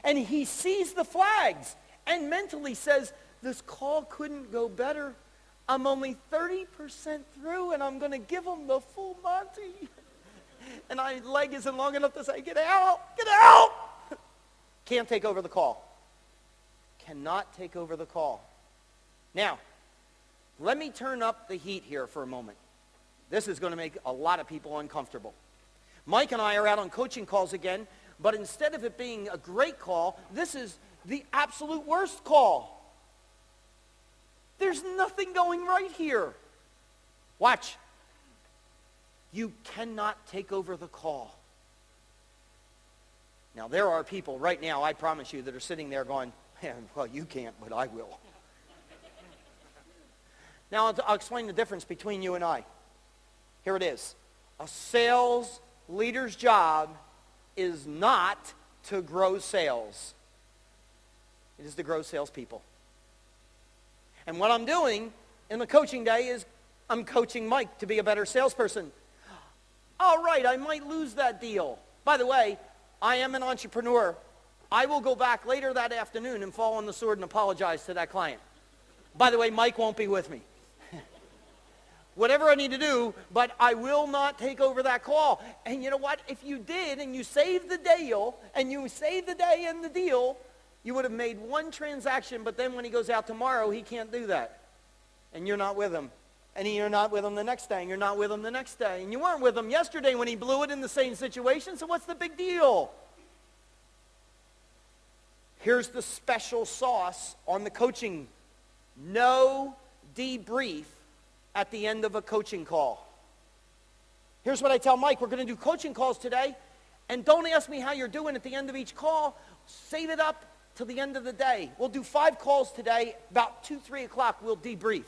And he sees the flags and mentally says, this call couldn't go better. I'm only 30% through, and I'm going to give him the full Monty. And my leg isn't long enough to say, get out, get out. Can't take over the call. Cannot take over the call. Now, let me turn up the heat here for a moment. This is going to make a lot of people uncomfortable. Mike and I are out on coaching calls again, but instead of it being a great call, this is the absolute worst call. There's nothing going right here. Watch. You cannot take over the call. Now, there are people right now, I promise you, that are sitting there going, well, you can't, but I will. Now, I'll explain the difference between you and I. Here it is. A sales leader's job is not to grow sales. It is to grow salespeople. And what I'm doing in the coaching day is I'm coaching Mike to be a better salesperson. All right, I might lose that deal. By the way, I am an entrepreneur. I will go back later that afternoon and fall on the sword and apologize to that client. By the way, Mike won't be with me. Whatever I need to do, but I will not take over that call. And you know what? If you did and you saved the deal, and you saved the day and the deal, you would have made one transaction, but then when he goes out tomorrow, he can't do that. And you're not with him. And you're not with him the next day, and you're not with him the next day. And you weren't with him yesterday when he blew it in the same situation, so what's the big deal? Here's the special sauce on the coaching. No debrief at the end of a coaching call. Here's what I tell Mike. We're going to do coaching calls today, and don't ask me how you're doing at the end of each call. Save it up till the end of the day. We'll do 5 calls today. About 2, 3 o'clock, we'll debrief.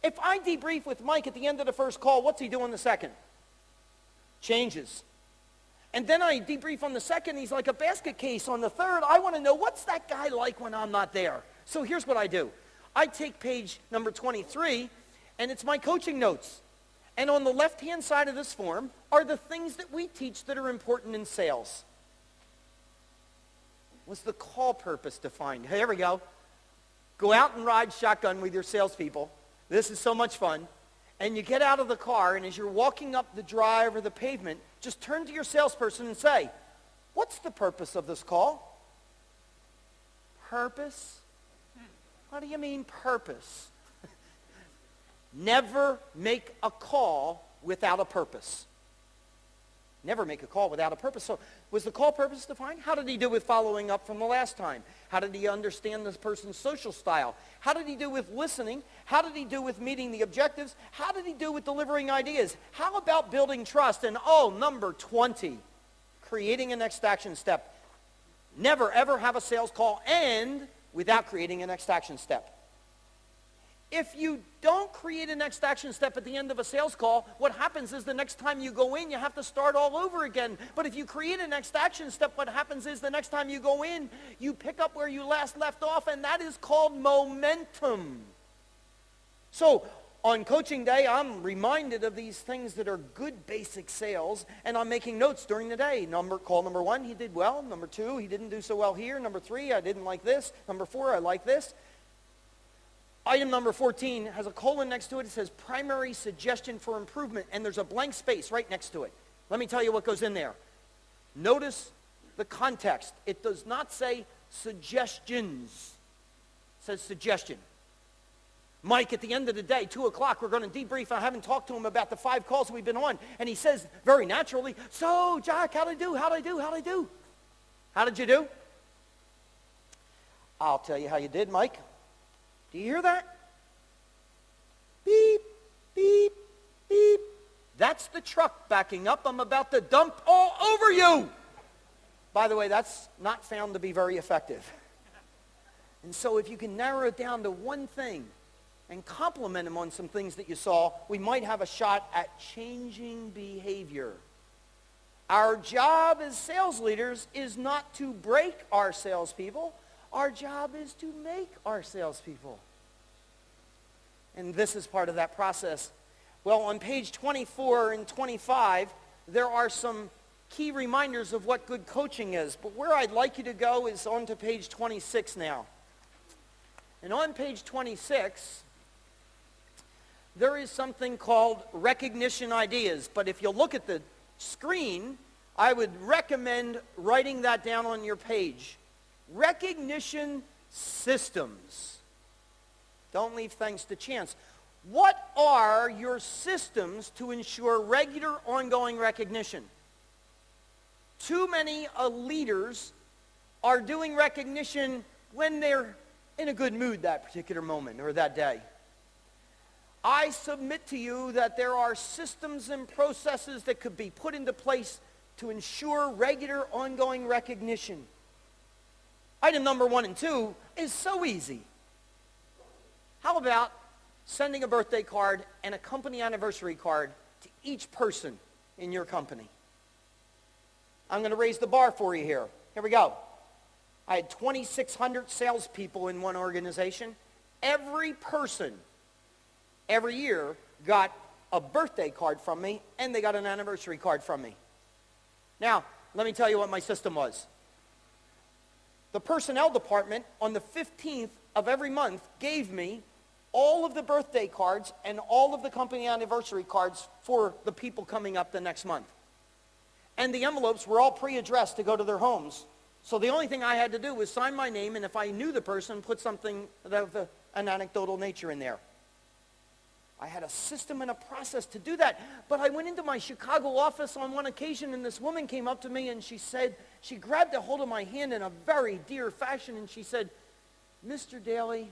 If I debrief with Mike at the end of the first call, what's he doing the second? Changes. And then I debrief on the second. He's like a basket case on the third. I want to know, what's that guy like when I'm not there? So here's what I do. I take page number 23, and it's my coaching notes. And on the left-hand side of this form are the things that we teach that are important in sales. Was the call purpose defined? Here we go. Go out and ride shotgun with your salespeople. This is so much fun. And you get out of the car, and as you're walking up the drive or the pavement, just turn to your salesperson and say, what's the purpose of this call? Purpose? What do you mean purpose? Never make a call without a purpose. Never make a call without a purpose. So was the call purpose defined? How did he do with following up from the last time? How did he understand this person's social style? How did he do with listening? How did he do with meeting the objectives? How did he do with delivering ideas? How about building trust? And number 20, creating a next action step. Never, ever have a sales call end without creating a next action step. if you don't create a next action step at the end of a sales call, what happens is the next time you go in, you have to start all over again. But if you create a next action step, what happens is the next time you go in, you pick up where you last left off, and that is called momentum. So on coaching day, I'm reminded of these things that are good basic sales, and I'm making notes during the day. Call number 1, he did well. Number 2, he didn't do so well here. Number 3, I didn't like this. Number 4, I like this. Item number 14 has a colon next to it. It says primary suggestion for improvement, and there's a blank space right next to it. Let me tell you what goes in there. Notice the context. It does not say suggestions. It says suggestion. Mike, at the end of the day, 2 o'clock, we're going to debrief. I haven't talked to him about the 5 calls we've been on. And he says very naturally, so, Jack, how'd I do? How'd I do? How'd I do? How did you do? I'll tell you how you did, Mike. Do you hear that? Beep, beep, beep. That's the truck backing up. I'm about to dump all over you. By the way, that's not found to be very effective. And so if you can narrow it down to one thing and compliment him on some things that you saw, we might have a shot at changing behavior. Our job as sales leaders is not to break our salespeople. Our job is to make our salespeople. And this is part of that process. Well, on page 24 and 25, there are some key reminders of what good coaching is. But where I'd like you to go is on to page 26 now. And on page 26, there is something called recognition ideas. But if you look at the screen, I would recommend writing that down on your page. Recognition systems. Don't leave things to chance. What are your systems to ensure regular, ongoing recognition? Too many leaders are doing recognition when they're in a good mood that particular moment or that day. I submit to you that there are systems and processes that could be put into place to ensure regular, ongoing recognition. Item number 1 and 2 is so easy. How about sending a birthday card and a company anniversary card to each person in your company? I'm going to raise the bar for you here. Here we go. I had 2,600 salespeople in one organization. Every person, every year, got a birthday card from me, and they got an anniversary card from me. Now, let me tell you what my system was. The personnel department on the 15th of every month gave me all of the birthday cards and all of the company anniversary cards for the people coming up the next month. And the envelopes were all pre-addressed to go to their homes. So the only thing I had to do was sign my name, and if I knew the person, put something of an anecdotal nature in there. I had a system and a process to do that. But I went into my Chicago office on one occasion, and this woman came up to me, and she said, she grabbed a hold of my hand in a very dear fashion, and she said, Mr. Daly,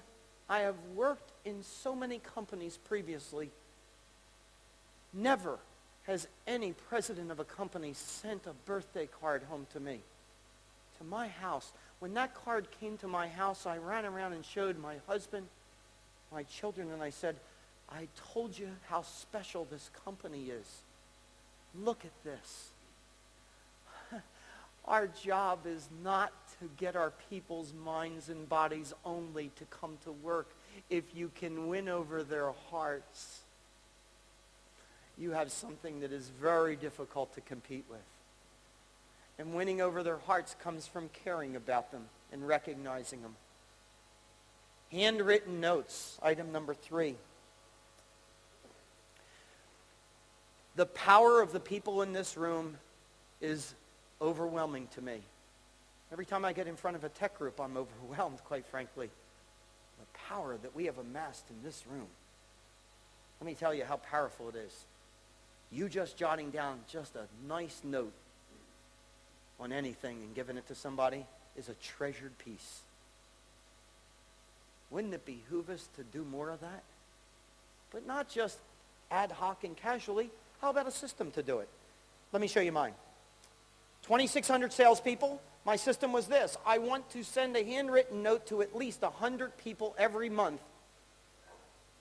I have worked in so many companies previously. Never has any president of a company sent a birthday card home to me, to my house. When that card came to my house, I ran around and showed my husband, my children, and I said, I told you how special this company is. Look at this. Our job is not to get our people's minds and bodies only to come to work. If you can win over their hearts, you have something that is very difficult to compete with. And winning over their hearts comes from caring about them and recognizing them. Handwritten notes, item number 3. The power of the people in this room is overwhelming to me. Every time I get in front of a tech group, I'm overwhelmed, quite frankly. The power that we have amassed in this room. Let me tell you how powerful it is. You just jotting down just a nice note on anything and giving it to somebody is a treasured piece. Wouldn't it behoove us to do more of that? But not just ad hoc and casually. How about a system to do it? Let me show you mine. 2,600 salespeople. My system was this. I want to send a handwritten note to at least 100 people every month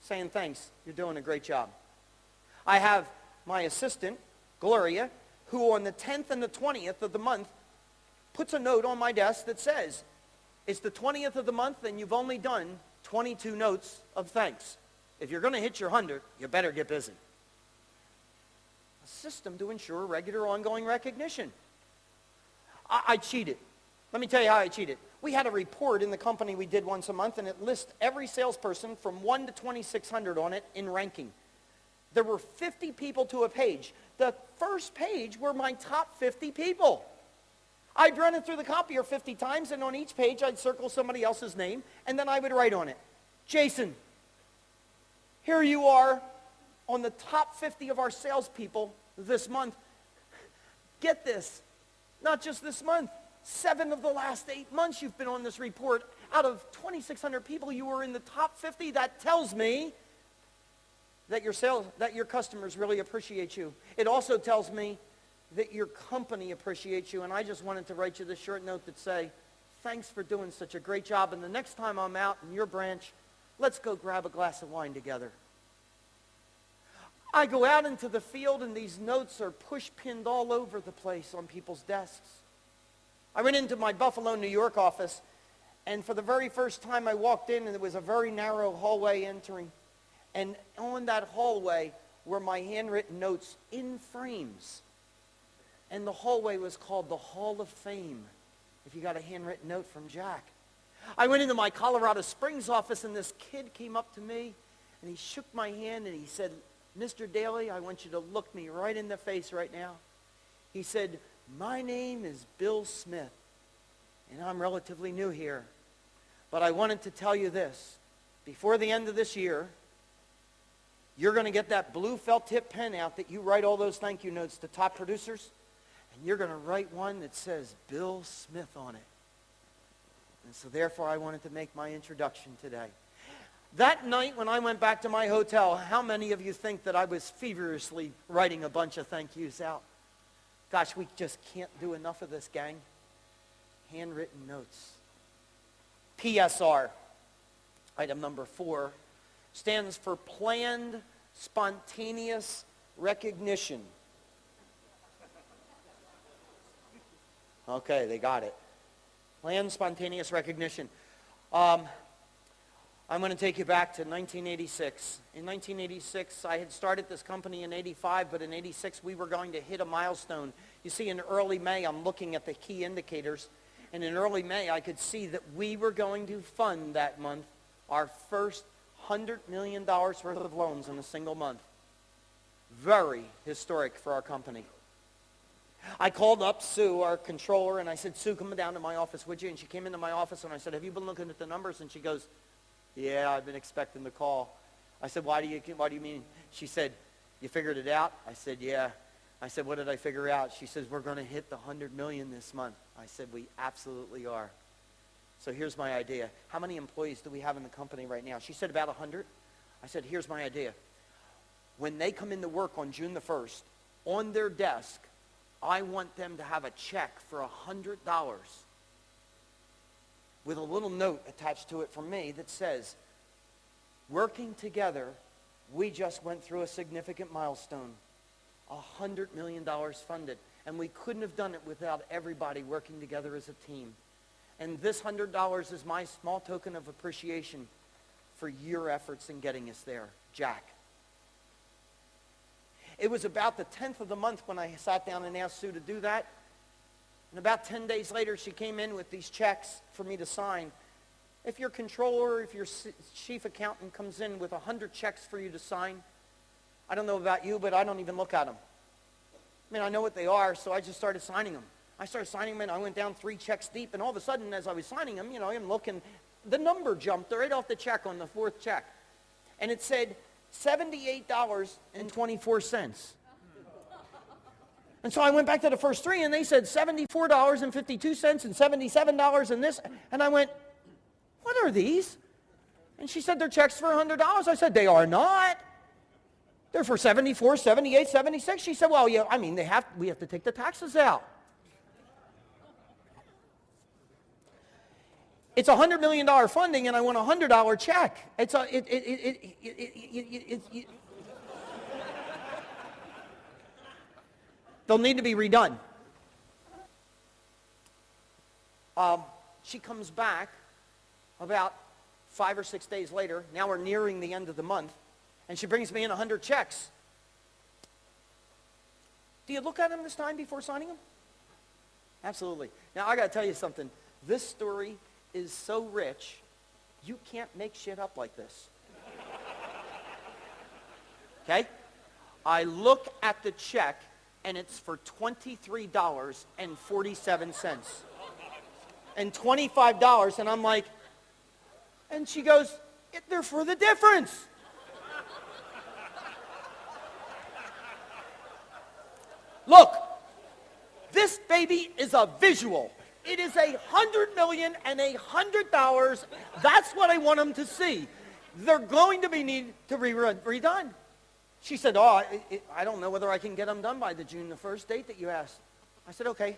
saying thanks, you're doing a great job. I have my assistant, Gloria, who on the 10th and the 20th of the month puts a note on my desk that says, it's the 20th of the month and you've only done 22 notes of thanks. If you're going to hit your 100, you better get busy. A system to ensure regular ongoing recognition. I cheated. Let me tell you how I cheated. We had a report in the company we did once a month, and it lists every salesperson from 1 to 2,600 on it in ranking. There were 50 people to a page. The first page were my top 50 people. I'd run it through the copier 50 times, and on each page I'd circle somebody else's name, and then I would write on it, Jason, here you are on the top 50 of our salespeople this month. Get this, not just this month, 7 of the last 8 months you've been on this report. Out of 2,600 people, you were in the top 50. That tells me that your customers really appreciate you. It also tells me that your company appreciates you, and I just wanted to write you this short note that say, thanks for doing such a great job, and the next time I'm out in your branch, let's go grab a glass of wine together. I go out into the field, and these notes are push-pinned all over the place on people's desks. I went into my Buffalo, New York office, and for the very first time I walked in, and there was a very narrow hallway entering. And on that hallway were my handwritten notes in frames. And the hallway was called the Hall of Fame, if you got a handwritten note from Jack. I went into my Colorado Springs office, and this kid came up to me, and he shook my hand, and he said, Mr. Daly, I want you to look me right in the face right now. He said, my name is Bill Smith, and I'm relatively new here. But I wanted to tell you this. Before the end of this year, you're going to get that blue felt tip pen out that you write all those thank you notes to top producers, and you're going to write one that says Bill Smith on it. And so therefore, I wanted to make my introduction today. That night when I went back to my hotel, how many of you think that I was feverishly writing a bunch of thank yous out? Gosh, we just can't do enough of this, gang. Handwritten notes. PSR, item number 4, stands for Planned Spontaneous Recognition. Okay, they got it. Planned Spontaneous Recognition. I'm going to take you back to 1986. In 1986, I had started this company in 85, but in 86, we were going to hit a milestone. You see, in early May, I'm looking at the key indicators, and in early May, I could see that we were going to fund that month our first $100 million worth of loans in a single month. Very historic for our company. I called up Sue, our controller, and I said, Sue, come down to my office, would you? And she came into my office, and I said, have you been looking at the numbers? And she goes, yeah, I've been expecting the call. I said, why do you mean? She said, you figured it out? I said, yeah. I said, what did I figure out? She says, we're going to hit the 100 million this month. I said, we absolutely are. So here's my idea. How many employees do we have in the company right now? She said, about 100. I said, here's my idea. When they come into work on June the 1st, on their desk, I want them to have a check for $100 with a little note attached to it from me that says, working together, we just went through a significant milestone, $100 million funded, and we couldn't have done it without everybody working together as a team. And this $100 is my small token of appreciation for your efforts in getting us there, Jack. It was about the 10th of the month when I sat down and asked Sue to do that. And about 10 days later, she came in with these checks for me to sign. If your controller, if your chief accountant comes in with 100 checks for you to sign, I don't know about you, but I don't even look at them. I mean, I know what they are, so I just started signing them. I started signing them, and I went down 3 checks deep, and all of a sudden, as I was signing them, I'm looking, the number jumped right off the check on the 4th check. And it said $78.24. And so I went back to the first 3, and they said $74.52 and $77 and this. And I went, what are these? And she said, they're checks for $100. I said, they are not. They're for 74, 78, 76. She said, well, yeah, I mean, we have to take the taxes out. It's $100 million funding, and I want a $100 check. They'll need to be redone. She comes back about 5 or 6 days later. Now we're nearing the end of the month, and she brings me in 100 checks. Do you look at them this time before signing them? Absolutely. Now, I got to tell you something. This story is so rich, you can't make shit up like this. Okay? I look at the check, and it's for $23.47. And $25, and I'm like, and she goes, they're for the difference. Look, this baby is a visual. It is $100 million and $100. That's what I want them to see. They're going to be need to be redone. She said, I don't know whether I can get them done by the June the 1st date that you asked. I said, okay,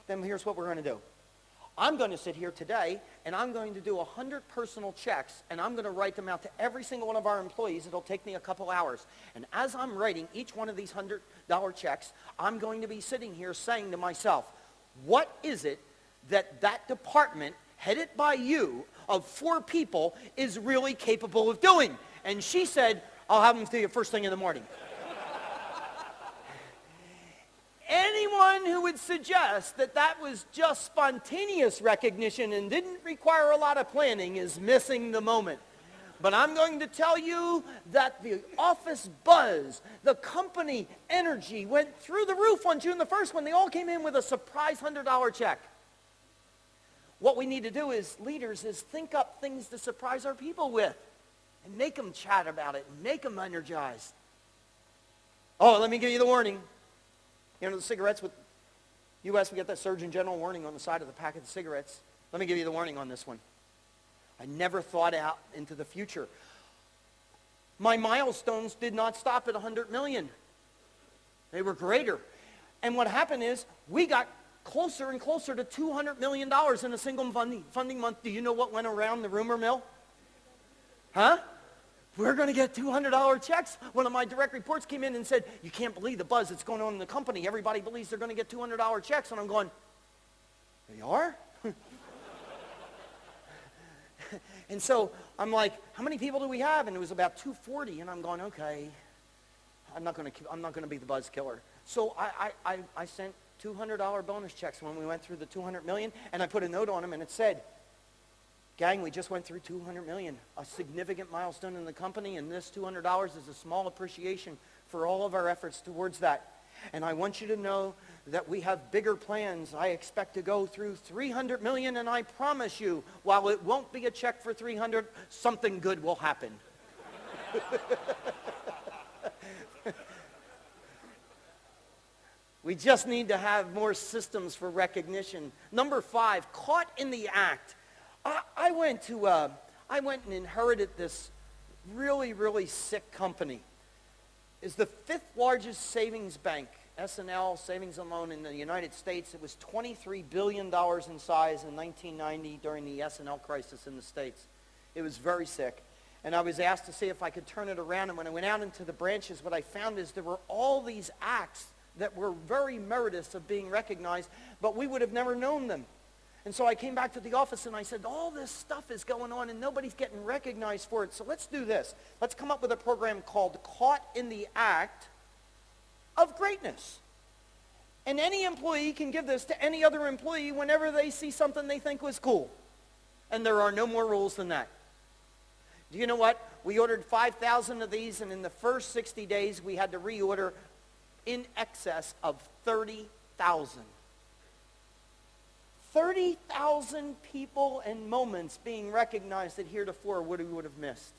then here's what we're going to do. I'm going to sit here today, and I'm going to do 100 personal checks, and I'm going to write them out to every single one of our employees. It'll take me a couple hours. And as I'm writing each one of these $100 checks, I'm going to be sitting here saying to myself, what is it that department, headed by you, of 4 people, is really capable of doing? And she said, I'll have them to you first thing in the morning. Anyone who would suggest that that was just spontaneous recognition and didn't require a lot of planning is missing the moment. But I'm going to tell you that the office buzz, the company energy went through the roof on June the 1st when they all came in with a surprise $100 check. What we need to do as leaders is think up things to surprise our people with and make them chat about it and make them energized. Oh, let me give you the warning. You know, the cigarettes with U.S., we get that Surgeon General warning on the side of the packet of cigarettes. Let me give you the warning on this one. I never thought out into the future. My milestones did not stop at 100 million. They were greater. And what happened is we got closer and closer to $200 million in a single funding month. Do you know what went around the rumor mill? Huh? We're going to get $200 checks. One of my direct reports came in and said, you can't believe the buzz that's going on in the company. Everybody believes they're going to get $200 checks. And I'm going, they are? And so I'm like, how many people do we have? And it was about 240. And I'm going, okay, I'm not going to be the buzz killer. So I sent $200 bonus checks when we went through the 200 million. And I put a note on them, and it said, gang, we just went through 200 million, a significant milestone in the company, and this $200 is a small appreciation for all of our efforts towards that. And I want you to know that we have bigger plans. I expect to go through 300 million, and I promise you, while it won't be a check for 300, something good will happen. We just need to have more systems for recognition. Number 5, caught in the act. I went and inherited this really, really sick company. It's the 5th largest savings bank, S&L, savings and loan in the United States. It was $23 billion in size in 1990 during the S&L crisis in the States. It was very sick. And I was asked to see if I could turn it around. And when I went out into the branches, what I found is there were all these acts that were very meritorious of being recognized, but we would have never known them. And so I came back to the office and I said, all this stuff is going on and nobody's getting recognized for it. So let's do this. Let's come up with a program called Caught in the Act of Greatness. And any employee can give this to any other employee whenever they see something they think was cool. And there are no more rules than that. Do you know what? We ordered 5,000 of these, and in the first 60 days we had to reorder in excess of 30,000. 30,000 people and moments being recognized that heretofore we would have missed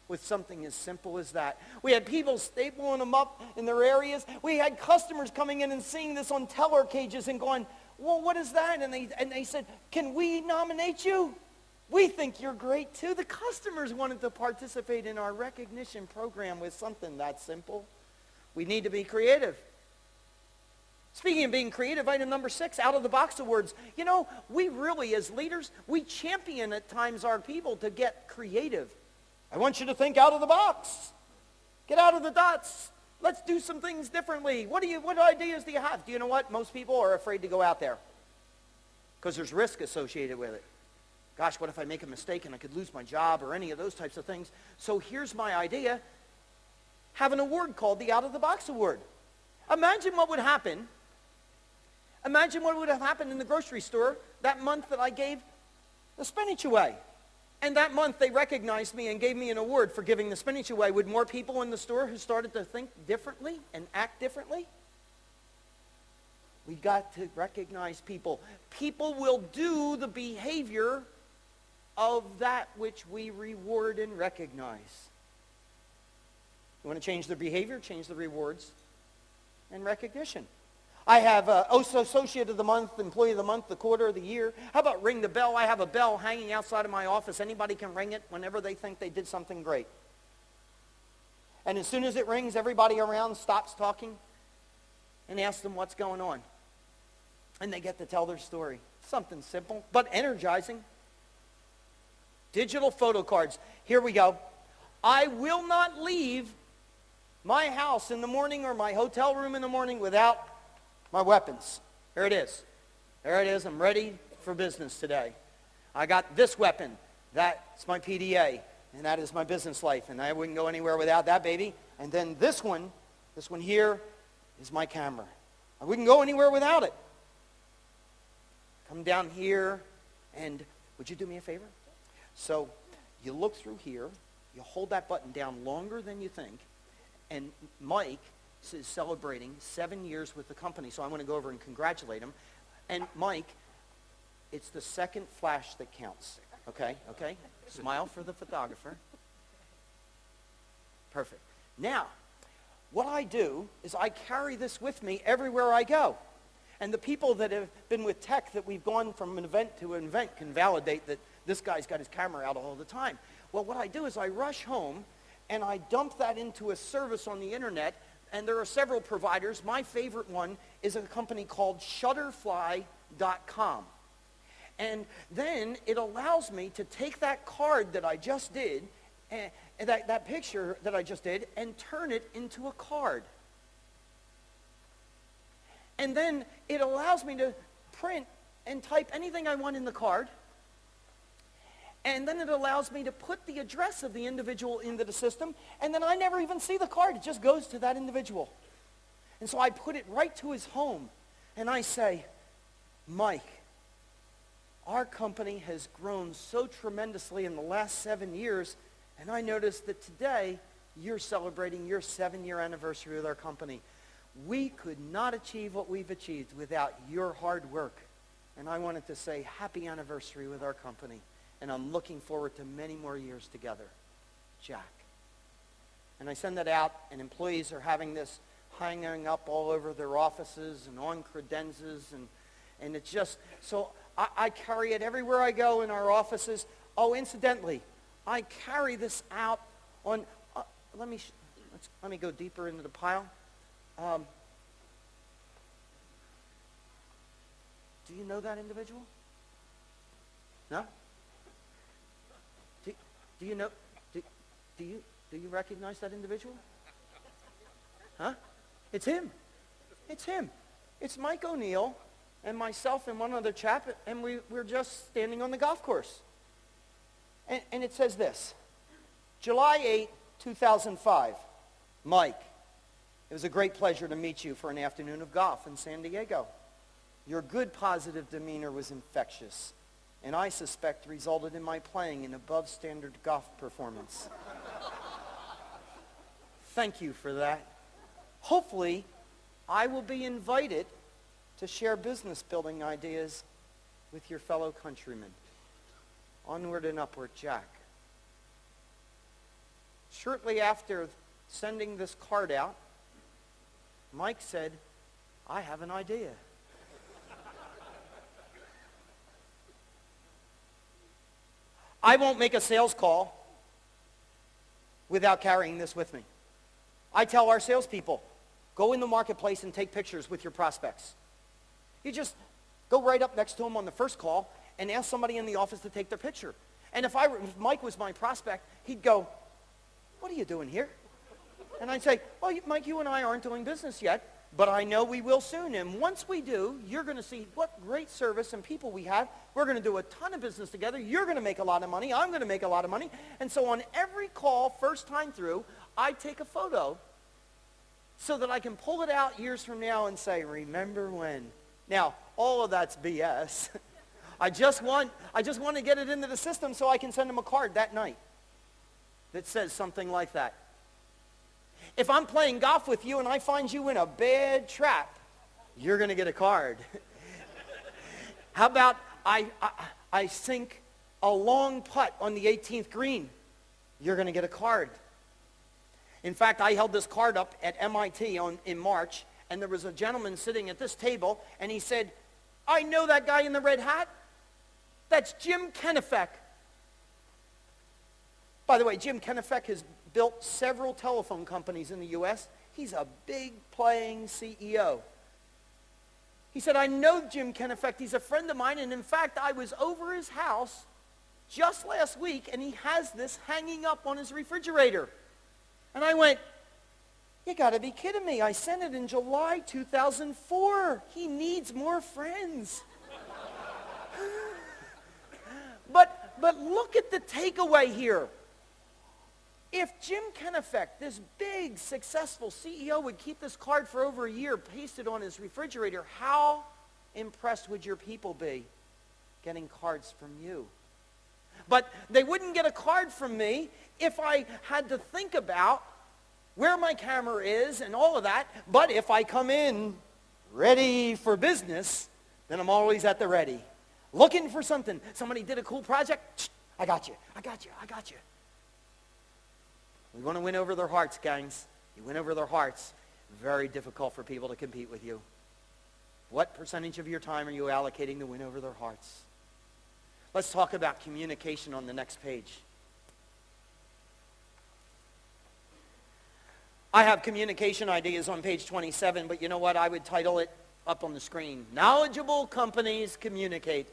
with something as simple as that. We had people stapling them up in their areas. We had customers coming in and seeing this on teller cages and going, well, what is that? And they said, can we nominate you? We think you're great too. The customers wanted to participate in our recognition program with something that simple. We need to be creative. Speaking of being creative, item number 6, out-of-the-box awards. You know, we really, as leaders, we champion at times our people to get creative. I want you to think out of the box. Get out of the dots. Let's do some things differently. What ideas do you have? Do you know what? Most people are afraid to go out there because there's risk associated with it. Gosh, what if I make a mistake and I could lose my job or any of those types of things? So here's my idea. Have an award called the Out-of-the-Box Award. Imagine what would happen. Imagine what would have happened in the grocery store that month that I gave the spinach away. And that month they recognized me and gave me an award for giving the spinach away. Would more people in the store who started to think differently and act differently? We got to recognize people. People will do the behavior of that which we reward and recognize. You want to change their behavior? Change the rewards and recognition. I have Associate of the Month, Employee of the Month, the Quarter of the Year. How about ring the bell? I have a bell hanging outside of my office. Anybody can ring it whenever they think they did something great. And as soon as it rings, everybody around stops talking and asks them what's going on. And they get to tell their story. Something simple, but energizing. Digital photo cards. Here we go. I will not leave my house in the morning or my hotel room in the morning without my weapons. Here it is. There it is. I'm ready for business today. I got this weapon. That's my PDA. And that is my business life. And I wouldn't go anywhere without that baby. And then this one here is my camera. I wouldn't go anywhere without it. Come down here and would you do me a favor? So you look through here. You hold that button down longer than you think. And Mike is celebrating 7 years with the company, so I want to go over and congratulate him. And Mike, it's the second flash that counts. Okay? Smile for the photographer. Perfect. Now, what I do is I carry this with me everywhere I go. And the people that have been with TEC that we've gone from an event to an event can validate that this guy's got his camera out all the time. Well, what I do is I rush home and I dump that into a service on the internet. And there are several providers. My favorite one is a company called Shutterfly.com. And then it allows me to take that card that I just did, and that picture that I just did, and turn it into a card. And then it allows me to print and type anything I want in the card. And then it allows me to put the address of the individual into the system, and then I never even see the card. It just goes to that individual. And so I put it right to his home, and I say, Mike, our company has grown so tremendously in the last 7 years, and I noticed that today you're celebrating your 7-year anniversary with our company. We could not achieve what we've achieved without your hard work. And I wanted to say happy anniversary with our company. And I'm looking forward to many more years together. Jack. And I send that out, and employees are having this hanging up all over their offices and on credenzas. And it's just, so I carry it everywhere I go in our offices. Oh, incidentally, I carry this out on, let me go deeper into the pile. Do you know that individual? No? Do you know? Do you recognize that individual? Huh? It's him. It's him. It's Mike O'Neill and myself and one other chap, and we're just standing on the golf course. And it says this, July 8, 2005, Mike, it was a great pleasure to meet you for an afternoon of golf in San Diego. Your good positive demeanor was infectious, and I suspect resulted in my playing an above-standard golf performance. Thank you for that. Hopefully, I will be invited to share business-building ideas with your fellow countrymen. Onward and upward, Jack. Shortly after sending this card out, Mike said, I have an idea. I won't make a sales call without carrying this with me. I tell our salespeople, Go in the marketplace and take pictures with your prospects. You just go right up next to them on the first call and ask somebody in the office to take their picture. And if Mike was my prospect, he'd go, "What are you doing here?" And I'd say, "Well, Mike, you and I aren't doing business yet, but I know we will soon. And once we do, you're going to see what great service and people we have. We're going to do a ton of business together. You're going to make a lot of money. I'm going to make a lot of money." And so on every call, first time through, I take a photo so that I can pull it out years from now and say, "Remember when?" Now, all of that's BS. I just want to get it into the system so I can send them a card that night that says something like that. If I'm playing golf with you and I find you in a bad trap, you're going to get a card. How about I sink a long putt on the 18th green? You're going to get a card. In fact, I held this card up at MIT in March, and there was a gentleman sitting at this table, and he said, "I know that guy in the red hat. That's Jim Kennebec." By the way, Jim Kennebec has built several telephone companies in the U.S. He's a big playing CEO. He said, "I know Jim Kennebec. He's a friend of mine, and in fact, I was over his house just last week, and he has this hanging up on his refrigerator." And I went, "You got to be kidding me. I sent it in July 2004. He needs more friends." But look at the takeaway here. If Jim Kennebec, this big, successful CEO, would keep this card for over a year pasted on his refrigerator, how impressed would your people be getting cards from you? But they wouldn't get a card from me if I had to think about where my camera is and all of that. But if I come in ready for business, then I'm always at the ready. Looking for something. Somebody did a cool project. I got you. We want to win over their hearts, gangs. You win over their hearts. Very difficult for people to compete with you. What percentage of your time are you allocating to win over their hearts? Let's talk about communication on the next page. I have communication ideas on page 27, but you know what? I would title it up on the screen. Knowledgeable companies communicate.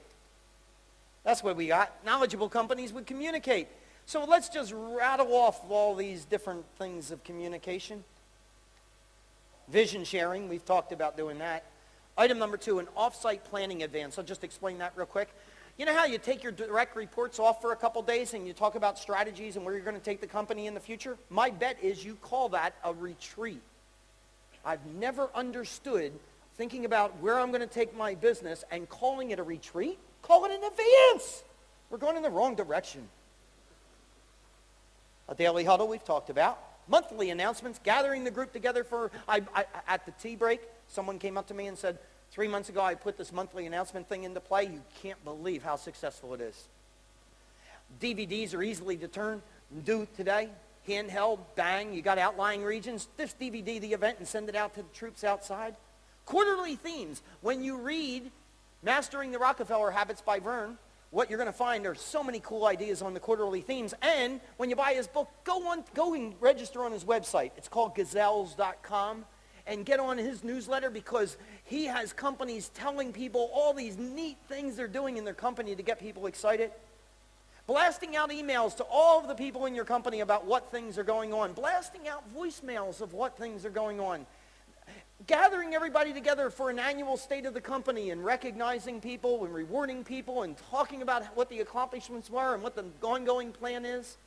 That's what we got. Knowledgeable companies would communicate. So let's just rattle off all these different things of communication. Vision sharing, we've talked about doing that. Item number 2, an off-site planning advance. I'll just explain that real quick. You know how you take your direct reports off for a couple days and you talk about strategies and where you're going to take the company in the future? My bet is you call that a retreat. I've never understood thinking about where I'm going to take my business and calling it a retreat. Call it an advance. We're going in the wrong direction. A daily huddle we've talked about. Monthly announcements, gathering the group together for, at the tea break, someone came up to me and said, 3 months ago I put this monthly announcement thing into play. You can't believe how successful it is. DVDs are easily to do today. Handheld, bang, you got outlying regions. Just DVD the event and send it out to the troops outside. Quarterly themes. When you read Mastering the Rockefeller Habits by Vern, what you're going to find are so many cool ideas on the quarterly themes. And when you buy his book, go and register on his website. It's called gazelles.com. And get on his newsletter because he has companies telling people all these neat things they're doing in their company to get people excited. Blasting out emails to all of the people in your company about what things are going on. Blasting out voicemails of what things are going on. Gathering everybody together for an annual state of the company and recognizing people and rewarding people and talking about what the accomplishments were and what the ongoing plan is.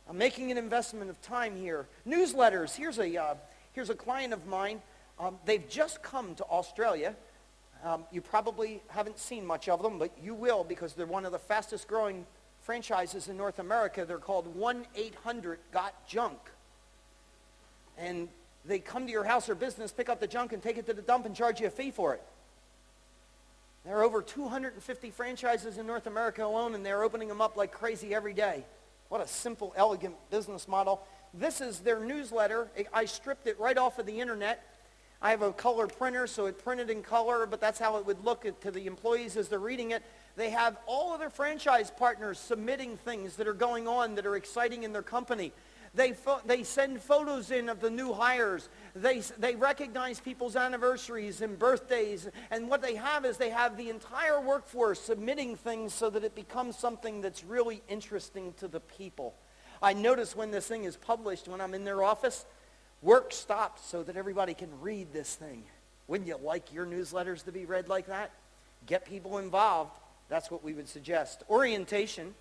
I'm making an investment of time here. Newsletters. Here's a client of mine. They've just come to Australia. You probably haven't seen much of them, but you will because they're one of the fastest growing franchises in North America. They're called 1-800-GOT-JUNK. And they come to your house or business, pick up the junk, and take it to the dump and charge you a fee for it. There are over 250 franchises in North America alone, and they're opening them up like crazy every day. What a simple, elegant business model. This is their newsletter. I stripped it right off of the internet. I have a color printer, so it printed in color, but that's how it would look to the employees as they're reading it. They have all of their franchise partners submitting things that are going on that are exciting in their company. They send photos in of the new hires. They recognize people's anniversaries and birthdays. And what they have is they have the entire workforce submitting things so that it becomes something that's really interesting to the people. I notice when this thing is published, when I'm in their office, work stops so that everybody can read this thing. Wouldn't you like your newsletters to be read like that? Get people involved. That's what we would suggest. Orientation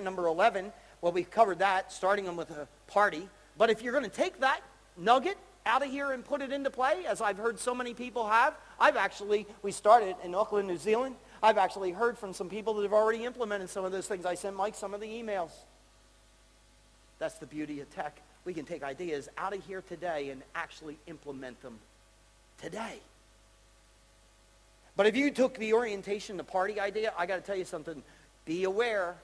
number 11. Well, we've covered that, starting them with a party. But if you're going to take that nugget out of here and put it into play, as I've heard so many people have, we started in Auckland, New Zealand. I've actually heard from some people that have already implemented some of those things. I sent Mike some of the emails. That's the beauty of tech. We can take ideas out of here today and actually implement them today. But if you took the orientation, the party idea, I got to tell you something. Be aware.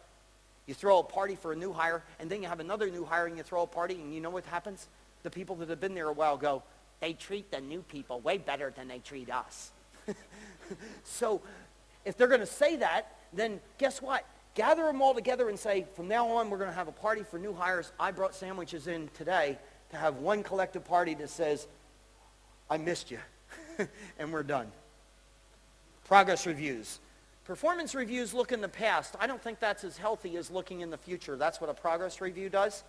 You throw a party for a new hire, and then you have another new hire, and you throw a party, and you know what happens? The people that have been there a while go, they treat the new people way better than they treat us. So if they're going to say that, then guess what? Gather them all together and say, from now on, we're going to have a party for new hires. I brought sandwiches in today to have one collective party that says, I missed you, and we're done. Progress reviews. Performance reviews look in the past. I don't think that's as healthy as looking in the future. That's what a progress review does.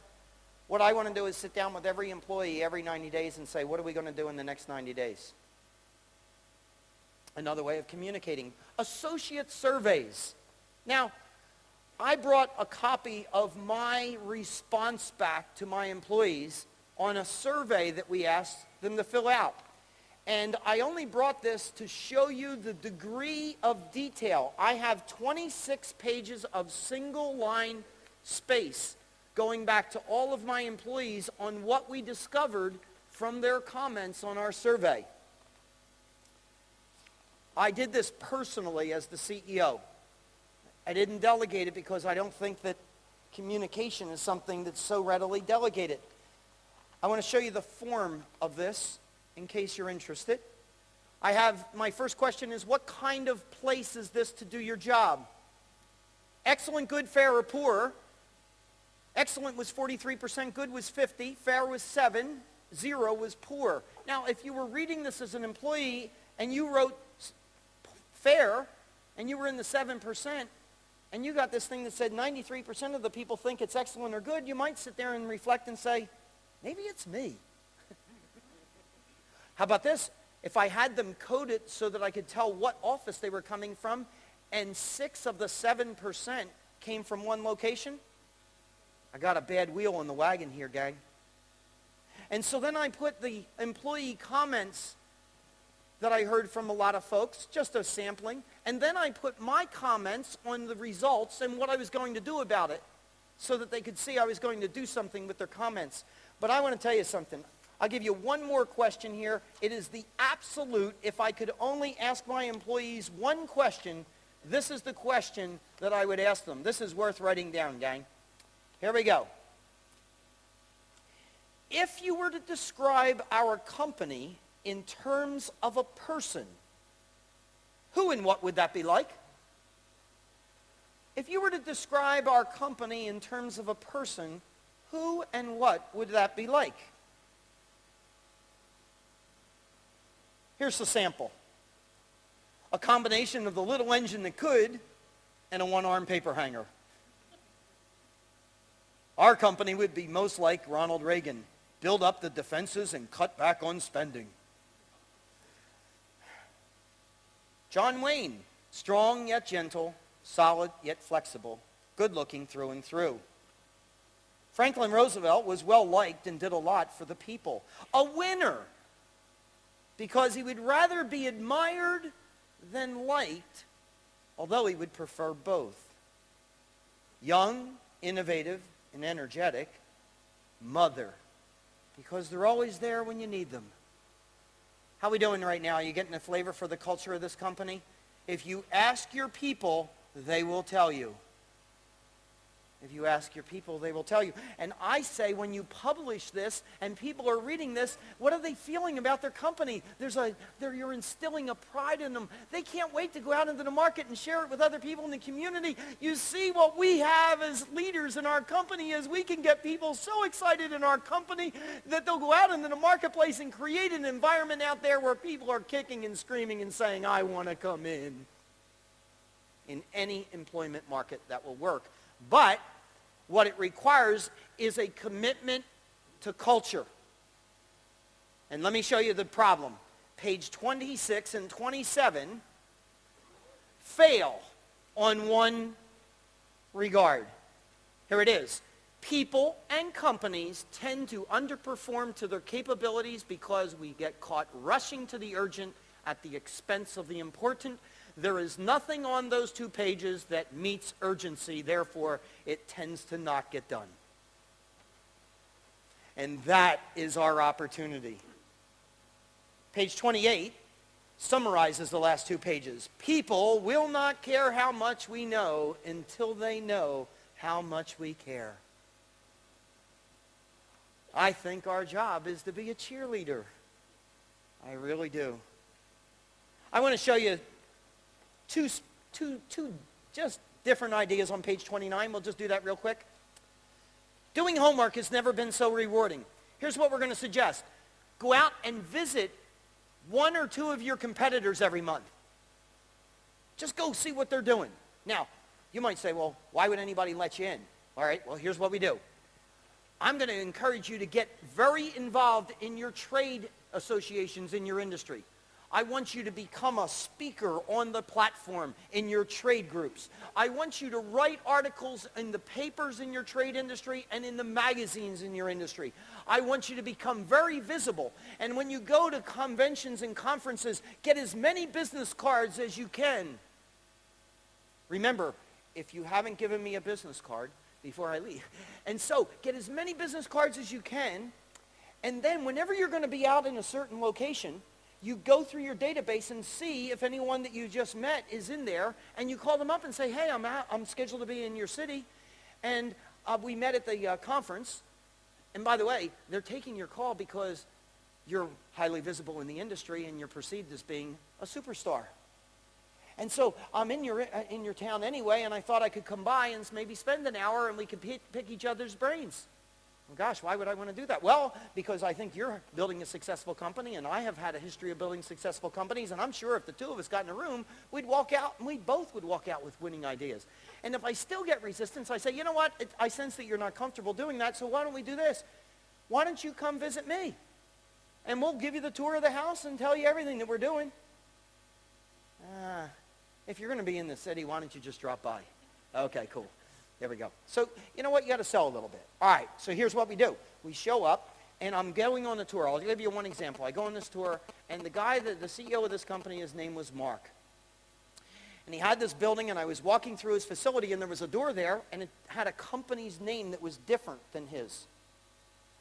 What I want to do is sit down with every employee every 90 days and say, what are we going to do in the next 90 days? Another way of communicating. Associate surveys. Now, I brought a copy of my response back to my employees on a survey that we asked them to fill out. And I only brought this to show you the degree of detail. I have 26 pages of single-line space going back to all of my employees on what we discovered from their comments on our survey. I did this personally as the CEO. I didn't delegate it because I don't think that communication is something that's so readily delegated. I want to show you the form of this in case you're interested. My first question is, what kind of place is this to do your job? Excellent, good, fair, or poor. Excellent was 43%, good was 50%, fair was 7%, 0 was poor. Now, if you were reading this as an employee and you wrote fair and you were in the 7%, and you got this thing that said 93% of the people think it's excellent or good, you might sit there and reflect and say, maybe it's me. How about this? If I had them code it so that I could tell what office they were coming from, and 6 of the 7% came from one location, I got a bad wheel on the wagon here, gang. And so then I put the employee comments that I heard from a lot of folks, just a sampling, and then I put my comments on the results and what I was going to do about it so that they could see I was going to do something with their comments. But I want to tell you something. I'll give you one more question here. It is the absolute, if I could only ask my employees one question, this is the question that I would ask them. This is worth writing down, gang. Here we go. If you were to describe our company in terms of a person, who and what would that be like? If you were to describe our company in terms of a person, who and what would that be like? Here's the sample. A combination of the little engine that could and a one-arm paper hanger. Our company would be most like Ronald Reagan. Build up the defenses and cut back on spending. John Wayne, strong yet gentle, solid yet flexible, good-looking through and through. Franklin Roosevelt was well-liked and did a lot for the people. A winner, because he would rather be admired than liked, although he would prefer both. Young, innovative, and energetic. Mother, because they're always there when you need them. How are we doing right now? Are you getting a flavor for the culture of this company? If you ask your people, they will tell you. If you ask your people, they will tell you. And I say when you publish this and people are reading this, what are they feeling about their company? You're instilling a pride in them. They can't wait to go out into the market and share it with other people in the community. You see what we have as leaders in our company is we can get people so excited in our company that they'll go out into the marketplace and create an environment out there where people are kicking and screaming and saying, I want to come in. In any employment market that will work. But what it requires is a commitment to culture. And let me show you the problem. Page 26 and 27 fail on one regard. Here it is. People and companies tend to underperform to their capabilities because we get caught rushing to the urgent at the expense of the important. There is nothing on those 2 pages that meets urgency, therefore it tends to not get done. And that is our opportunity. Page 28 summarizes the last 2 pages. People will not care how much we know until they know how much we care. I think our job is to be a cheerleader. I really do. I want to show you two just different ideas on page 29. We'll just do that real quick. Doing homework has never been so rewarding. Here's what we're going to suggest. Go out and visit 1 or 2 of your competitors every month. Just go see what they're doing. Now, you might say, well, why would anybody let you in? All right, well, here's what we do. I'm going to encourage you to get very involved in your trade associations in your industry. I want you to become a speaker on the platform in your trade groups. I want you to write articles in the papers in your trade industry and in the magazines in your industry. I want you to become very visible. And when you go to conventions and conferences, get as many business cards as you can. Remember, if you haven't given me a business card before I leave. And so, get as many business cards as you can. And then whenever you're going to be out in a certain location, you go through your database and see if anyone that you just met is in there, and you call them up and say, hey, I'm scheduled to be in your city, and we met at the conference. And by the way, they're taking your call because you're highly visible in the industry and you're perceived as being a superstar. And so I'm in your town anyway, and I thought I could come by and maybe spend an hour and we could pick each other's brains. Well, gosh, why would I want to do that? Well, because I think you're building a successful company, and I have had a history of building successful companies, and I'm sure if the 2 of us got in a room, we'd walk out, and we both would walk out with winning ideas. And if I still get resistance, I say, you know what? I sense that you're not comfortable doing that, so why don't we do this? Why don't you come visit me? And we'll give you the tour of the house and tell you everything that we're doing. If you're going to be in the city, why don't you just drop by? Okay, cool. There we go. So, you know what? You got to sell a little bit. All right, so here's what we do. We show up, and I'm going on the tour. I'll give you one example. I go on this tour, and the guy, the CEO of this company, his name was Mark. And he had this building, and I was walking through his facility, and there was a door there, and it had a company's name that was different than his.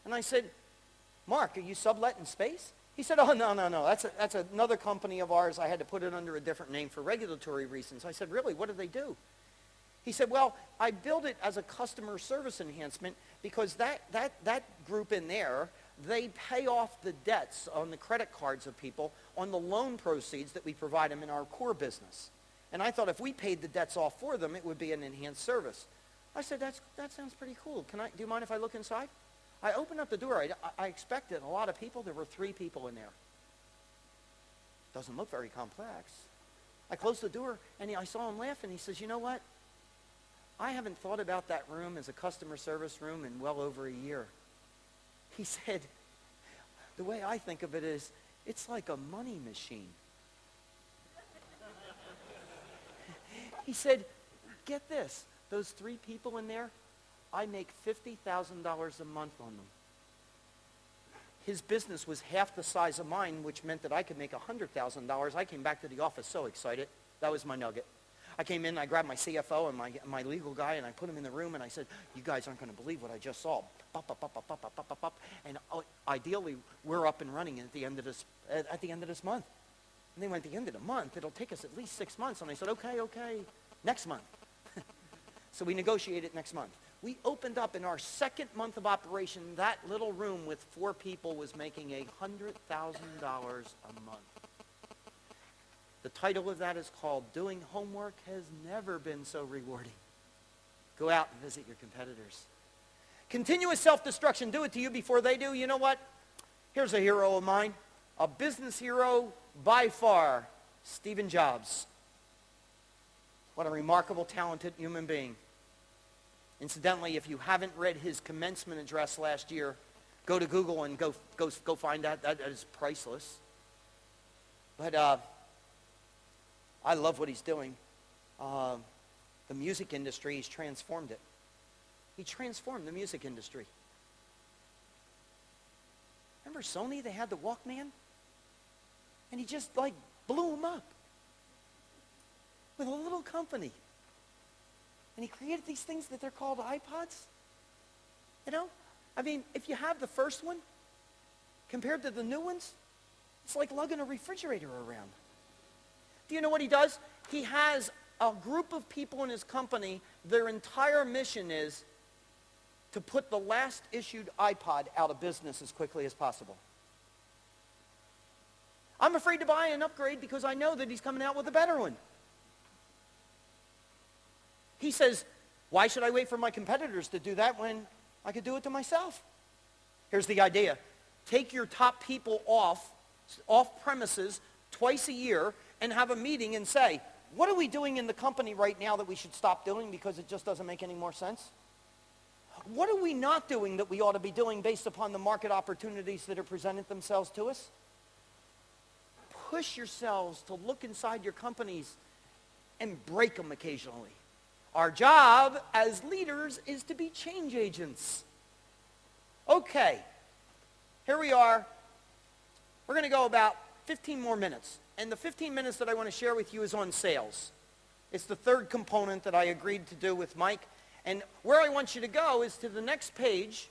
And I said, Mark, are you subletting space? He said, oh, no. That's another company of ours. I had to put it under a different name for regulatory reasons. I said, really? What do they do? He said, well, I built it as a customer service enhancement because that group in there, they pay off the debts on the credit cards of people on the loan proceeds that we provide them in our core business. And I thought if we paid the debts off for them, it would be an enhanced service. I said, that sounds pretty cool. Do you mind if I look inside? I opened up the door. I expected a lot of people. There were 3 people in there. Doesn't look very complex. I closed the door, and I saw him laugh, and he says, you know what? I haven't thought about that room as a customer service room in well over a year. He said, the way I think of it is, it's like a money machine. He said, get this, those 3 people in there, I make $50,000 a month on them. His business was half the size of mine, which meant that I could make $100,000. I came back to the office so excited. That was my nugget. I came in, I grabbed my CFO and my legal guy, and I put him in the room, and I said, you guys aren't going to believe what I just saw. And ideally, we're up and running at the end of this month. And they went, at the end of the month, it'll take us at least 6 months. And I said, okay, next month. So we negotiated next month. We opened up in our second month of operation, that little room with 4 people was making $100,000 a month. The title of that is called Doing Homework Has Never Been So Rewarding. Go out and visit your competitors. Continuous self-destruction. Do it to you before they do. You know what? Here's a hero of mine. A business hero by far, Steve Jobs. What a remarkable, talented human being. Incidentally, if you haven't read his commencement address last year, go to Google and go find that. That is priceless. But I love what he's doing. The music industry, he's transformed it. He transformed the music industry. Remember Sony? They had the Walkman? And he just blew them up with a little company. And he created these things that they're called iPods. You know? I mean, if you have the first one, compared to the new ones, it's like lugging a refrigerator around. Do you know what he does? He has a group of people in his company, their entire mission is to put the last issued iPod out of business as quickly as possible. I'm afraid to buy an upgrade because I know that he's coming out with a better one. He says, why should I wait for my competitors to do that when I could do it to myself? Here's the idea. Take your top people off premises twice a year and have a meeting and say, what are we doing in the company right now that we should stop doing because it just doesn't make any more sense? What are we not doing that we ought to be doing based upon the market opportunities that are presented themselves to us? Push yourselves to look inside your companies and break them occasionally. Our job as leaders is to be change agents. Okay, here we are. We're going to go about 15 more minutes. And the 15 minutes that I want to share with you is on sales. It's the third component that I agreed to do with Mike. And where I want you to go is to the next page.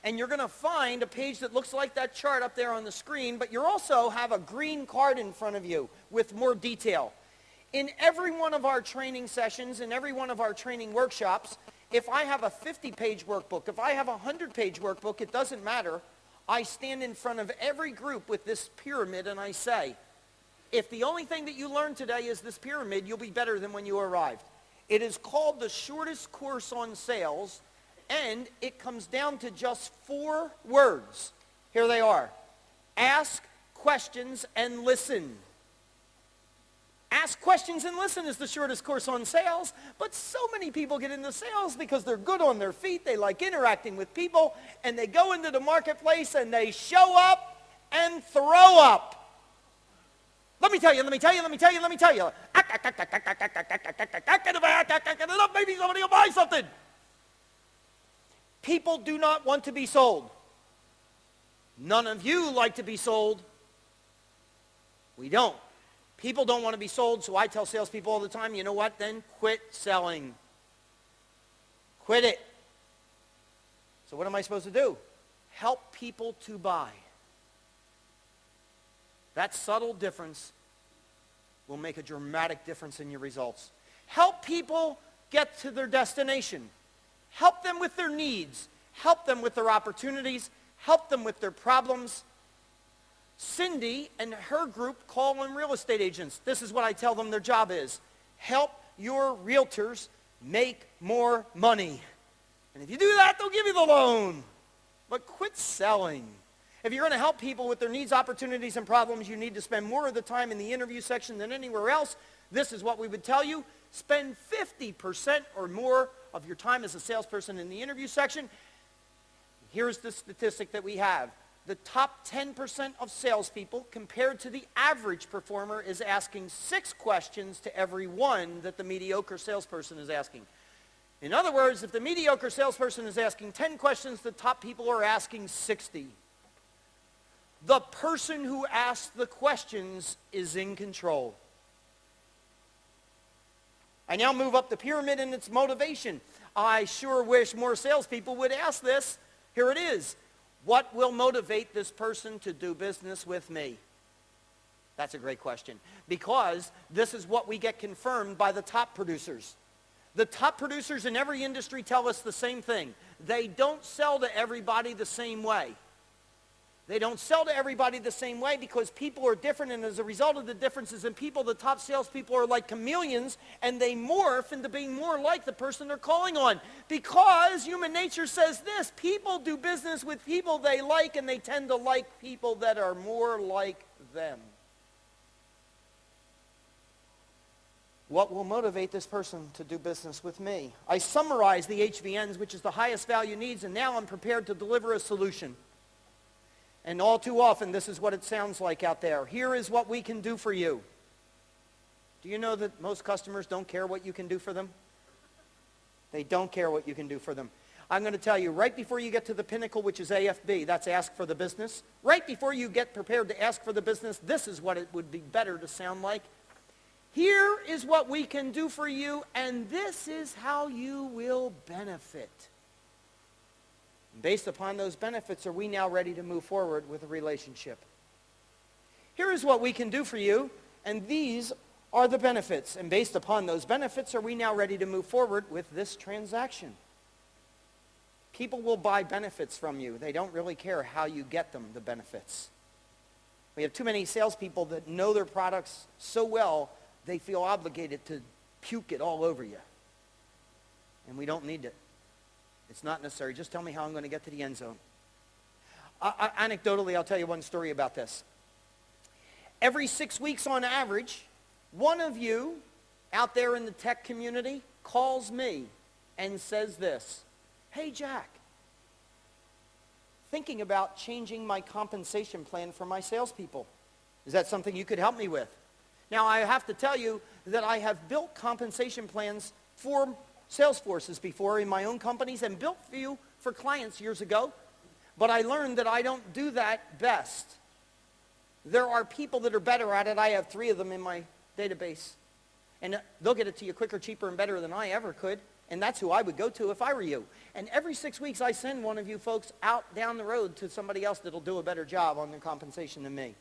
And you're going to find a page that looks like that chart up there on the screen, but you also have a green card in front of you with more detail. In every one of our training sessions, in every one of our training workshops, if I have a 50-page workbook, if I have a 100-page workbook, it doesn't matter. I stand in front of every group with this pyramid and I say, if the only thing that you learned today is this pyramid, you'll be better than when you arrived. It is called the shortest course on sales, and it comes down to just 4 words. Here they are. Ask questions and listen. Ask questions and listen is the shortest course on sales, but so many people get into sales because they're good on their feet, they like interacting with people, and they go into the marketplace and they show up and throw up. Let me tell you. Maybe somebody will buy something. People do not want to be sold. None of you like to be sold. We don't. People don't want to be sold, so I tell salespeople all the time, you know what, then quit selling. Quit it. So what am I supposed to do? Help people to buy. That subtle difference will make a dramatic difference in your results. Help people get to their destination. Help them with their needs. Help them with their opportunities. Help them with their problems. Cindy and her group call them real estate agents. This is what I tell them their job is. Help your realtors make more money. And if you do that, they'll give you the loan. But quit selling. If you're going to help people with their needs, opportunities, and problems, you need to spend more of the time in the interview section than anywhere else. This is what we would tell you. Spend 50% or more of your time as a salesperson in the interview section. Here's the statistic that we have. The top 10% of salespeople, compared to the average performer, is asking 6 questions to every one that the mediocre salesperson is asking. In other words, if the mediocre salesperson is asking 10 questions, the top people are asking 60. The person who asks the questions is in control. I now move up the pyramid in its motivation. I sure wish more salespeople would ask this. Here it is. What will motivate this person to do business with me? That's a great question, because this is what we get confirmed by the top producers. The top producers in every industry tell us the same thing. They don't sell to everybody the same way. They don't sell to everybody the same way because people are different, and as a result of the differences in people, the top salespeople are like chameleons, and they morph into being more like the person they're calling on. Because human nature says this: people do business with people they like, and they tend to like people that are more like them. What will motivate this person to do business with me? I summarize the HVNs, which is the highest value needs, and now I'm prepared to deliver a solution. And all too often, this is what it sounds like out there. Here is what we can do for you. Do you know that most customers don't care what you can do for them? They don't care what you can do for them. I'm going to tell you, right before you get to the pinnacle, which is AFB, that's ask for the business, right before you get prepared to ask for the business, this is what it would be better to sound like. Here is what we can do for you, and this is how you will benefit. Based upon those benefits, are we now ready to move forward with a relationship? Here is what we can do for you, and these are the benefits. And based upon those benefits, are we now ready to move forward with this transaction? People will buy benefits from you. They don't really care how you get them, the benefits. We have too many salespeople that know their products so well, they feel obligated to puke it all over you. And we don't need it. It's not necessary. Just tell me how I'm going to get to the end zone. Anecdotally, I'll tell you one story about this. Every 6 weeks on average, one of you out there in the tech community calls me and says this: "Hey, Jack, thinking about changing my compensation plan for my salespeople. Is that something you could help me with?" Now, I have to tell you that I have built compensation plans for sales forces before in my own companies and built a few for clients years ago, but I learned that I don't do that best. There are people that are better at it. I have 3 of them in my database, and they'll get it to you quicker, cheaper, and better than I ever could, and that's who I would go to if I were you. And every 6 weeks I send one of you folks out down the road to somebody else that'll do a better job on their compensation than me.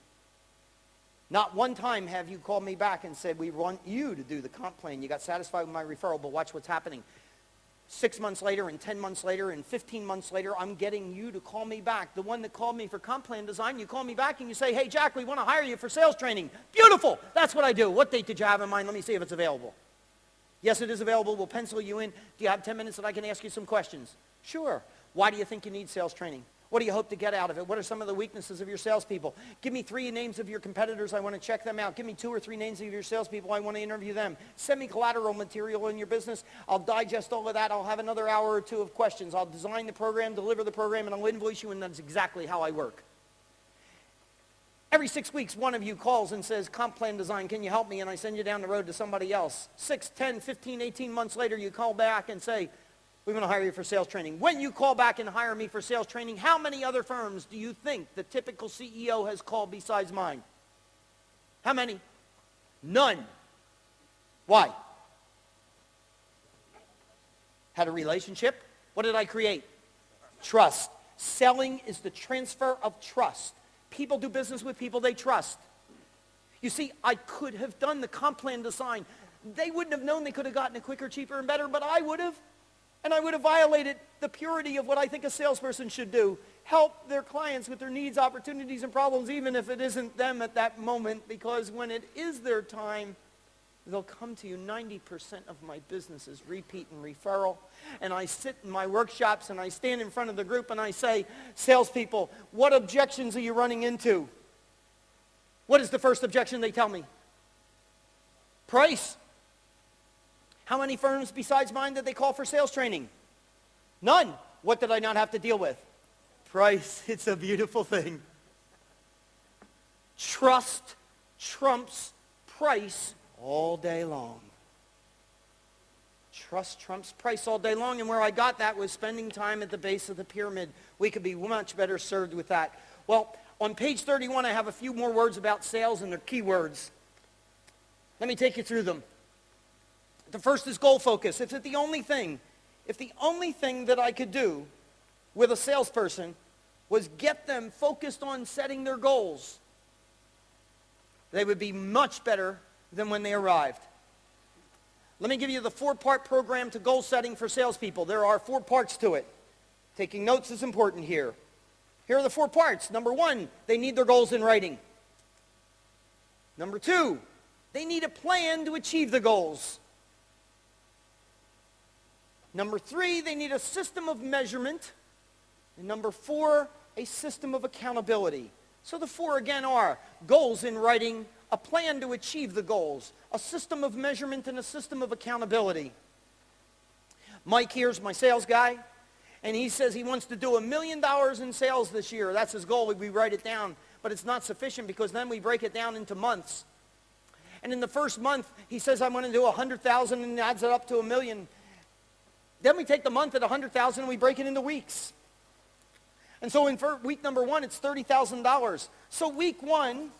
Not one time have you called me back and said, "We want you to do the comp plan. You got satisfied with my referral, but watch what's happening." 6 months later and 10 months later and 15 months later, I'm getting you to call me back. The one that called me for comp plan design, you call me back and you say, "Hey, Jack, we want to hire you for sales training." Beautiful. That's what I do. What date did you have in mind? Let me see if it's available. Yes, it is available. We'll pencil you in. Do you have 10 minutes that I can ask you some questions? Sure. Why do you think you need sales training? What do you hope to get out of it? What are some of the weaknesses of your salespeople? Give me 3 names of your competitors. I want to check them out. Give me 2 or 3 names of your salespeople. I want to interview them. Send me collateral material in your business. I'll digest all of that. I'll have another hour or 2 of questions. I'll design the program, deliver the program, and I'll invoice you, and that's exactly how I work. Every 6 weeks, one of you calls and says, "Comp plan design, can you help me?" And I send you down the road to somebody else. 6, 10, 15, 18 months later, you call back and say, "We want to hire you for sales training." When you call back and hire me for sales training, how many other firms do you think the typical CEO has called besides mine? How many? None. Why? Had a relationship. What did I create? Trust. Selling is the transfer of trust. People do business with people they trust. You see, I could have done the comp plan design. They wouldn't have known they could have gotten it quicker, cheaper, and better, but I would have. And I would have violated the purity of what I think a salesperson should do. Help their clients with their needs, opportunities, and problems, even if it isn't them at that moment, because when it is their time, they'll come to you. 90% of my business is repeat and referral. And I sit in my workshops and I stand in front of the group and I say, "Salespeople, what objections are you running into?" What is the first objection they tell me? Price. How many firms besides mine did they call for sales training? None. What did I not have to deal with? Price. It's a beautiful thing. Trust trumps price all day long. Trust trumps price all day long, and where I got that was spending time at the base of the pyramid. We could be much better served with that. Well, on page 31, I have a few more words about sales, and they're key words. Let me take you through them. The first is goal focus. If the only thing that I could do with a salesperson was get them focused on setting their goals, they would be much better than when they arrived. Let me give you the 4-part program to goal setting for salespeople. There are 4 parts to it. Taking notes is important here. Here are the 4 parts. Number 1, they need their goals in writing. Number 2, they need a plan to achieve the goals. Number 3, they need a system of measurement. And number 4, a system of accountability. So the 4 again are goals in writing, a plan to achieve the goals, a system of measurement, and a system of accountability. Mike here's my sales guy, and he says he wants to do $1 million in sales this year. That's his goal. We write it down, but it's not sufficient because then we break it down into months. And in the first month, he says, I'm going to do 100,000 and adds it up to $1 million. Then we take the month at 100,000 and we break it into weeks. And so in week number 1, it's $30,000. So week 1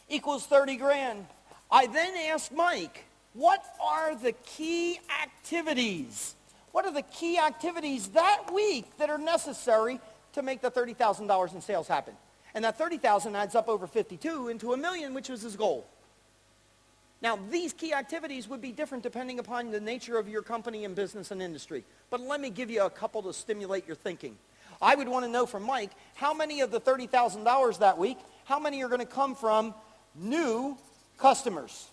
equals 30 grand. I then ask Mike, what are the key activities? What are the key activities that week that are necessary to make the $30,000 in sales happen? And that 30,000 adds up over 52 into $1 million, which was his goal. Now, these key activities would be different depending upon the nature of your company and business and industry. But let me give you a couple to stimulate your thinking. I would want to know from Mike, how many of the $30,000 that week, how many are going to come from new customers?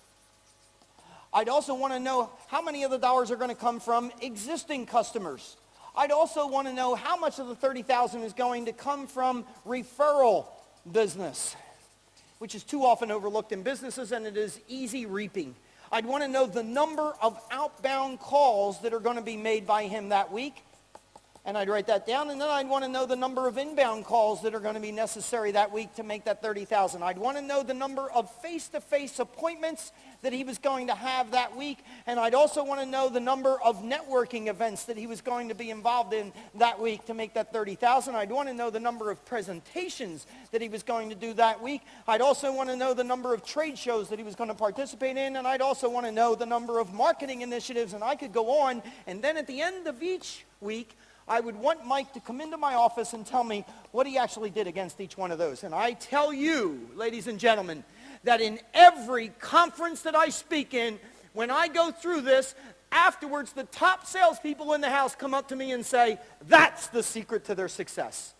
I'd also want to know how many of the dollars are going to come from existing customers. I'd also want to know how much of the $30,000 is going to come from referral business, which is too often overlooked in businesses, and it is easy reaping. I'd want to know the number of outbound calls that are going to be made by him that week, and I'd write that down, and then I'd want to know the number of inbound calls that are going to be necessary that week to make that $30,000. I'd want to know the number of face-to-face appointments that he was going to have that week, and I'd also want to know the number of networking events that he was going to be involved in that week to make that $30,000. I'd want to know the number of presentations that he was going to do that week. I'd also want to know the number of trade shows that he was going to participate in, and I'd also want to know the number of marketing initiatives, and I could go on, and then at the end of each week, I would want Mike to come into my office and tell me what he actually did against each one of those. And I tell you, ladies and gentlemen, that in every conference that I speak in, when I go through this, afterwards the top salespeople in the house come up to me and say, that's the secret to their success.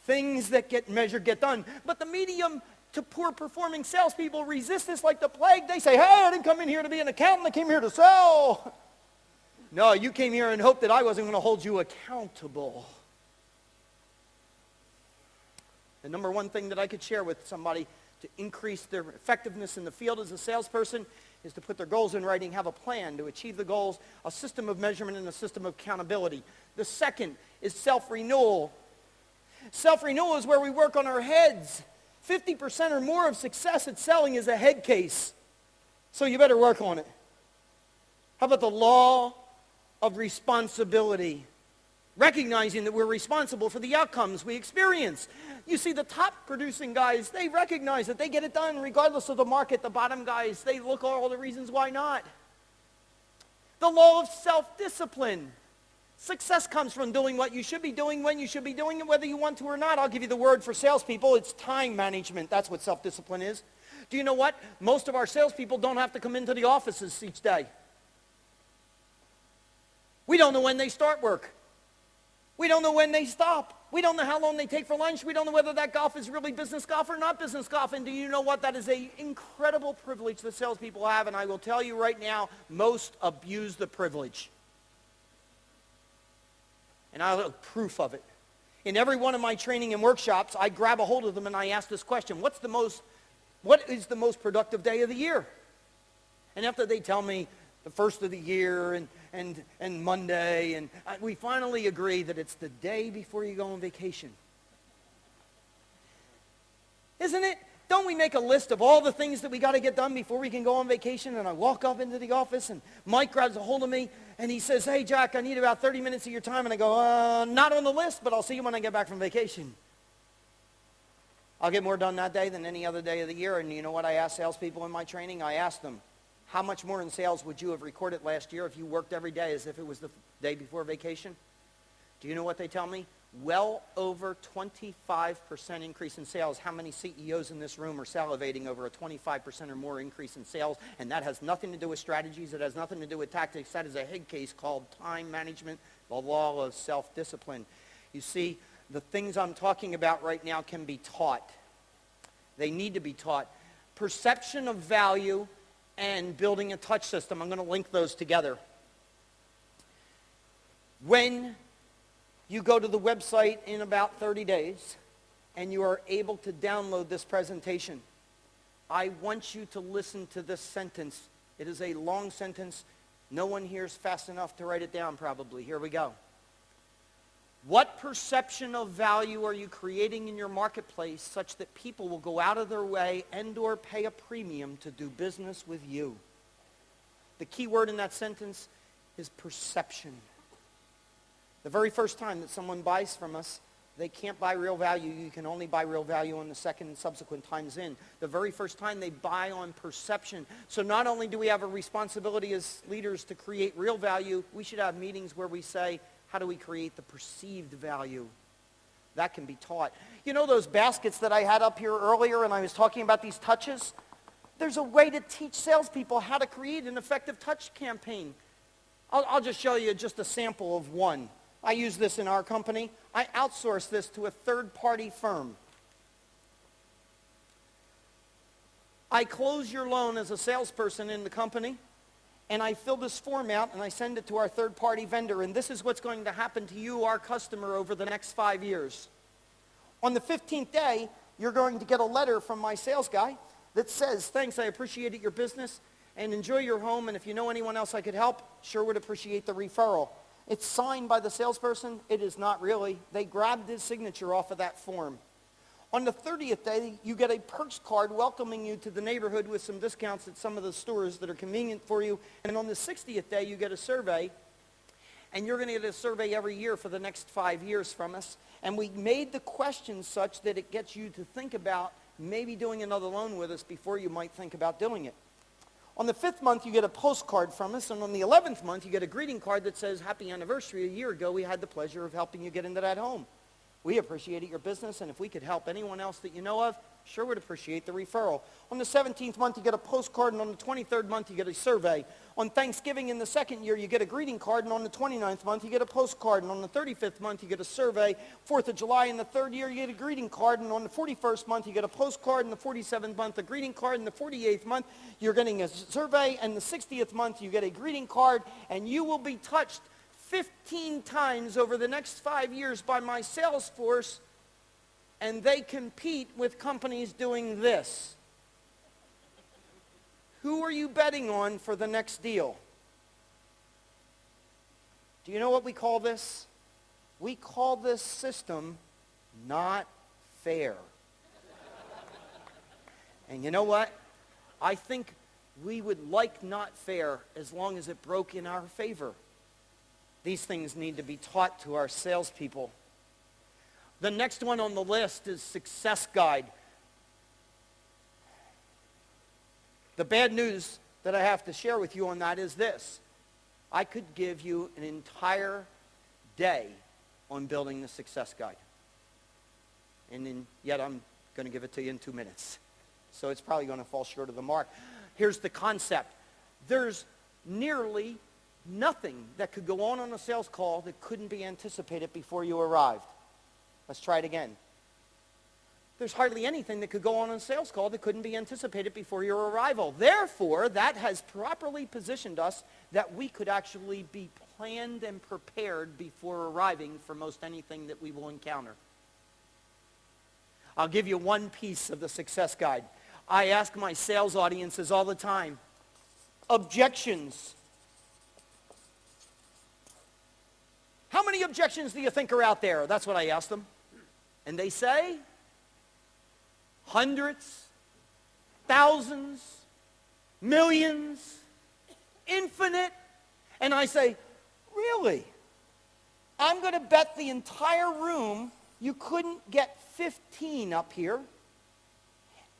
Things that get measured get done. But the medium to poor performing salespeople resist this like the plague. They say, hey, I didn't come in here to be an accountant, I came here to sell. No, you came here and hoped that I wasn't going to hold you accountable. The number one thing that I could share with somebody to increase their effectiveness in the field as a salesperson is to put their goals in writing, have a plan to achieve the goals, a system of measurement, and a system of accountability. The second is self-renewal. Self-renewal is where we work on our heads. 50% or more of success at selling is a head case. So you better work on it. How about the law of responsibility? Recognizing that we're responsible for the outcomes we experience. You see, the top producing guys, they recognize that they get it done regardless of the market. The bottom guys, they look at all the reasons why not. The law of self-discipline. Success comes from doing what you should be doing, when you should be doing it, whether you want to or not. I'll give you the word for salespeople. It's time management. That's what self-discipline is. Do you know what? Most of our salespeople don't have to come into the offices each day. We don't know when they start work. We don't know when they stop. We don't know how long they take for lunch. We don't know whether that golf is really business golf or not business golf. And do you know what? That is an incredible privilege that salespeople have. And I will tell you right now, most abuse the privilege. And I'll have proof of it. In every one of my training and workshops, I grab a hold of them and I ask this question: what is the most productive day of the year? And after they tell me the first of the year and Monday, and we finally agree that it's the day before you go on vacation. Isn't it? Don't we make a list of all the things that we got to get done before we can go on vacation? And I walk up into the office and Mike grabs a hold of me and he says, hey Jack, I need about 30 minutes of your time. And I go, not on the list, but I'll see you when I get back from vacation. I'll get more done that day than any other day of the year. And you know what I ask salespeople in my training? I ask them, how much more in sales would you have recorded last year if you worked every day as if it was the day before vacation? Do you know what they tell me? well over 25% increase in sales. How many CEOs in this room are salivating over a 25% or more increase in sales? And that has nothing to do with strategies. It has nothing to do with tactics. That is a head case called time management, the law of self-discipline. You see, the things I'm talking about right now can be taught. They need to be taught. Perception of value and building a touch system. I'm going to link those together. When you go to the website in about 30 days and you are able to download this presentation, I want you to listen to this sentence. It is a long sentence. No one here is fast enough to write it down probably. Here we go. What perception of value are you creating in your marketplace such that people will go out of their way and or pay a premium to do business with you? The key word in that sentence is perception. The very first time that someone buys from us, they can't buy real value. You can only buy real value on the second and subsequent times in. The very first time they buy on perception. So not only do we have a responsibility as leaders to create real value, we should have meetings where we say, how do we create the perceived value? That can be taught. You know those baskets that I had up here earlier and I was talking about these touches? There's a way to teach salespeople how to create an effective touch campaign. I'll just show you just a sample of one. I use this in our company. I outsource this to a third-party firm. I close your loan as a salesperson in the company, and I fill this form out, and I send it to our third-party vendor, and this is what's going to happen to you, our customer, over the next 5 years. On the 15th day, you're going to get a letter from my sales guy that says, thanks, I appreciated your business, and enjoy your home, and if you know anyone else I could help, sure would appreciate the referral. It's signed by the salesperson. It is not really. They grabbed his signature off of that form. On the 30th day, you get a perks card welcoming you to the neighborhood with some discounts at some of the stores that are convenient for you. And on the 60th day, you get a survey. And you're going to get a survey every year for the next 5 years from us. And we made the question such that it gets you to think about maybe doing another loan with us before you might think about doing it. On the 5th month, you get a postcard from us, and on the 11th month, you get a greeting card that says, happy anniversary. A year ago, we had the pleasure of helping you get into that home. We appreciated your business, and if we could help anyone else that you know of, sure would appreciate the referral. On the 17th month, you get a postcard, and on the 23rd month, you get a survey. On Thanksgiving in the second year, you get a greeting card, and on the 29th month, you get a postcard, and on the 35th month, you get a survey. 4th of July in the third year, you get a greeting card, and on the 41st month, you get a postcard, and the 47th month, a greeting card, and the 48th month, you're getting a survey, and the 60th month, you get a greeting card, and you will be touched 15 times over the next 5 years by my sales force, and they compete with companies doing this. Who are you betting on for the next deal? Do you know what we call this? We call this system not fair. And you know what? I think we would like not fair as long as it broke in our favor. These things need to be taught to our salespeople. The next one on the list is Success Guide. The bad news that I have to share with you on that is this. I could give you an entire day on building the Success Guide. Yet I'm going to give it to you in 2 minutes. So it's probably going to fall short of the mark. Here's the concept. There's nearly nothing that could go on a sales call that couldn't be anticipated before you arrived. Let's try it again. There's hardly anything that could go on a sales call that couldn't be anticipated before your arrival. Therefore, that has properly positioned us that we could actually be planned and prepared before arriving for most anything that we will encounter. I'll give you one piece of the Success Guide. I ask my sales audiences all the time, objections. How many objections do you think are out there? That's what I ask them. And they say, hundreds, thousands, millions, infinite. And I say, really? I'm going to bet the entire room you couldn't get 15 up here.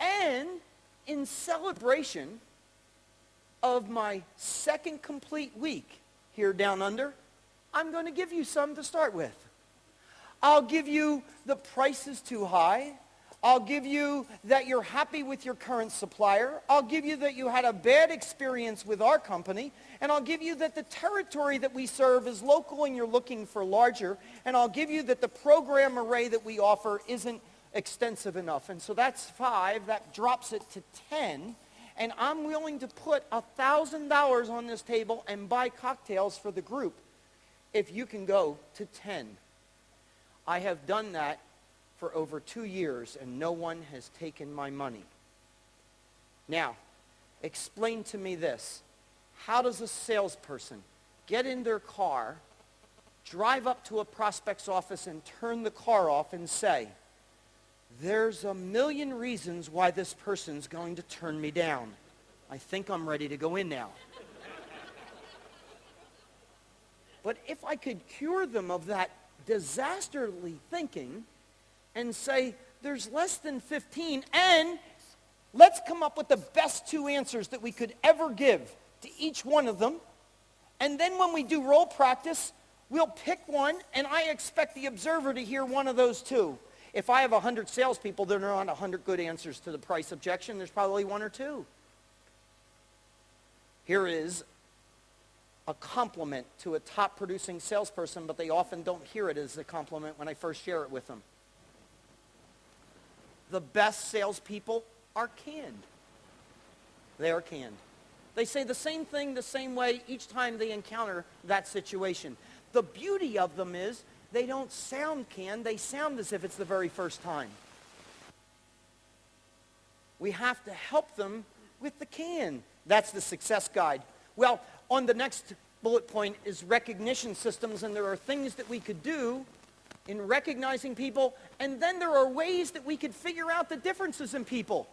And in celebration of my second complete week here down under, I'm going to give you some to start with. I'll give you the price is too high. I'll give you that you're happy with your current supplier. I'll give you that you had a bad experience with our company. And I'll give you that the territory that we serve is local and you're looking for larger. And I'll give you that the program array that we offer isn't extensive enough. And so that's 5. That drops it to 10. And I'm willing to put $1,000 on this table and buy cocktails for the group if you can go to 10. I have done that for over 2 years, and no one has taken my money. Now, explain to me this. How does a salesperson get in their car, drive up to a prospect's office, and turn the car off and say, there's a million reasons why this person's going to turn me down. I think I'm ready to go in now. But if I could cure them of that disasterly thinking and say, there's less than 15, and let's come up with the best 2 answers that we could ever give to each one of them. And then when we do role practice, we'll pick one, and I expect the observer to hear one of those 2. If I have 100 salespeople, there are not 100 good answers to the price objection. There's probably 1 or 2. Here is a compliment to a top producing salesperson, but they often don't hear it as a compliment when I first share it with them. The best salespeople are canned. They are canned. They say the same thing the same way each time they encounter that situation. The beauty of them is they don't sound canned. They sound as if it's the very first time. We have to help them with the can. That's the success guide. Well, on the next bullet point is recognition systems, and there are things that we could do in recognizing people, and then there are ways that we could figure out the differences in people.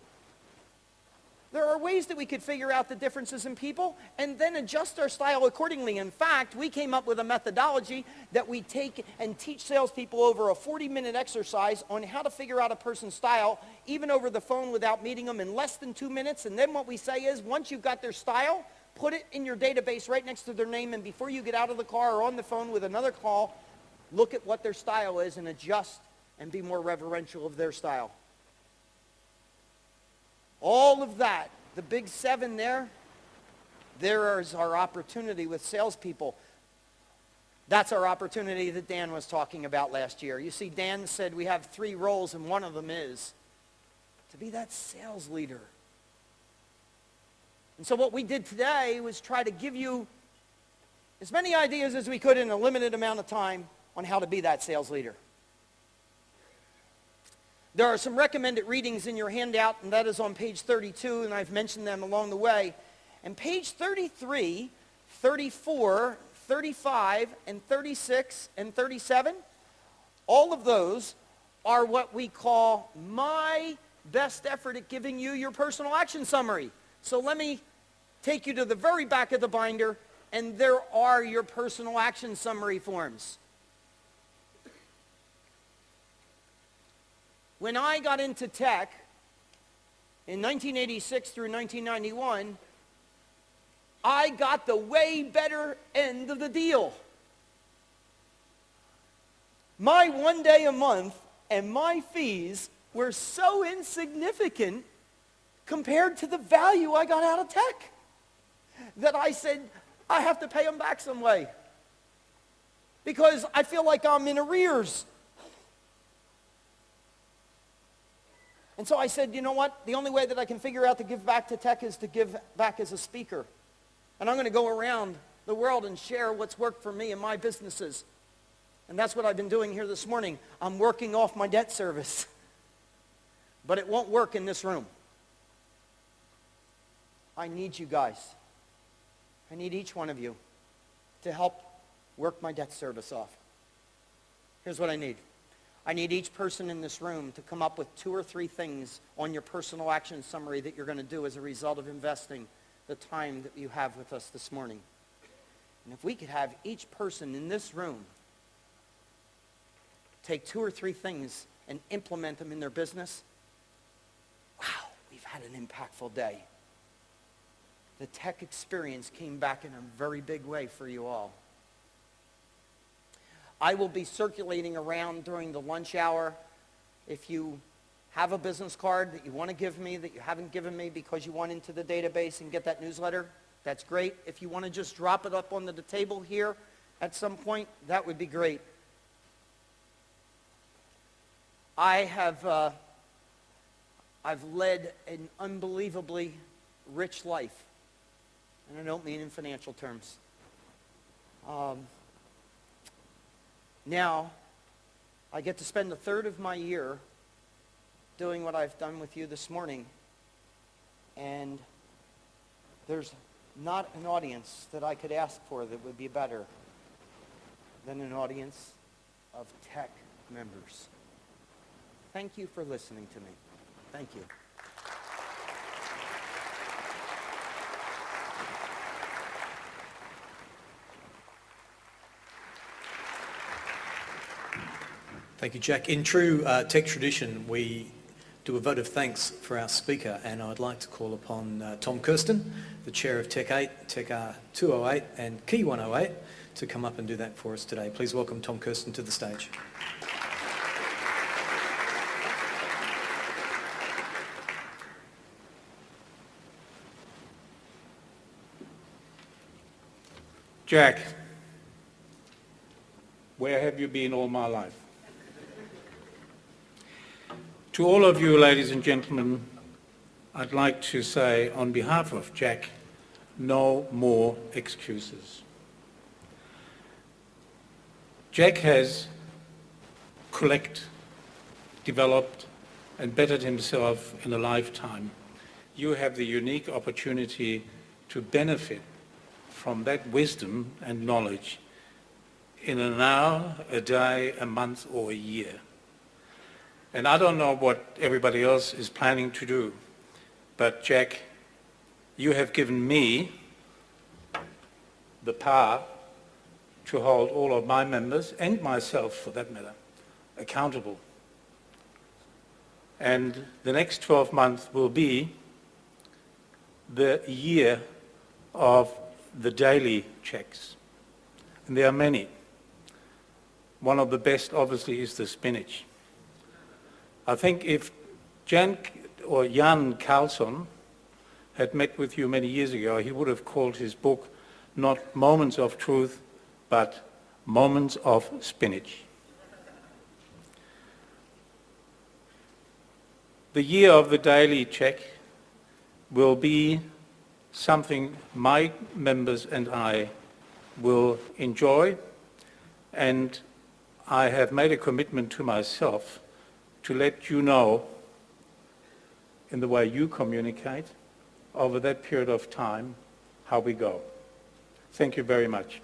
There are ways that we could figure out the differences in people and then adjust our style accordingly. In fact, we came up with a methodology that we take and teach salespeople over a 40-minute exercise on how to figure out a person's style, even over the phone without meeting them, in less than 2 minutes. And then what we say is, once you've got their style, put it in your database right next to their name, and before you get out of the car or on the phone with another call, look at what their style is and adjust and be more reverential of their style. All of that, the big 7 there is our opportunity with salespeople. That's our opportunity that Dan was talking about last year. You see, Dan said we have 3 roles, and one of them is to be that sales leader. And so what we did today was try to give you as many ideas as we could in a limited amount of time on how to be that sales leader. There are some recommended readings in your handout, and that is on page 32, and I've mentioned them along the way. And page 33, 34, 35, and 36, and 37, all of those are what we call my best effort at giving you your personal action summary. So let me take you to the very back of the binder, and there are your personal action summary forms. When I got into TEC in 1986 through 1991, I got the way better end of the deal. My 1 day a month and my fees were so insignificant compared to the value I got out of TEC that I said, I have to pay them back some way because I feel like I'm in arrears. And so I said, you know what? The only way that I can figure out to give back to TEC is to give back as a speaker. And I'm going to go around the world and share what's worked for me and my businesses. And that's what I've been doing here this morning. I'm working off my debt service. But it won't work in this room. I need you guys. I need each one of you to help work my debt service off. Here's what I need. I need each person in this room to come up with 2 or 3 things on your personal action summary that you're going to do as a result of investing the time that you have with us this morning. And if we could have each person in this room take 2 or 3 things and implement them in their business, wow, we've had an impactful day. The TEC experience came back in a very big way for you all. I will be circulating around during the lunch hour. If you have a business card that you want to give me that you haven't given me because you want into the database and get that newsletter, that's great. If you want to just drop it up onto the table here at some point, that would be great. I've led an unbelievably rich life, and I don't mean in financial terms. Now, I get to spend a third of my year doing what I've done with you this morning, and there's not an audience that I could ask for that would be better than an audience of TEC members. Thank you for listening to me. Thank you. Thank you, Jack. In true TEC tradition, we do a vote of thanks for our speaker, and I'd like to call upon Tom Kirsten, the chair of TEC 8, TEC 208 and Key 108, to come up and do that for us today. Please welcome Tom Kirsten to the stage. Jack, where have you been all my life? To all of you, ladies and gentlemen, I'd like to say on behalf of Jack, no more excuses. Jack has developed and bettered himself in a lifetime. You have the unique opportunity to benefit from that wisdom and knowledge in an hour, a day, a month, or a year. And I don't know what everybody else is planning to do, but Jack, you have given me the power to hold all of my members, and myself for that matter, accountable. And the next 12 months will be the year of the daily checks. And there are many. One of the best, obviously, is the spinach. I think if Jan Carlson had met with you many years ago, he would have called his book not Moments of Truth, but Moments of Spinach. The year of the daily check will be something my members and I will enjoy, and I have made a commitment to myself to let you know in the way you communicate over that period of time how we go. Thank you very much.